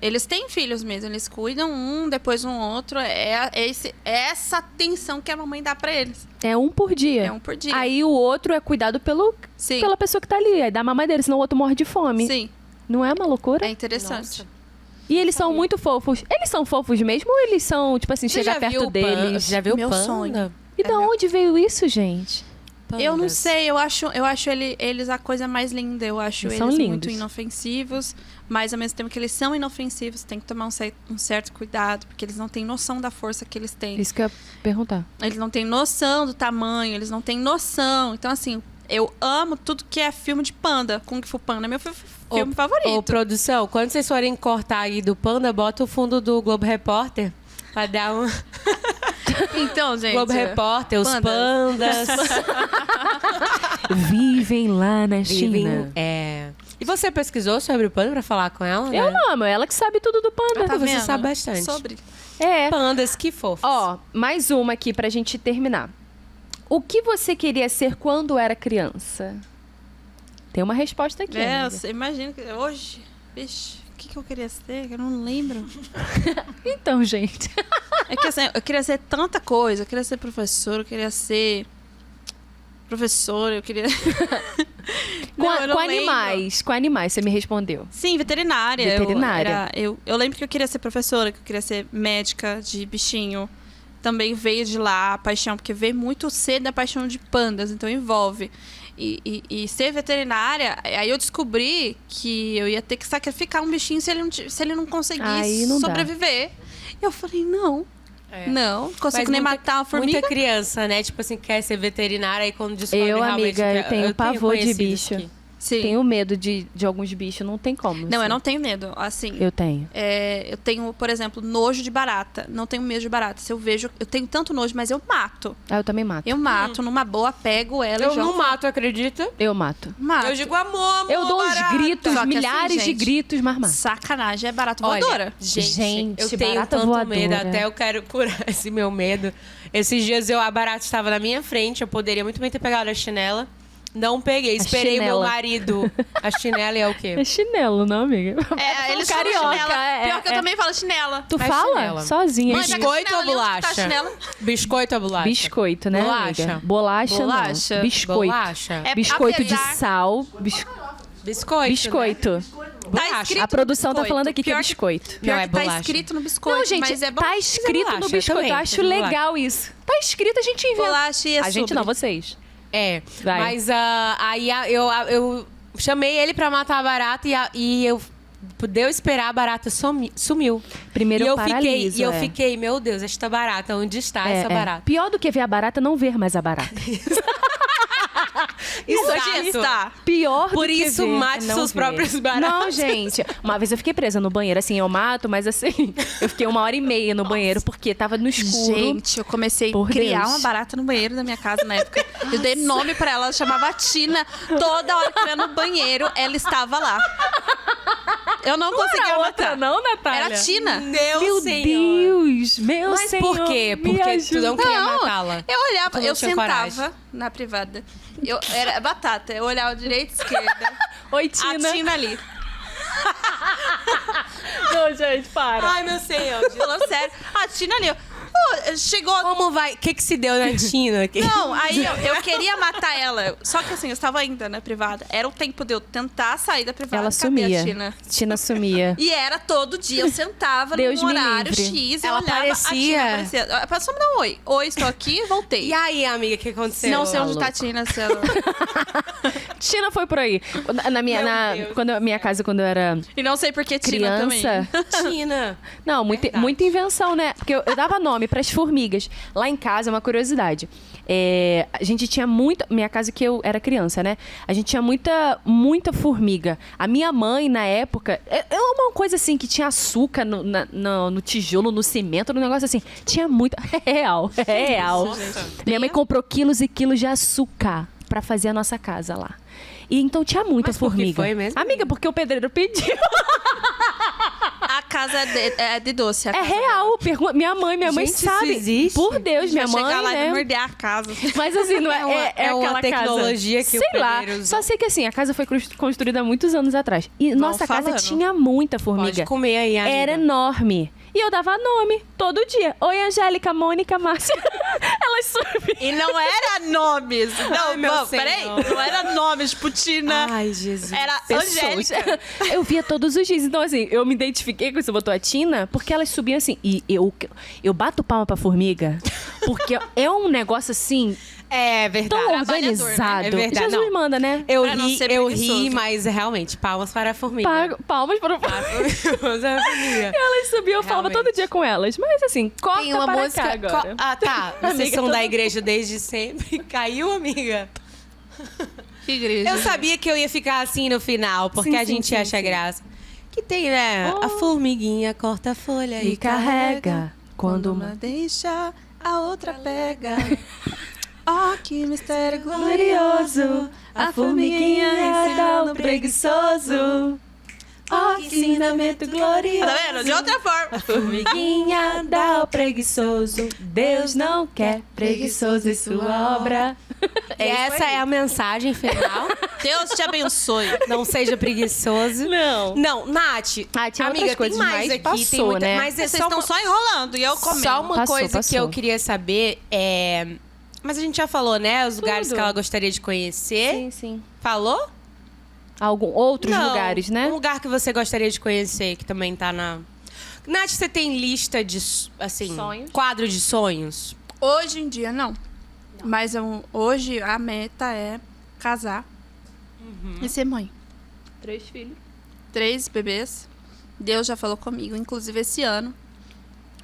C: eles têm filhos mesmo. Eles cuidam um, depois um outro. É essa atenção que a mamãe dá pra eles.
A: É um por dia.
C: É um por dia.
A: Aí o outro é cuidado
C: Sim,
A: pela pessoa que tá ali. Aí dá a mamadeira, senão o outro morre de fome.
C: sim.
A: Não é uma loucura?
C: É interessante.
B: Nossa.
A: E eles são muito fofos. Eles são fofos mesmo ou eles são, tipo assim,
B: Você
A: chegar
B: já
A: perto
B: viu
A: deles?
B: Já viu
C: Meu
B: panda?
C: sonho.
A: E da onde veio isso, gente?
C: Eu não
B: Pandas.
C: sei, eu acho eles a coisa mais linda. Eu acho
A: Eles
C: eles
A: são
C: muito
A: lindos.
C: inofensivos, mas ao mesmo tempo que eles são inofensivos, tem que tomar um certo cuidado, porque eles não têm noção da força que eles têm.
A: Isso que eu ia perguntar.
C: Eles não têm noção do tamanho, eles não têm noção. Então, assim, eu amo tudo que é filme de panda. Kung Fu Panda é meu filme favorito.
B: Ô, produção, quando vocês forem cortar aí do panda, bota o fundo do Globo Repórter pra dar um...
C: Então, gente.
B: Globo Repórter, os pandas.
A: Vivem lá na
B: Vivem-
A: China.
B: É. E você pesquisou sobre o panda pra falar com ela?
A: Eu
B: né?
A: não amo, ela que sabe tudo do panda.
B: Tá
C: Tá
B: você
C: vendo?
B: sabe bastante.
C: Sobre.
A: É.
B: Pandas, que fofo.
A: Ó, mais uma aqui pra gente terminar. O que você queria ser quando era criança? Tem uma resposta aqui. amiga.
C: Você imagina que hoje, vixe, o que eu queria ser? Eu não lembro.
A: Então, gente.
C: É que assim, eu queria ser tanta coisa. Eu queria ser professora, eu queria ser professora, eu queria...
A: Com,
C: Não, eu não
A: com
C: lembro.
A: animais. Com animais, você me respondeu.
C: Sim, veterinária.
A: Veterinária.
C: Eu lembro que eu queria ser professora, que eu queria ser médica de bichinho. Também veio de lá a paixão, porque veio muito cedo a paixão de pandas, então envolve. E ser veterinária, aí eu descobri que eu ia ter que sacrificar um bichinho se ele não conseguisse
A: Aí não dá.
C: sobreviver. E eu falei, não,
B: É.
C: não consigo
B: Mas
C: nem
B: muita-
C: matar uma formiga.
B: Muita criança, né? Tipo assim, quer ser veterinária e quando descobre
A: Eu,
B: realmente...
A: amiga,
B: que-
A: eu tenho pavor de
B: conhecidos
A: bicho.
B: que-
C: Sim.
A: Tenho medo de alguns bichos, não tem como.
C: Não,
A: assim.
C: eu não tenho medo. Assim,
A: Eu tenho.
C: eu tenho, por exemplo, nojo de barata. Não tenho medo de barata. Se eu vejo, eu tenho tanto nojo, mas eu mato.
A: Ah, eu também mato.
C: Eu mato, numa boa, pego ela
B: Eu
C: e jogo.
B: não mato, acredita?
A: Eu mato.
C: Mato.
B: Eu digo amor,
A: Eu dou uns
B: barata.
A: gritos,
C: Só que assim,
A: milhares de
C: gente,
A: gritos, mas mato.
C: Sacanagem, é barata
B: Olha,
C: voadora.
A: Gente,
B: eu tenho
A: barata
B: tanto
A: voadora.
B: medo, até eu quero curar esse meu medo. Esses dias a barata estava na minha frente, eu poderia muito bem ter pegado a chinela. Não peguei, esperei o meu
A: chinela.
B: marido. A chinela é o quê?
A: É chinelo, não, amiga?
C: Eles
A: Carioca,
C: falam chinela.
A: é,
C: Pior que eu
A: é.
C: também falo chinela.
A: Tu
B: Faz
A: fala?
B: chinela.
A: Sozinha.
C: Mãe, pega a
B: Biscoito
C: chinela
B: ou
C: ali, onde tá a
B: bolacha?
C: chinela?
B: Biscoito ou bolacha?
A: Biscoito, né,
B: Bolacha.
A: amiga? Bolacha,
C: Bolacha.
A: não. Biscoito.
B: Bolacha?
C: É,
A: Biscoito de
C: apesar-
A: sal.
B: Biscoito.
A: Biscoito.
C: Tá
B: Bolacha.
C: escrito
A: A produção
C: no
A: tá
C: biscoito.
A: falando aqui que é
C: Pior
A: biscoito.
C: Pior
B: Não, é
C: que tá
B: bolacha.
C: escrito no biscoito,
A: Não, gente,
C: mas é
A: tá escrito
B: bolacha
A: no biscoito.
B: também,
A: Eu acho
B: é bolacha.
A: legal isso. Tá escrito, a gente inventa.
C: bolacha e é
A: A gente
C: sobre.
A: não, vocês.
B: É,
A: Vai.
B: mas eu chamei ele pra matar a barata e eu deu esperar, a barata sumiu.
A: Primeiro
B: e eu
A: paraliso,
B: fiquei,
A: é.
B: fiquei, meu Deus, esta barata, onde está essa barata?
A: Pior do que ver a barata, não ver mais a barata. Isso
B: aqui
C: está.
A: Pior
B: Por
A: do que
B: isso,
A: ver,
B: mate
A: é não
B: seus
A: ver.
B: próprios baratas.
A: Não, gente. Uma vez eu fiquei presa no banheiro. Assim, eu mato, mas assim... Eu fiquei 1h30 no banheiro, porque tava no escuro.
C: Gente, eu comecei a
A: Por
C: criar
A: Deus.
C: uma barata no banheiro da minha casa na época. Eu dei nome pra ela chamava Tina. Toda hora que eu ia no banheiro, ela estava lá. Eu não conseguia
A: Era
C: matar.
A: outra, não, Natália?
C: Era Tina.
A: Meu
B: Senhor.
A: Deus, meu
B: Mas
A: Senhor.
B: por quê?
A: me
B: Porque
A: ajuda.
B: tu não queria
C: Não,
B: matá-la.
C: eu olhava,
B: Tu não
C: eu
B: tinha
C: sentava
B: coragem.
C: na privada. Eu era batata, eu olhava direita e esquerda.
A: Oi,
C: A
A: Tina.
C: Tina ali.
A: Não, gente, para.
B: Ai, meu Senhor.
C: Falando sério. A Tina ali. Pô, chegou.
B: Como vai? O que se deu na Tina aqui?
C: Não, aí eu queria matar ela. Só que assim, eu estava ainda na privada. Era o tempo de eu tentar sair da privada.
A: Ela
C: Cadê
A: sumia.
C: a Tina?
A: Tina sumia.
C: E era todo dia. Eu sentava
A: Deus
C: num
A: me
C: horário
A: livre.
C: X. Eu
B: Ela
C: olhava,
B: aparecia.
C: a Tina aparecia. Só me dar um oi. Oi, estou aqui, voltei.
B: E aí, amiga, o que aconteceu?
C: Não sei onde
A: Maluco.
C: tá a Tina. Se ela...
A: Tina foi por aí. Minha casa, quando eu era
C: E não sei por que Tina também.
A: criança...
B: Tina.
A: Não, muita invenção, né? Porque eu dava nome pras formigas. Lá em casa, é uma curiosidade. A gente tinha muita... Minha casa que eu era criança, né? A gente tinha muita formiga. A minha mãe, na época... É uma coisa assim, que tinha açúcar no tijolo, no cimento, no negócio assim. Tinha muita... É real. Minha mãe comprou quilos e quilos de açúcar pra fazer a nossa casa lá. E então tinha muita
B: Mas por que
A: formiga.
B: foi mesmo?
A: Amiga, porque o pedreiro pediu.
C: A casa é de doce.
A: É real. Minha mãe
B: Gente, isso
A: sabe.
B: existe?
A: Por Deus, minha mãe,
C: chegar lá e
A: né?
C: morder a casa.
A: Mas assim, não
B: É uma
A: aquela
B: tecnologia
A: casa.
B: que o
A: Sei lá.
B: pedreiro usou.
A: Só sei que assim, a casa foi construída há muitos anos atrás. E nossa casa
C: falando.
A: tinha muita
B: Pode
A: formiga.
B: comer aí, amiga.
A: Era enorme. E eu dava nome todo dia. Oi, Angélica, Mônica, Márcia. Elas subiam.
C: E não era nomes. Não,
B: Ai, meu
C: não, peraí.
B: Senhor.
C: Não era nomes, tipo Tina.
B: Ai, Jesus.
C: Era
A: Pessoas.
C: Angélica.
A: Eu via todos os dias. Então, assim, eu me identifiquei com você botou a Tina, porque elas subiam assim. E eu bato palma pra formiga, porque é um negócio assim,
B: É verdade.
A: tão
C: Trabalhador, né?
A: organizado.
B: É verdade,
A: Jesus
B: não.
A: manda, né?
B: Eu
C: Pra não ser
B: ri,
C: preguiçoso.
B: mas realmente, palmas para a formiga.
A: Palmas para o...
B: Palmas para a formiga.
A: Elas subiam, eu falava
B: Realmente.
A: todo dia com elas. Mas assim, corta
B: Tem uma
A: para
B: música.
A: cá agora.
B: Ah, tá. Vocês
A: Amiga,
B: são
A: todo-
B: da igreja desde sempre. Caiu, amiga.
C: Que igreja.
B: Eu sabia que eu ia ficar assim no final, porque
A: Sim,
B: a
A: sim,
B: gente
A: sim,
B: acha
A: sim.
B: graça. Que tem, né?
A: Oh.
B: A formiguinha corta a folha
A: E carrega quando
C: uma
A: uma...
C: deixa, a outra pega. Oh, que mistério
A: Glorioso,
C: glorioso.
A: a formiguinha dá o preguiçoso. Oh, que ensinamento glorioso.
C: Tá vendo? De outra forma.
A: Formiguinha dá ao preguiçoso. Deus não quer preguiçoso em sua obra.
B: E essa é a mensagem final.
C: Deus te abençoe.
B: Não seja preguiçoso.
A: Não.
B: Não, Nath.
A: Tinha
B: amiga,
A: outras coisas,
B: tem mais
A: mas
B: aqui.
A: passou,
B: tem muita,
A: né?
B: Mas é
C: Vocês
B: só
C: estão
B: uma,
C: só enrolando e eu comendo.
B: só uma
A: Passou,
B: coisa que
A: passou.
B: eu queria saber é... Mas a gente já falou, né? Os lugares
A: Tudo.
B: que ela gostaria de conhecer.
A: Sim, sim.
B: Falou?
A: Outros
B: Não,
A: lugares, né?
B: Um lugar que você gostaria de conhecer, que também tá na... Nath, você tem lista de, assim...
A: Sonhos?
B: Quadro de sonhos?
C: Hoje em dia, não. Mas hoje a meta é casar e ser mãe.
A: 3 filhos.
C: 3 bebês. Deus já falou comigo. Inclusive, esse ano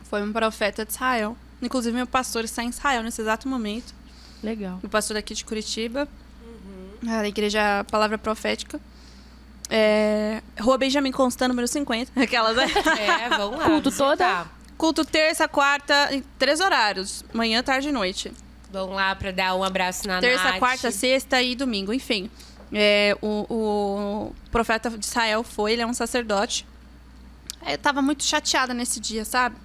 C: foi um profeta de Israel. Inclusive, meu pastor está em Israel nesse exato momento.
A: Legal.
C: O pastor daqui de Curitiba. Da igreja Palavra Profética. Rua Benjamin Constant, número 50. Aquelas, né?
B: É, vamos lá.
A: Culto
B: visitar.
C: Culto terça, quarta, em 3 horários. Manhã, tarde e noite.
B: Vamos lá pra dar um abraço na
C: Terça,
B: Nath.
C: quarta, sexta e domingo, enfim. O profeta de Israel ele é um sacerdote. Eu tava muito chateada nesse dia, sabe?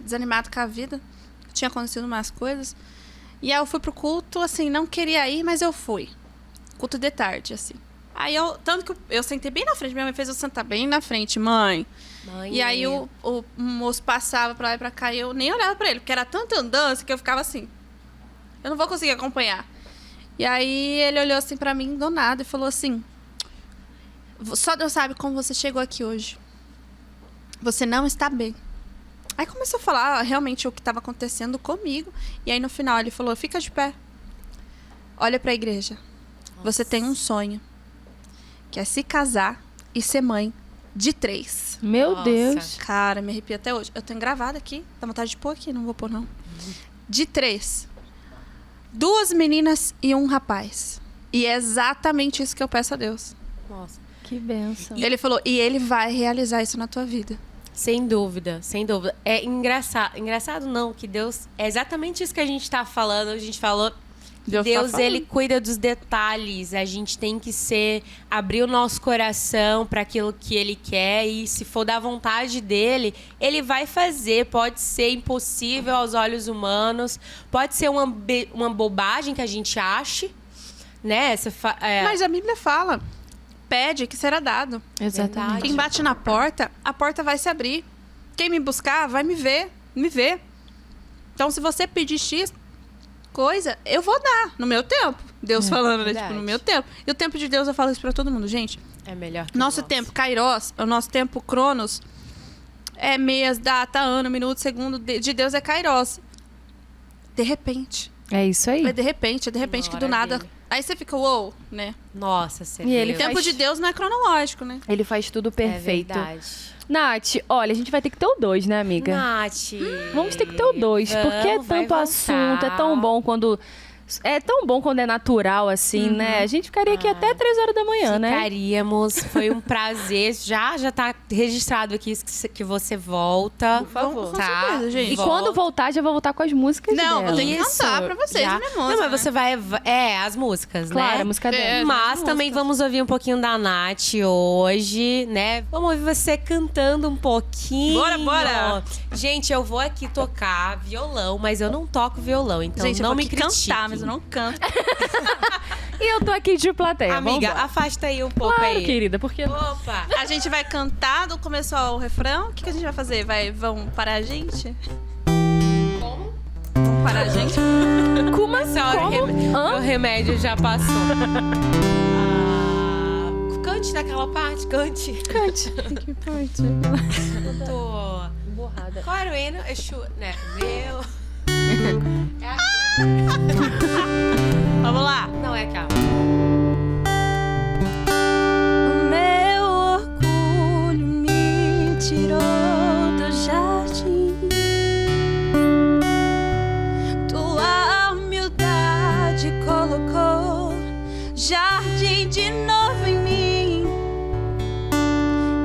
C: Desanimada com a vida. Tinha acontecido umas coisas. E aí eu fui pro culto, assim, não queria ir, mas eu fui. Culto de tarde, assim. Aí tanto que eu sentei bem na frente, minha mãe fez eu sentar bem na frente, mãe. E aí o moço passava pra lá e pra cá e eu nem olhava pra ele, porque era tanta andança que eu ficava assim. Eu não vou conseguir acompanhar. E aí ele olhou assim pra mim do nada e falou assim: só Deus sabe como você chegou aqui hoje. Você não está bem. Aí começou a falar realmente o que estava acontecendo comigo. E aí no final ele falou: fica de pé. Olha pra igreja. Você tem um sonho. Que é se casar e ser mãe de 3.
A: Meu
B: Nossa.
A: Deus.
C: Cara, me arrepio até hoje. Eu tenho gravado aqui. Dá vontade de pôr aqui, não vou pôr não. De 3. 2 meninas e um rapaz. E é exatamente isso que eu peço a Deus.
B: Nossa.
A: Que bênção.
C: Ele falou, e ele vai realizar isso na tua vida.
B: Sem dúvida, sem dúvida. É engraçado. Engraçado não, que Deus... É exatamente isso que a gente tá falando. A gente falou... Deus, ele cuida dos detalhes. A gente tem que abrir o nosso coração para aquilo que ele quer. E se for da vontade dele, ele vai fazer. Pode ser impossível aos olhos humanos. Pode ser uma bobagem que a gente ache. Né?
C: Mas a Bíblia fala... Pede que será dado.
A: Exatamente.
C: Quem bate na porta, a porta vai se abrir. Quem me buscar, vai me ver. Então, se você pedir X coisa, eu vou dar. No meu tempo. Deus falando, né? Tipo, no meu tempo. E o tempo de Deus, eu falo isso pra todo mundo. Gente,
B: é melhor que
C: nosso tempo, Kairos, o nosso tempo, Cronos, é mês, data, ano, minuto, segundo. De Deus é Kairos. De repente.
A: É isso aí.
C: É de repente que do nada...
B: Dele.
C: Aí você fica, uou, né?
B: Nossa, você
A: E ele
C: O tempo de Deus não é cronológico, né?
A: Ele faz tudo perfeito.
B: É verdade.
A: Nath, olha, a gente vai ter que ter o 2, né, amiga?
B: Nath.
A: Vamos ter que ter o 2, porque é tanto assunto, é tão bom quando... É tão bom quando é natural, assim, né? A gente ficaria aqui até 3 horas da manhã, né?
B: Ficaríamos. Foi um prazer. Já tá registrado aqui que você volta.
A: Por favor.
C: Com
B: Tá?
C: certeza, gente.
A: E quando voltar, já vou voltar com as músicas
C: Não,
A: dela.
C: vou ter que
B: Isso,
C: cantar pra vocês,
B: já.
C: minha música.
B: Não, mas você vai... as músicas,
A: Claro,
B: né?
A: a música dela.
B: Mas também vamos ouvir um pouquinho da Nath hoje, né? Vamos ouvir você cantando um pouquinho.
C: Bora!
B: Gente, eu vou aqui tocar violão, mas eu não toco violão, então
C: Gente,
B: não
C: eu vou
B: me
C: aqui
B: critique.
C: cantar, mas eu não canto.
A: E eu tô aqui de plateia.
B: Amiga,
A: vambora.
B: afasta aí um pouco
A: Claro,
B: aí.
A: querida, porque...
B: Opa!
C: A gente vai cantar do começo ao refrão? O que a gente vai fazer? Vão parar a gente?
B: Como?
C: Vão parar a gente?
A: Como assim?
B: Meu remédio já passou. Cante naquela parte, cante.
A: Cante.
C: Que parte?
B: Eu tô...
A: Borrada.
B: Qual era o hino? Né? Meu... É aqui.
C: Vamos lá.
B: Não, é aquela.
C: O meu orgulho me tirou do jardim. Tua humildade colocou jardim de novo em mim.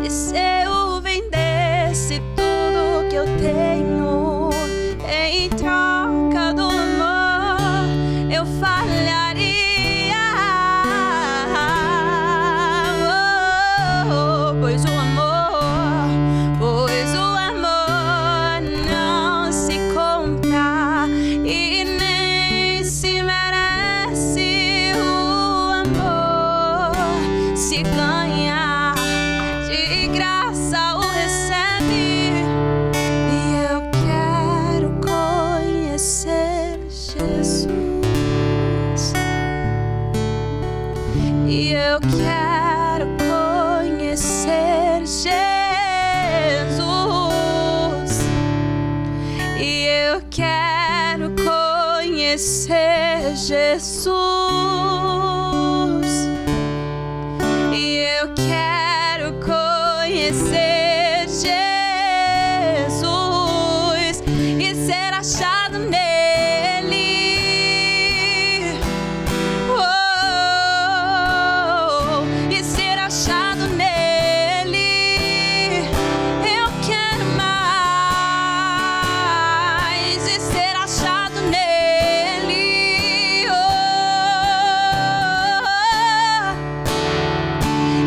C: E se eu vendesse tudo que eu tenho em troca do amor, eu falharia. Pois o amor não se compra e nem se merece. O amor se ganha, de graça o recebe. E eu quero conhecer Jesus. E eu quero conhecer Jesus. E eu quero conhecer Jesus. E eu quero conhecer Jesus e ser achado nele. E ser achado nele. Eu quero mais e ser achado nele.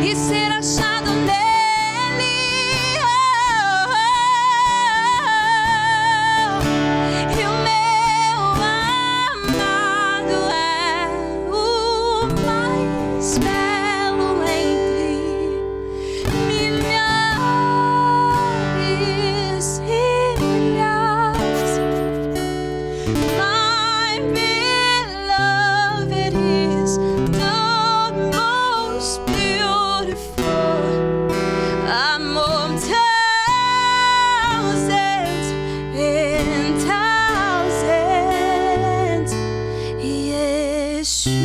C: E ser achado nele. E o meu amado é o mais belo entre milhares e milhares. My beloved is the most beautiful among thousands and thousands. Yeshua.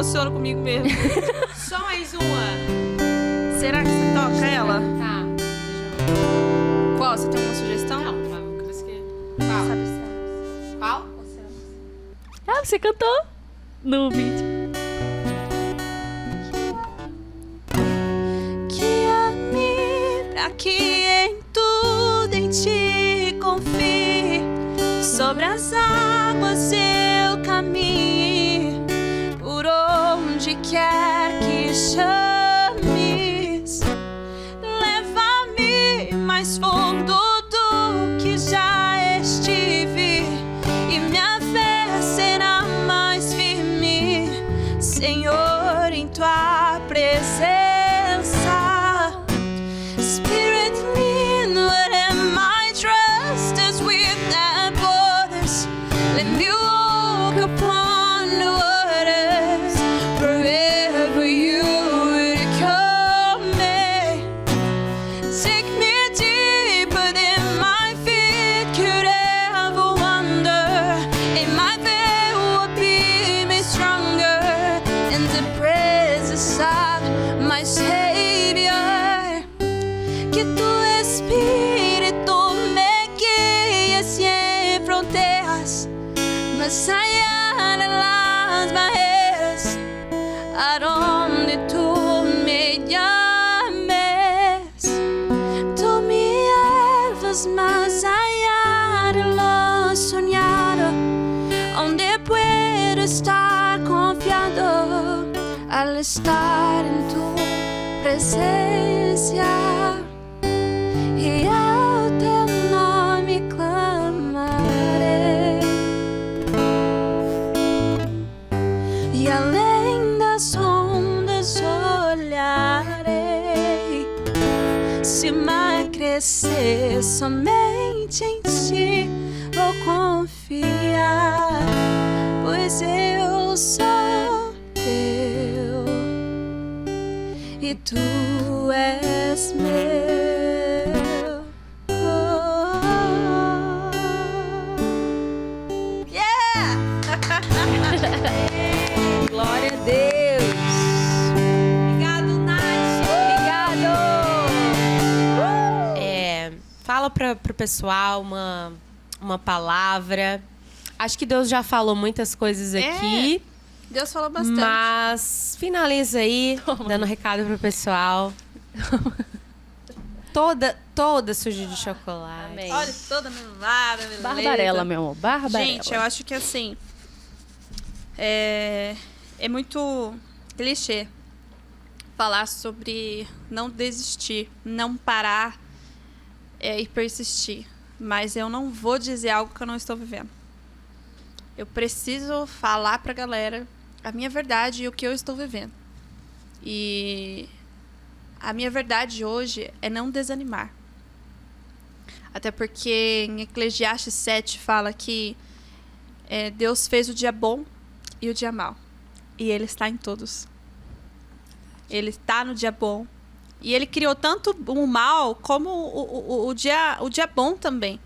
C: emociono comigo mesmo.
B: Só mais uma.
C: Será que você toca ela?
B: Tá.
C: Qual? Você tem uma sugestão?
B: Não, qual? Qual?
A: Ah, você cantou no vídeo.
C: Guia-me pra que em tudo em ti confie. Sobre as águas eu caminhe, por onde quer que chames. Leva-me mais fundo do que já estive, e minha fé será mais firme, Senhor, em tua presença. Spirit, lead, where my trust is without borders. Let me walk upon the waters, wherever you would call me. Take me deeper than my feet could ever wander, and my faith will be made stronger in the presence of my Savior. Que tu Espíritu me guíe sin fronteras, más allá de las barreras, a donde tú me llames. Tú me llevas más allá de lo soñado, donde puedo estar confiado al estar en tu presencia. E ao teu nome clamarei, e além das ondas olharei. Se mais crescer, somente em ti vou confiar, pois eu sou teu e tu és meu.
A: Glória a Deus.
B: Obrigado, Nath.
A: Obrigado.
B: Fala pro pessoal uma palavra. Acho que Deus já falou muitas coisas aqui.
C: Deus falou bastante.
B: Mas finaliza aí, dando recado pro pessoal. Toda suja de chocolate.
A: Amém.
C: Olha, toda melada, beleza.
A: Barbarella, meu amor. Barbarella.
C: Gente, eu acho que assim... É muito clichê falar sobre não desistir, não parar e persistir. Mas eu não vou dizer algo que eu não estou vivendo. Eu preciso falar pra galera a minha verdade e o que eu estou vivendo. E a minha verdade hoje é não desanimar. Até porque em Eclesiastes 7 fala que Deus fez o dia bom e o dia mau. E Ele está em todos. Ele está no dia bom. E Ele criou tanto o mal como o dia bom também.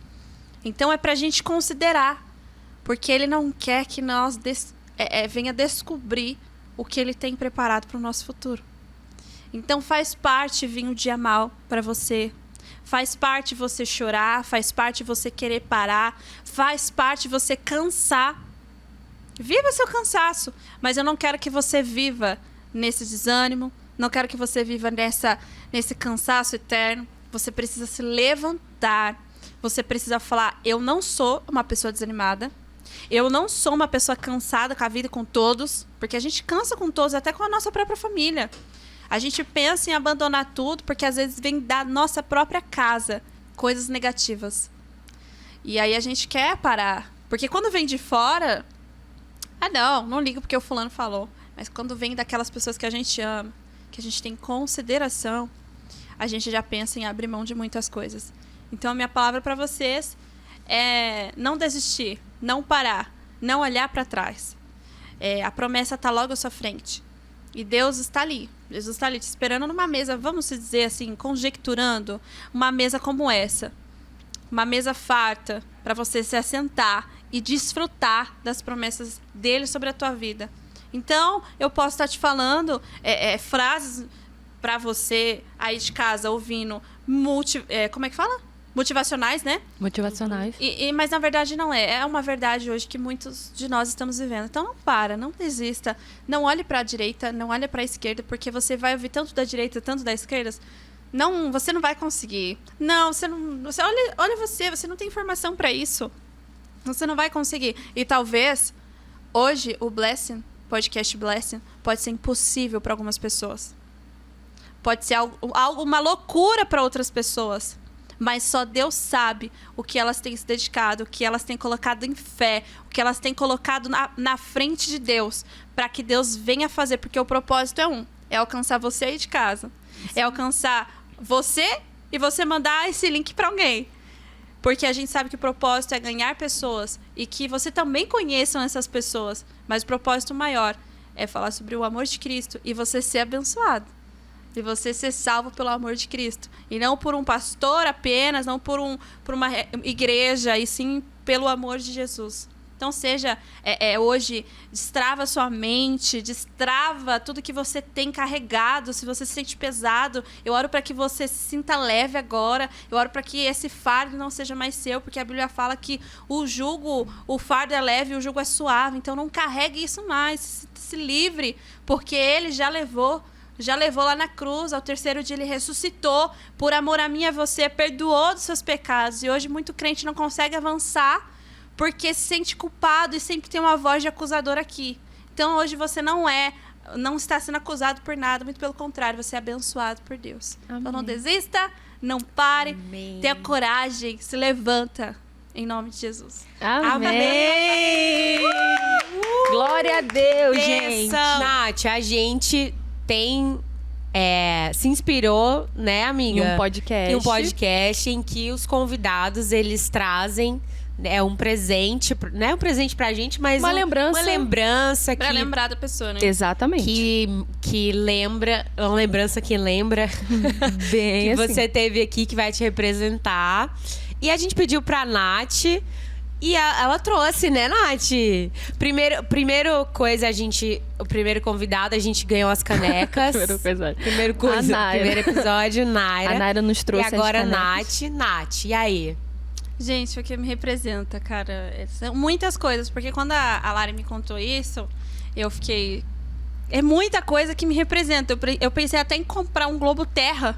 C: Então é pra gente considerar. Porque Ele não quer que nós venha descobrir o que Ele tem preparado para o nosso futuro. Então faz parte vir um dia mal para você. Faz parte você chorar. Faz parte você querer parar. Faz parte você cansar. Viva seu cansaço. Mas eu não quero que você viva nesse desânimo. Não quero que você viva nesse cansaço eterno. Você precisa se levantar. Você precisa falar, eu não sou uma pessoa desanimada. Eu não sou uma pessoa cansada com a vida e com todos. Porque a gente cansa com todos, até com a nossa própria família. A gente pensa em abandonar tudo, porque às vezes vem da nossa própria casa coisas negativas. E aí a gente quer parar. Porque quando vem de fora... não ligo porque o fulano falou. Mas quando vem daquelas pessoas que a gente ama, que a gente tem consideração, a gente já pensa em abrir mão de muitas coisas. Então a minha palavra para vocês é não desistir, não parar, não olhar para trás. A promessa está logo à sua frente. E Deus está ali. Deus está ali te esperando numa mesa, vamos dizer assim, conjecturando, uma mesa como essa. Uma mesa farta para você se assentar e desfrutar das promessas dele sobre a tua vida. Então, eu posso estar te falando frases pra você aí de casa, ouvindo como é que fala? Motivacionais, né?
A: Motivacionais.
C: Mas na verdade não é. É uma verdade hoje que muitos de nós estamos vivendo. Então não desista. Não olhe para a direita, não olhe para a esquerda, porque você vai ouvir tanto da direita, tanto da esquerda. Não, você não vai conseguir. Não, você não. Olha você não tem informação para isso. Você não vai conseguir. E talvez hoje o Blessing, podcast Blessing, pode ser impossível para algumas pessoas. Pode ser uma loucura para outras pessoas. Mas só Deus sabe o que elas têm se dedicado, o que elas têm colocado em fé, o que elas têm colocado na frente de Deus, para que Deus venha fazer, porque o propósito é alcançar você aí de casa. Sim. É alcançar você e você mandar esse link para alguém. Porque a gente sabe que o propósito é ganhar pessoas e que você também conheçam essas pessoas. Mas o propósito maior é falar sobre o amor de Cristo e você ser abençoado. E você ser salvo pelo amor de Cristo. E não por um pastor apenas, não por uma igreja, e sim pelo amor de Jesus. Então, hoje, destrava sua mente, destrava tudo que você tem carregado. Se você se sente pesado, eu oro para que você se sinta leve agora. Eu oro para que esse fardo não seja mais seu, porque a Bíblia fala que o fardo é leve e o jugo é suave. Então, não carregue isso mais. Se livre, porque ele já levou lá na cruz, ao terceiro dia ele ressuscitou, por amor a mim e a você, perdoou dos seus pecados. E hoje muito crente não consegue avançar porque se sente culpado e sempre tem uma voz de acusador aqui. Então hoje você não está sendo acusado por nada, muito pelo contrário, você é abençoado por Deus. Amém. Então não desista, não pare, Amém. Tenha coragem, se levanta. Em nome de Jesus.
A: Amém! Glória a Deus, gente!
B: Nath, a gente se inspirou, né, amiga?
A: Em um podcast
B: em que os convidados, eles trazem um presente, não é um presente pra gente, mas
A: uma lembrança
C: pra lembrar da pessoa, né?
A: Exatamente.
B: Que lembra, uma lembrança que lembra
A: bem
B: que
A: assim.
B: você teve aqui, que vai te representar. E a gente pediu pra Nath. E ela trouxe, né, Nath? Primeiro coisa, o primeiro convidado, a gente ganhou as canecas. Primeiro episódio, Naira.
A: A Naira nos trouxe.
B: E agora, Nath, e aí?
C: Gente, o que me representa, cara, são muitas coisas. Porque quando a Lari me contou isso, eu fiquei... É muita coisa que me representa. Eu pensei até em comprar um globo terra.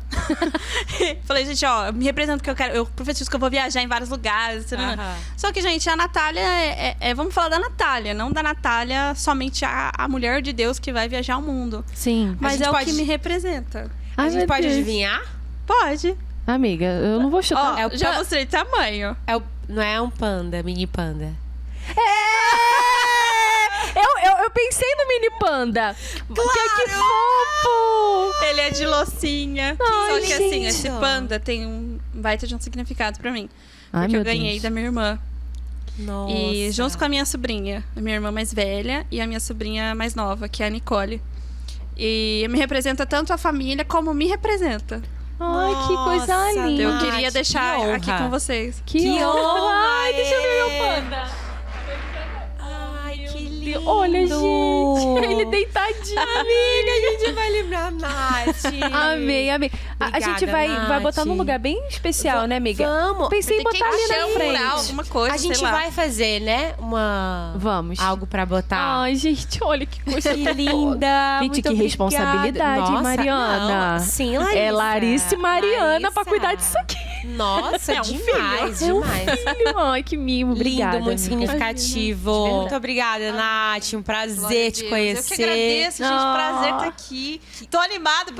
C: Falei, gente, me representa que eu profetizo que eu vou viajar em vários lugares. Só que, gente, a Natália vamos falar da Natália, não da Natália somente a mulher de Deus que vai viajar ao mundo.
A: Sim.
C: Mas o que me representa.
B: A gente pode adivinhar?
C: Pode.
A: Amiga, eu não vou chutar.
C: Já mostrei tamanho.
B: Não é um panda, mini panda.
A: Eu pensei no mini panda.
C: Claro!
A: Que fofo!
C: Ele é de loucinha.
A: Ai,
C: só que
A: gente.
C: assim, esse panda tem um baita de um significado pra mim. Porque eu ganhei da minha irmã.
B: Nossa.
C: E junto com a minha sobrinha, a minha irmã mais velha e a minha sobrinha mais nova, que é a Nicole. E me representa tanto a família como me representa.
A: Ai, que coisa linda.
C: Eu queria deixar aqui com vocês.
A: Que honra! Ai, deixa eu ver meu panda. Olha, gente. Ele deitadinho.
B: Amiga, a gente vai lembrar, Nath.
A: Amei.
B: Obrigada,
A: a gente vai botar num lugar bem especial, né, amiga?
B: Vamos.
A: Pensei em botar ali na frente.
C: Alguma coisa,
B: a gente vai fazer, né?
A: Vamos.
B: Algo pra botar.
A: Ai, gente, olha que coisa
B: que linda.
A: Gente,
B: muito
A: que
B: obrigada.
A: responsabilidade,
B: Nossa,
A: Mariana.
B: Não. Sim, Larissa.
A: É Larissa e Mariana pra cuidar disso aqui.
B: Nossa, demais.
A: Filho. Ai, que mimo. Obrigada.
B: Lindo, muito significativo. Muito obrigada, Nath. Um prazer te conhecer.
C: Eu que agradeço, gente. Prazer estar aqui. Tô animada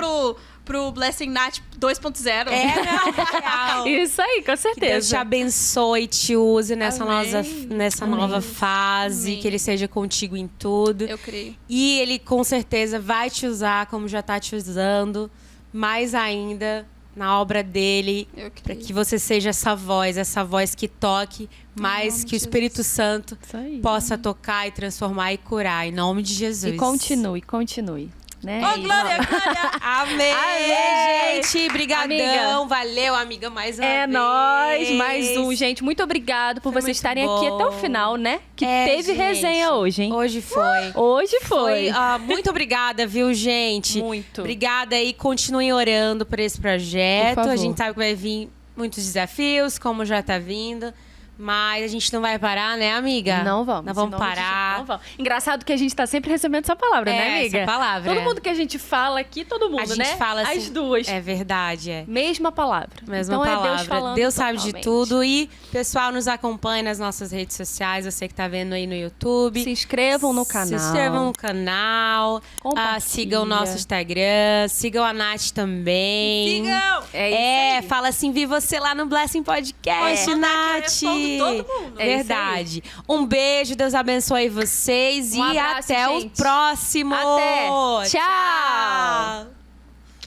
C: pro Blessing Nath 2.0.
B: Real.
A: Isso aí, com certeza.
B: Que Deus te abençoe e te use nessa nova fase.
C: Amém.
B: Que Ele seja contigo em tudo.
C: Eu creio.
B: E Ele, com certeza, vai te usar como já tá te usando. Mais ainda na obra dele, para que você seja essa voz que toque, mais que o Espírito Santo possa tocar e transformar e curar, em nome de Jesus.
A: E continue. né?
C: Ô, Glória, Glória!
B: Amém,
A: Amém.
B: gente. Brigadão.
A: Amiga.
B: Valeu, amiga, mais uma vez.
A: É nóis, mais um. Gente, muito obrigado por
B: Foi
A: vocês
B: muito
A: estarem
B: bom.
A: aqui até o final, né? Que teve
B: gente.
A: resenha hoje, hein?
B: Hoje foi.
A: Hoje foi.
B: Muito obrigada, viu, gente?
A: Muito.
B: Obrigada aí. Continuem orando por esse projeto.
A: Por favor.
B: A gente sabe que vai vir muitos desafios, como já tá vindo. Mas a gente não vai parar, né, amiga?
A: Não vamos.
B: Não vamos
A: em nome de
B: parar.
A: Jesus, não vamos. Engraçado que a gente tá sempre recebendo essa palavra, né, amiga?
B: Essa palavra.
A: Todo mundo que a gente fala aqui, todo mundo,
B: A gente
A: né?
B: fala assim.
A: As duas.
B: É verdade, é.
A: Mesma palavra.
B: Mesma
A: então
B: palavra.
A: é Deus falando.
B: Deus sabe de
A: totalmente.
B: tudo. E, pessoal, nos acompanhe nas nossas redes sociais. Você que tá vendo aí no YouTube.
A: Se inscrevam no canal.
B: Se inscrevam no canal.
A: Compartilha.
B: Sigam o nosso Instagram. Sigam a Nath também.
C: Sigam!
A: É isso aí.
B: Fala assim, vi você lá no Blessing Podcast,
C: É.
B: Nath.
C: respondo todo mundo.
A: É isso
B: Verdade. Um beijo, Deus abençoe vocês
A: Um
B: e
A: abraço,
B: até o
A: gente.
B: próximo.
A: Até. Tchau.
B: Tchau.